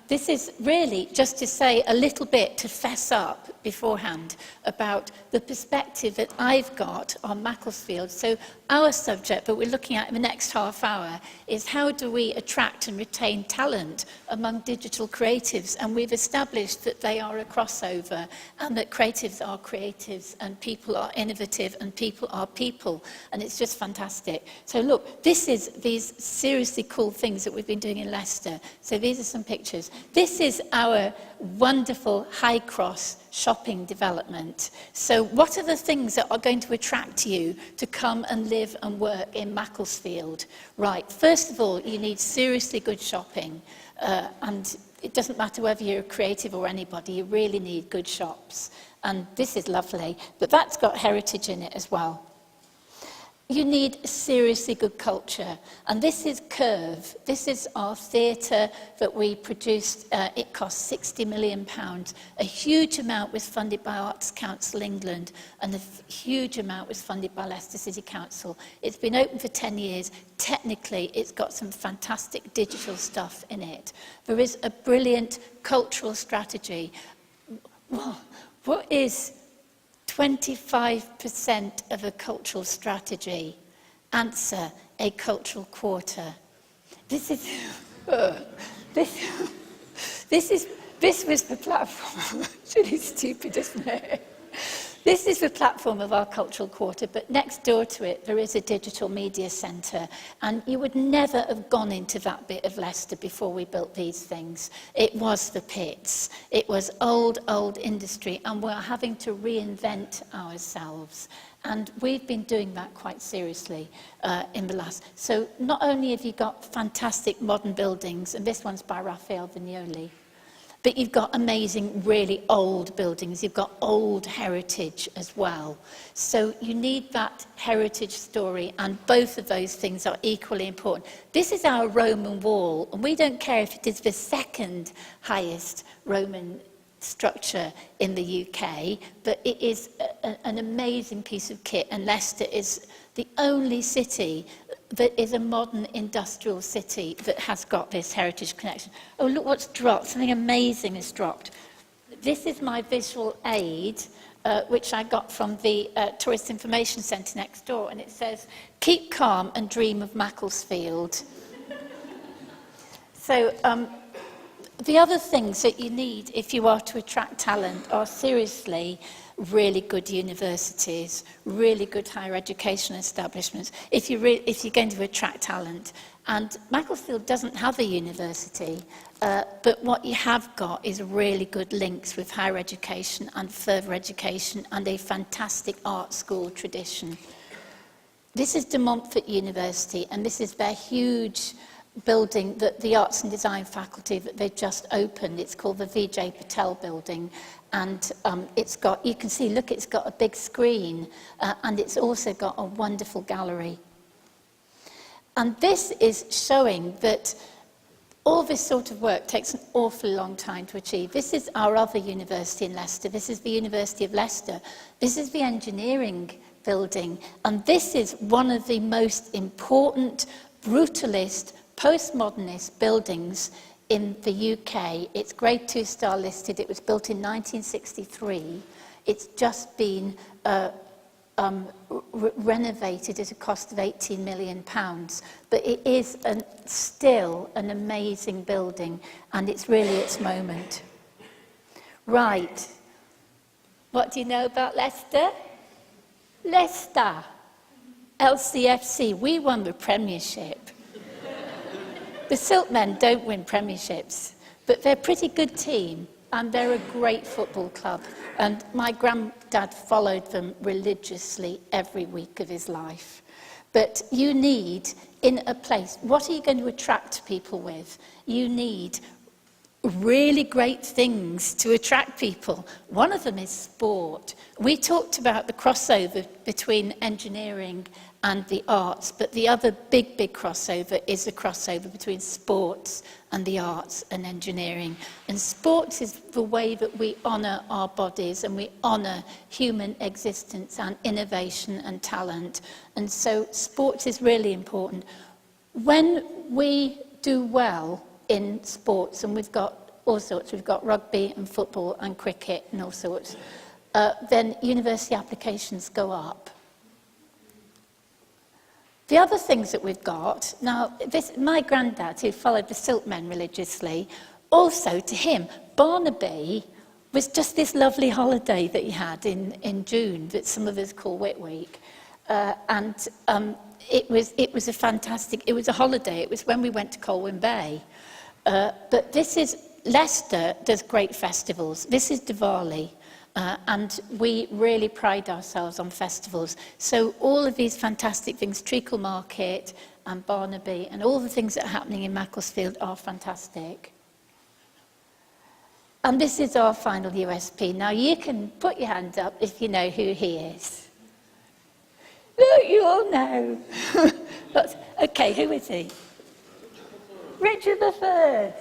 this is really just to say a little bit, to fess up beforehand, about the perspective that I've got on Macclesfield. So our subject, but we're looking at in the next half hour, is how do we attract and retain talent among digital creatives? And we've established that they are a crossover, and that creatives are creatives, and people are innovative, and people are people. And it's just fantastic. So look, this is these seriously cool things that we've been doing in Leicester. So these are some pictures. This is our wonderful High Cross shopping development. So what are the things that are going to attract you to come and live and work in Macclesfield? Right, first of all, you need seriously good shopping. And it doesn't matter whether you're a creative or anybody, you really need good shops. And this is lovely, but that's got heritage in it as well. You need seriously good culture. And this is Curve. This is our theatre that we produced. It cost £60 million. A huge amount was funded by Arts Council England, and a huge amount was funded by Leicester City Council. It's been open for 10 years. Technically, it's got some fantastic digital stuff in it. There is a brilliant cultural strategy. Well, what is 25% of a cultural strategy? Answer, a cultural quarter. This was the platform. It's really stupid, isn't it? This is the platform of our cultural quarter, but next door to it there is a digital media centre, and you would never have gone into that bit of Leicester before we built these things. It was the pits. It was old industry, and we're having to reinvent ourselves. And we've been doing that quite seriously in the last. So not only have you got fantastic modern buildings, and this one's by Raphael Vignoli, but you've got amazing, really old buildings. You've got old heritage as well. So you need that heritage story, and both of those things are equally important. This is our Roman wall, and we don't care if it is the second highest Roman structure in the UK, but it is an amazing piece of kit, and Leicester is the only city that is a modern industrial city that has got this heritage connection. Oh, look what's dropped. Something amazing has dropped. This is my visual aid, which I got from the Tourist Information Centre next door, and it says, "Keep calm and dream of Macclesfield." So the other things that you need if you are to attract talent are seriously really good universities, really good higher education establishments, if you're going to attract talent. And Macclesfield doesn't have a university, but what you have got is really good links with higher education and further education and a fantastic art school tradition. This is De Montfort University, and this is their huge building that the Arts and Design faculty that they've just opened. It's called the VJ Patel building, and it's got, you can see, look, it's got a big screen, and it's also got a wonderful gallery. And this is showing that all this sort of work takes an awfully long time to achieve. This is our other university in Leicester. This is the University of Leicester. This is the engineering building, and this is one of the most important brutalist postmodernist buildings in the UK. It's Grade 2 star listed. It was built in 1963. It's just been renovated at a cost of £18 million. But it is still an amazing building, and it's really its moment. Right. What do you know about Leicester? Leicester. LCFC. We won the Premiership. The Siltmen don't win premierships, but they're a pretty good team, and they're a great football club. And my granddad followed them religiously every week of his life. But you need, in a place, what are you going to attract people with? You need really great things to attract people. One of them is sport. We talked about the crossover between engineering and the arts, but the other big crossover is the crossover between sports and the arts and engineering. And sports is the way that we honour our bodies and we honour human existence and innovation and talent. And so sports is really important. When we do well in sports, and we've got all sorts, we've got rugby and football and cricket and all sorts, then university applications go up. The other things that we've got, now, my granddad, who followed the Siltmen religiously, also to him, Barnaby was just this lovely holiday that he had in June that some of us call Whit Week. It was a fantastic, it was a holiday. It was when we went to Colwyn Bay. But this is, Leicester does great festivals. This is Diwali. And we really pride ourselves on festivals. So all of these fantastic things, Treacle Market and Barnaby, and all the things that are happening in Macclesfield are fantastic. And this is our final USP. Now, you can put your hand up if you know who he is. Look, you all know. Okay, who is he? Richard III,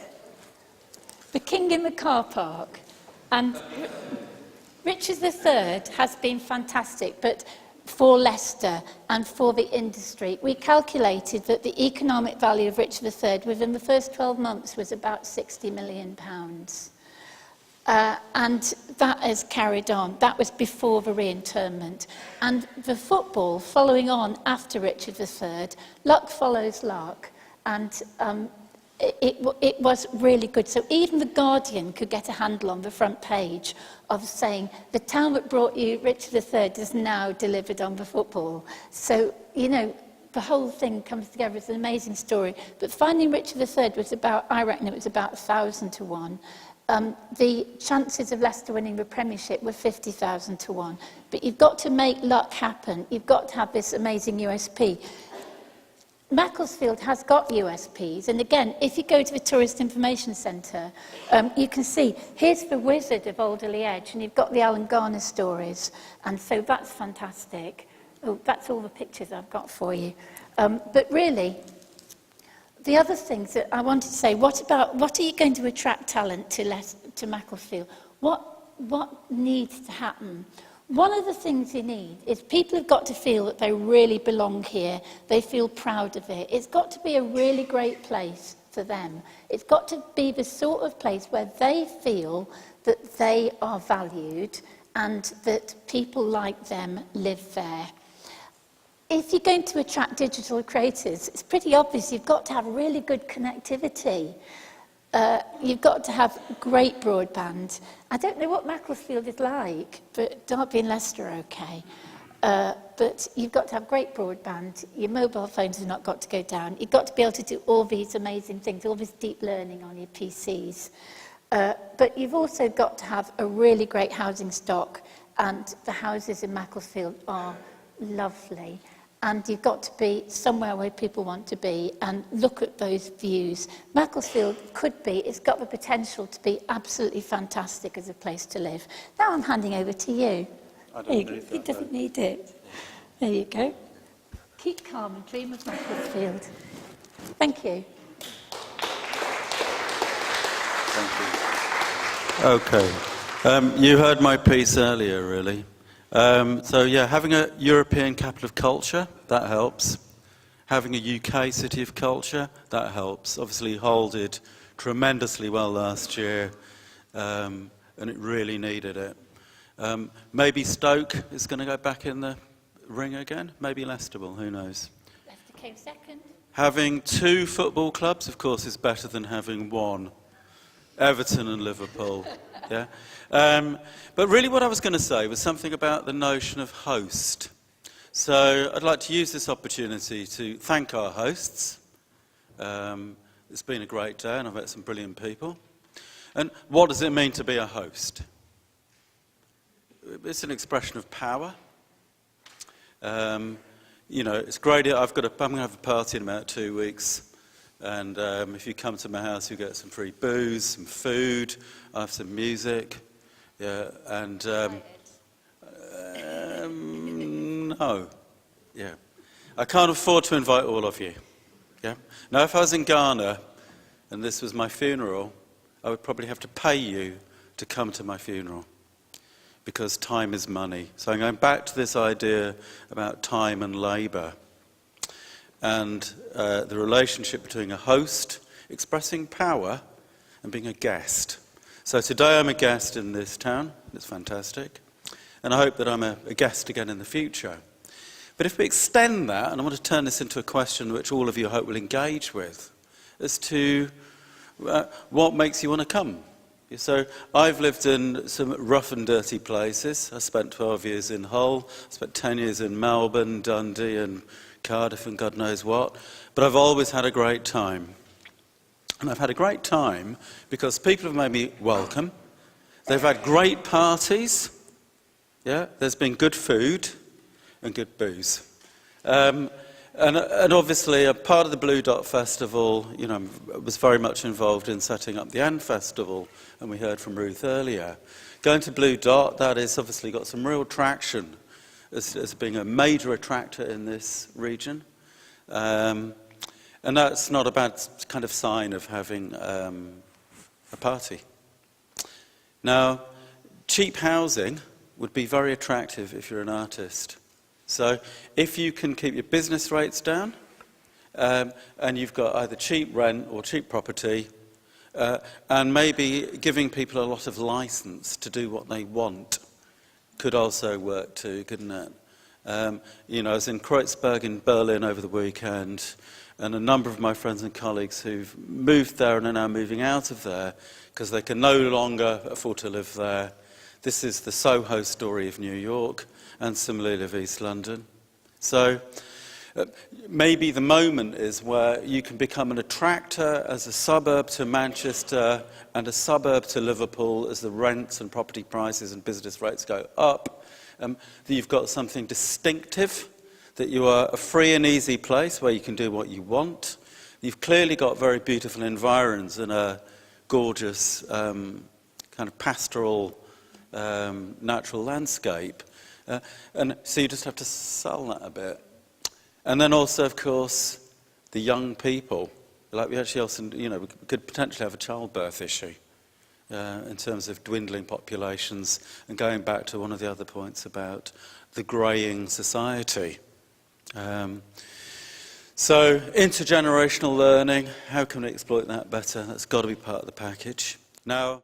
the king in the car park. And Richard III has been fantastic, but for Leicester and for the industry, we calculated that the economic value of Richard III within the first 12 months was about £60 million. And that has carried on. That was before the reinterment. And the football, following on after Richard III, luck follows luck. And it was really good. So even The Guardian could get a handle on the front page of saying, the town that brought you Richard III has now delivered on the football. So, you know, the whole thing comes together. It's an amazing story. But finding Richard III was about, I reckon it was about 1,000 to 1. The chances of Leicester winning the Premiership were 50,000 to 1. But you've got to make luck happen. You've got to have this amazing USP. Macclesfield has got USPs, and again, if you go to the Tourist Information Centre, you can see, here's the Wizard of Alderley Edge, and you've got the Alan Garner stories, and so that's fantastic. Oh, that's all the pictures I've got for you. But really, the other things that I wanted to say, what are you going to attract talent to Macclesfield? What needs to happen? One of the things you need is people have got to feel that they really belong here. They feel proud of it. It's got to be a really great place for them. It's got to be the sort of place where they feel that they are valued and that people like them live there. If you're going to attract digital creators, it's pretty obvious you've got to have really good connectivity. You've got to have great broadband. I don't know what Macclesfield is like, but Derby and Leicester are okay. But you've got to have great broadband. Your mobile phones have not got to go down. You've got to be able to do all these amazing things, all this deep learning on your PCs. But you've also got to have a really great housing stock, and the houses in Macclesfield are lovely. And you've got to be somewhere where people want to be and look at those views. Macclesfield could be, it's got the potential to be absolutely fantastic as a place to live. Now I'm handing over to you. I don't need that, he doesn't need it. There you go. Keep calm and dream of Macclesfield. Thank you. Thank you. Okay. You heard my piece earlier, really. So yeah, having a European capital of culture, that helps. Having a UK city of culture, that helps. Obviously, Hull did tremendously well last year, and it really needed it. Maybe Stoke is going to go back in the ring again. Maybe Leicester will, who knows. Leicester came second. Having 2 football clubs, of course, is better than having 1. Everton and Liverpool, yeah. But really what I was going to say was something about the notion of host. So I'd like to use this opportunity to thank our hosts. It's been a great day and I've met some brilliant people. And what does it mean to be a host? It's an expression of power. You know, it's great. I'm going to have a party in about 2 weeks. And if you come to my house, you get some free booze, some food, I have some music, yeah, and no, yeah. I can't afford to invite all of you, yeah. Now, if I was in Ghana and this was my funeral, I would probably have to pay you to come to my funeral because time is money. So I'm going back to this idea about time and labour. And the relationship between a host expressing power and being a guest. So today I'm a guest in this town. It's fantastic. And I hope that I'm a guest again in the future. But if we extend that, and I want to turn this into a question which all of you I hope will engage with, as to what makes you want to come. So I've lived in some rough and dirty places. I spent 12 years in Hull. I spent 10 years in Melbourne, Dundee and Cardiff and God knows what, but I've always had a great time. And I've had a great time because people have made me welcome. They've had great parties. Yeah, there's been good food and good booze. And obviously, a part of the Blue Dot Festival, you know, was very much involved in setting up the Ann Festival, and we heard from Ruth earlier. Going to Blue Dot, that has obviously got some real traction as being a major attractor in this region. And that's not a bad kind of sign of having a party. Now, cheap housing would be very attractive if you're an artist. So if you can keep your business rates down, and you've got either cheap rent or cheap property, and maybe giving people a lot of license to do what they want, could also work too, couldn't it? You know, I was in Kreuzberg in Berlin over the weekend, and a number of my friends and colleagues who've moved there and are now moving out of there because they can no longer afford to live there. This is the Soho story of New York, and similarly of East London. So maybe the moment is where you can become an attractor as a suburb to Manchester and a suburb to Liverpool as the rents and property prices and business rates go up, that you've got something distinctive, that you are a free and easy place where you can do what you want. You've clearly got very beautiful environs and a gorgeous kind of pastoral natural landscape. And so you just have to sell that a bit. And then also, of course, the young people. Like we actually also, you know, we could potentially have a childbirth issue. in terms of dwindling populations, and going back to one of the other points about the greying society. So intergenerational learning, how can we exploit that better? That's got to be part of the package. Now,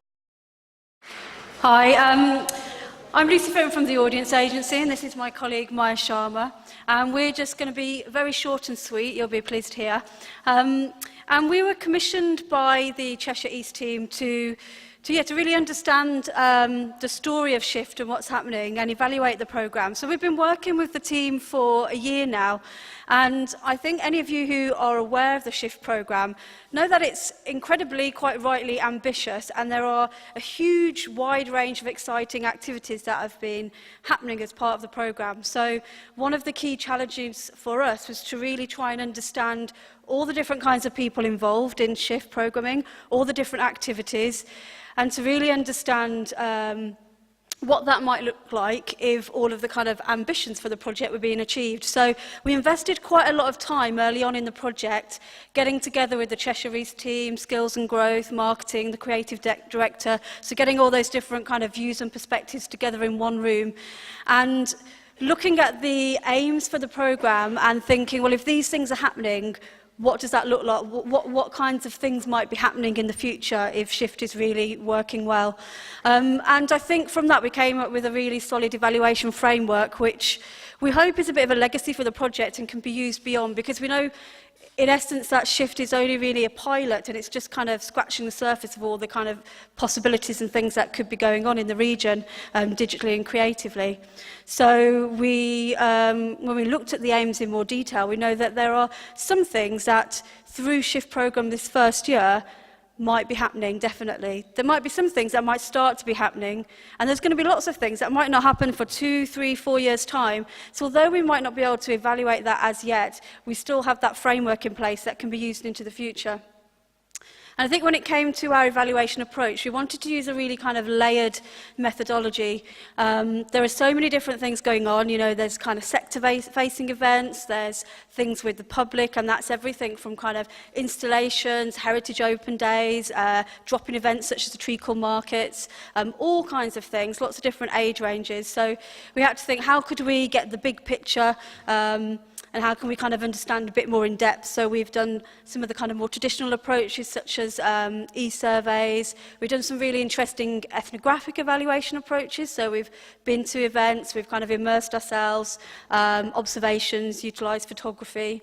hi, I'm Lucy Finn from the Audience Agency, and this is my colleague Maya Sharma. And we're just going to be very short and sweet, you'll be pleased to hear. And we were commissioned by the Cheshire East team to really understand the story of Shift and what's happening and evaluate the programme. So we've been working with the team for a year now, and I think any of you who are aware of the Shift programme know that it's incredibly, quite rightly, ambitious, and there are a huge, wide range of exciting activities that have been happening as part of the programme. So one of the key challenges for us was to really try and understand all the different kinds of people involved in Shift programming, all the different activities, and to really understand what that might look like if all of the kind of ambitions for the project were being achieved. So we invested quite a lot of time early on in the project, getting together with the Cheshire East team, skills and growth, marketing, the creative director, so getting all those different kind of views and perspectives together in one room, and looking at the aims for the programme and thinking, well, if these things are happening, what does that look like? What kinds of things might be happening in the future if Shift is really working well? And I think from that we came up with a really solid evaluation framework, which we hope is a bit of a legacy for the project and can be used beyond, because we know in essence that Shift is only really a pilot, and it's just kind of scratching the surface of all the kind of possibilities and things that could be going on in the region, digitally and creatively. So when we looked at the aims in more detail, we know that there are some things that through Shift programme this first year might be happening, definitely. There might be some things that might start to be happening, and there's going to be lots of things that might not happen for 2, 3, 4 years' time. So although we might not be able to evaluate that as yet, we still have that framework in place that can be used into the future. And I think when it came to our evaluation approach, we wanted to use a really kind of layered methodology. There are so many different things going on. You know, there's kind of sector-facing events, there's things with the public, and that's everything from kind of installations, heritage open days, drop-in events such as the treacle markets, all kinds of things, lots of different age ranges. So we had to think, how could we get the big picture, and how can we kind of understand a bit more in depth? So we've done some of the kind of more traditional approaches, such as e-surveys. We've done some really interesting ethnographic evaluation approaches. So we've been to events, we've kind of immersed ourselves, observations, utilised photography.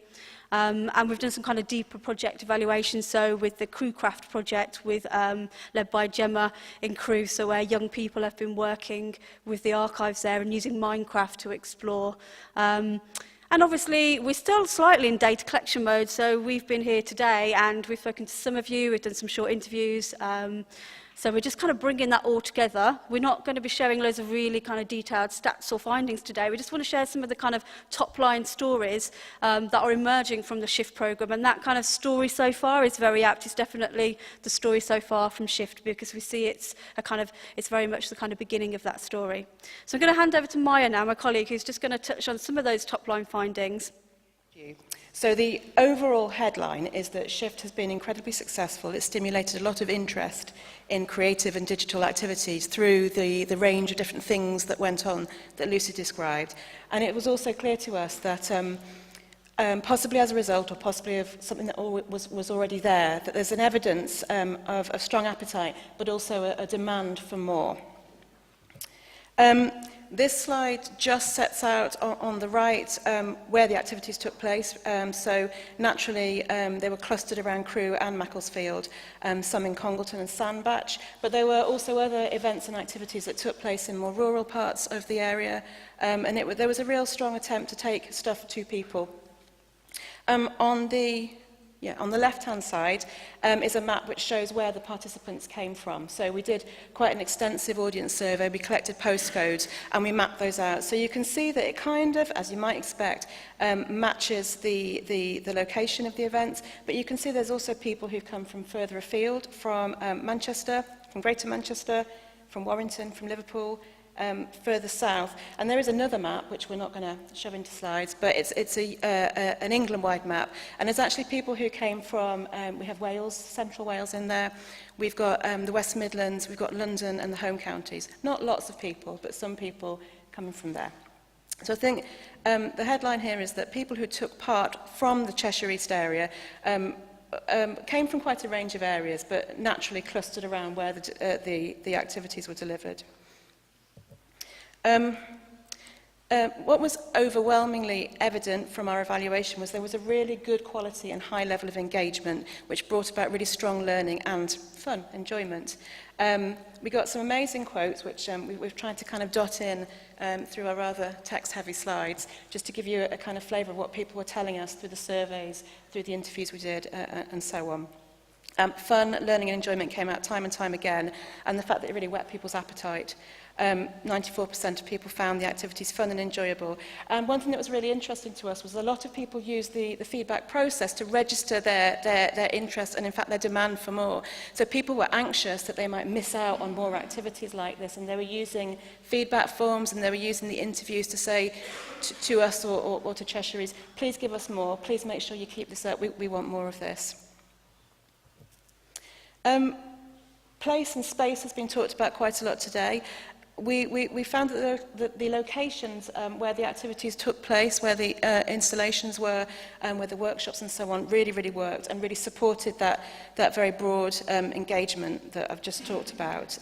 And we've done some kind of deeper project evaluations, so with the Crewcraft project led by Gemma in Crewe, so where young people have been working with the archives there and using Minecraft to explore. And obviously, we're still slightly in data collection mode, so we've been here today and we've spoken to some of you, we've done some short interviews. So we're just kind of bringing that all together. We're not going to be sharing loads of really kind of detailed stats or findings today. We just want to share some of the kind of top-line stories that are emerging from the Shift programme. And that kind of story so far is very apt. It's definitely the story so far from Shift, because we see it's very much the kind of beginning of that story. So I'm going to hand over to Maya now, my colleague, who's just going to touch on some of those top-line findings. Thank you. So the overall headline is that Shift has been incredibly successful. It's stimulated a lot of interest in creative and digital activities through the range of different things that went on that Lucy described. And it was also clear to us that possibly as a result, or possibly of something that was already there, that there's an evidence of a strong appetite, but also a demand for more. This slide just sets out on the right where the activities took place. So naturally, they were clustered around Crewe and Macclesfield, some in Congleton and Sandbach, but there were also other events and activities that took place in more rural parts of the area, and there was a real strong attempt to take stuff to people. On the left-hand side is a map which shows where the participants came from. So we did quite an extensive audience survey. We collected postcodes and we mapped those out. So you can see that it kind of, as you might expect, matches the location of the events. But you can see there's also people who've come from further afield, from Manchester, from Greater Manchester, from Warrington, from Liverpool, further south. And there is another map, which we're not going to shove into slides, but it's an England-wide map. And there's actually people who came from, we have Wales, Central Wales in there. We've got the West Midlands, we've got London and the home counties. Not lots of people, but some people coming from there. So I think the headline here is that people who took part from the Cheshire East area came from quite a range of areas, but naturally clustered around where the activities were delivered. What was overwhelmingly evident from our evaluation was there was a really good quality and high level of engagement, which brought about really strong learning and fun, enjoyment. We got some amazing quotes, which we've tried to kind of dot in through our rather text-heavy slides, just to give you a kind of flavour of what people were telling us through the surveys, through the interviews we did, and so on. Fun, learning and enjoyment came out time and time again, and the fact that it really whet people's appetite. 94% of people found the activities fun and enjoyable. And one thing that was really interesting to us was a lot of people used the feedback process to register their interest and, in fact, their demand for more. So people were anxious that they might miss out on more activities like this, and they were using feedback forms and they were using the interviews to say to us or to Cheshire's, please give us more, please make sure you keep this up, we want more of this. Place and space has been talked about quite a lot today. We found that the locations where the activities took place, where the installations were, where the workshops and so on, really, really worked and really supported that very broad engagement that I've just talked about.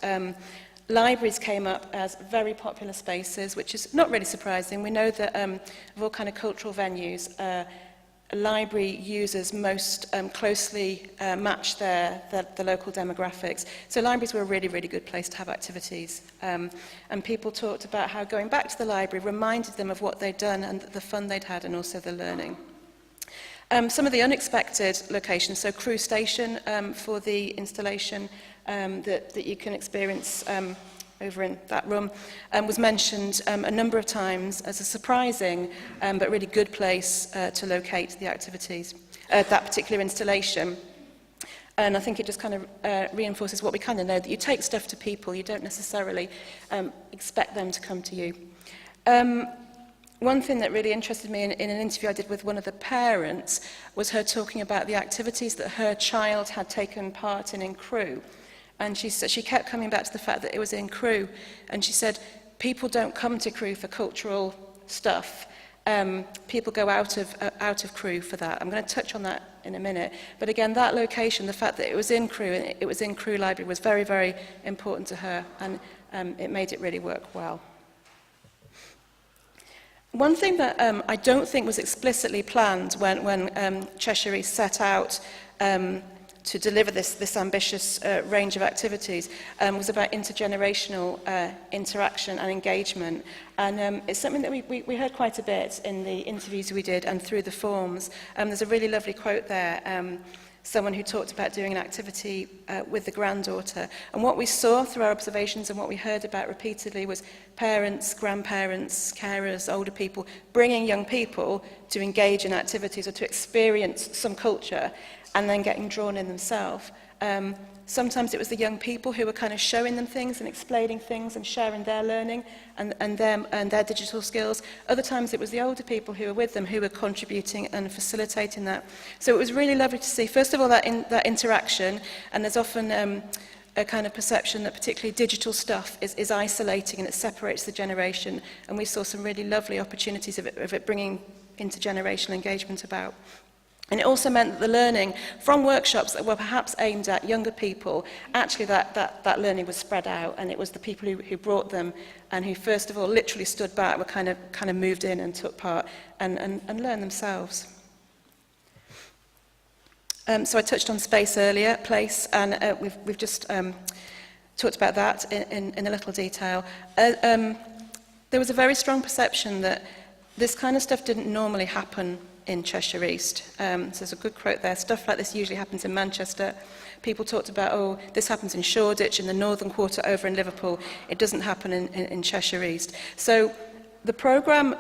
Libraries came up as very popular spaces, which is not really surprising. We know that of all kind of cultural venues, library users most closely match the local demographics. So libraries were a really, really good place to have activities. And people talked about how going back to the library reminded them of what they'd done and the fun they'd had and also the learning. Some of the unexpected locations, so Crewe Station for the installation that you can experience over in that room, was mentioned a number of times as a surprising but really good place to locate the activities, that particular installation. And I think it just kind of reinforces what we kind of know, that you take stuff to people, you don't necessarily expect them to come to you. One thing that really interested me in an interview I did with one of the parents was her talking about the activities that her child had taken part in Crewe. And she said she kept coming back to the fact that it was in Crewe, and she said people don't come to Crewe for cultural stuff. People go out of Crewe for that. I'm going to touch on that in a minute. But again, that location, the fact that it was in Crewe and it was in Crewe Library, was very, very important to her, and it made it really work well. One thing that I don't think was explicitly planned when Cheshire East set out to deliver this ambitious range of activities was about intergenerational interaction and engagement. And it's something that we heard quite a bit in the interviews we did and through the forms. There's a really lovely quote there, someone who talked about doing an activity with the granddaughter. And what we saw through our observations and what we heard about repeatedly was parents, grandparents, carers, older people, bringing young people to engage in activities or to experience some culture, and then getting drawn in themselves. Sometimes it was the young people who were kind of showing them things and explaining things and sharing their learning and their digital skills. Other times it was the older people who were with them who were contributing and facilitating that. So it was really lovely to see, first of all, that interaction, and there's often a kind of perception that particularly digital stuff is isolating and it separates the generation, and we saw some really lovely opportunities of it bringing intergenerational engagement about. And it also meant that the learning from workshops that were perhaps aimed at younger people, actually that learning was spread out, and it was the people who brought them and who first of all literally stood back, were kind of moved in and took part and learned themselves. So I touched on space earlier, place, and we've just talked about that in a little detail. There was a very strong perception that this kind of stuff didn't normally happen in Cheshire East. So there's a good quote there. Stuff like this usually happens in Manchester. People talked about, oh, this happens in Shoreditch, in the Northern Quarter over in Liverpool. It doesn't happen in Cheshire East. So the programme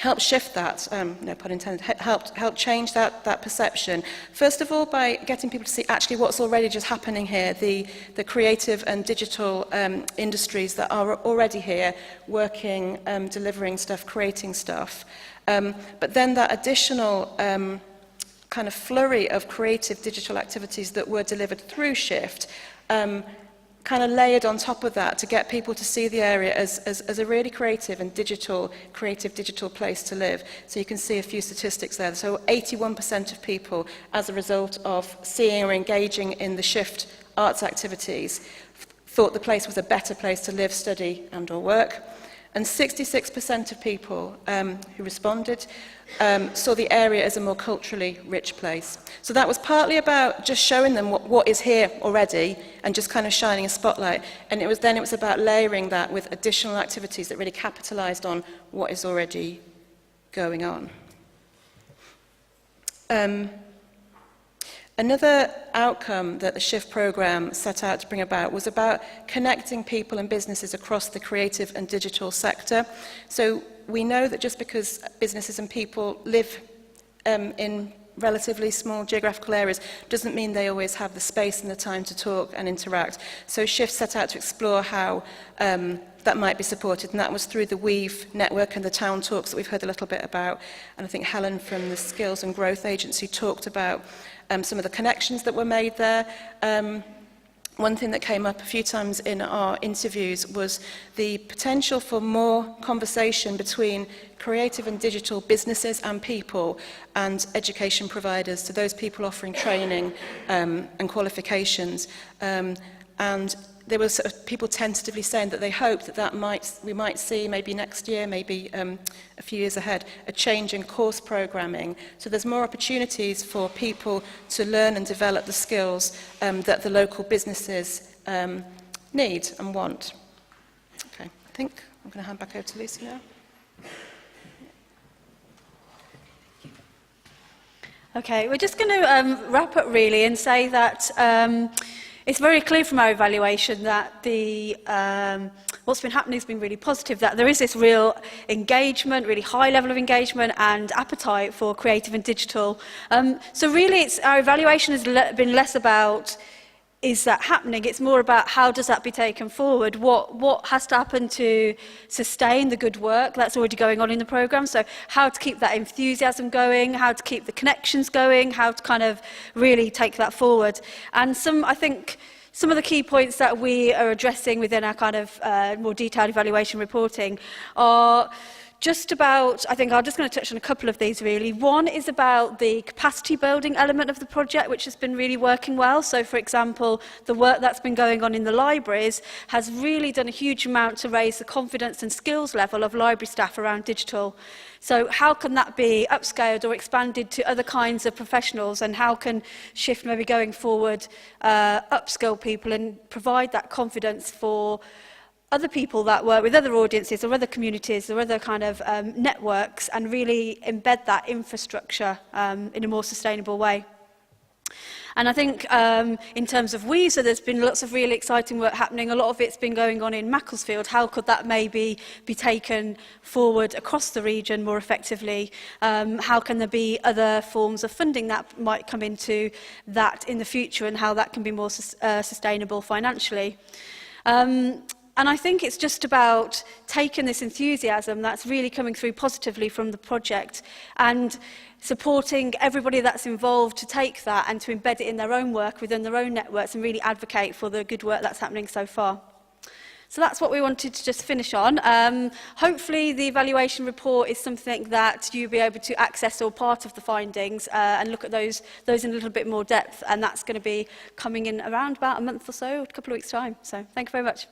help shift that, no pun intended, help change that perception. First of all, by getting people to see actually what's already just happening here, the creative and digital industries that are already here, working, delivering stuff, creating stuff. But then that additional kind of flurry of creative digital activities that were delivered through Shift, kind of layered on top of that to get people to see the area as a really creative digital place to live. So you can see a few statistics there. So 81% of people, as a result of seeing or engaging in the Shift arts activities, thought the place was a better place to live, study and or work. And 66% of people who responded saw the area as a more culturally rich place. So that was partly about just showing them what is here already and just kind of shining a spotlight. And it was about layering that with additional activities that really capitalised on what is already going on. Another outcome that the Shift programme set out to bring about was about connecting people and businesses across the creative and digital sector. So we know that just because businesses and people live in relatively small geographical areas doesn't mean they always have the space and the time to talk and interact. So Shift set out to explore how that might be supported, and that was through the Weave network and the town talks that we've heard a little bit about. And I think Helen from the Skills and Growth Agency talked about some of the connections that were made there. One thing that came up a few times in our interviews was the potential for more conversation between creative and digital businesses and people and education providers, to those people offering training and qualifications. And there were sort of people tentatively saying that they hoped that we might see maybe next year, maybe a few years ahead, a change in course programming. So there's more opportunities for people to learn and develop the skills that the local businesses need and want. Okay, I think I'm going to hand back over to Lucy now. Okay, we're just going to wrap up really and say that it's very clear from our evaluation that what's been happening has been really positive, that there is this real engagement, really high level of engagement and appetite for creative and digital. So really our evaluation has been less about is that happening, it's more about how does that be taken forward, what has to happen to sustain the good work that's already going on in the programme, so how to keep that enthusiasm going, how to keep the connections going, how to kind of really take that forward. And I think some of the key points that we are addressing within our kind of more detailed evaluation reporting are just about, I think I'm just going to touch on a couple of these really. One is about the capacity building element of the project, which has been really working well. So for example, the work that's been going on in the libraries has really done a huge amount to raise the confidence and skills level of library staff around digital. So how can that be upscaled or expanded to other kinds of professionals, and how can Shift maybe going forward upskill people and provide that confidence for other people that work with other audiences or other communities or other kind of networks, and really embed that infrastructure in a more sustainable way. And I think in terms of Weave, so there's been lots of really exciting work happening. A lot of it's been going on in Macclesfield. How could that maybe be taken forward across the region more effectively? How can there be other forms of funding that might come into that in the future, and how that can be more sustainable financially? And I think it's just about taking this enthusiasm that's really coming through positively from the project and supporting everybody that's involved to take that and to embed it in their own work within their own networks and really advocate for the good work that's happening so far. So that's what we wanted to just finish on. Hopefully the evaluation report is something that you'll be able to access all part of the findings and look at those in a little bit more depth, and that's going to be coming in around about a month or so, a couple of weeks' time. So thank you very much.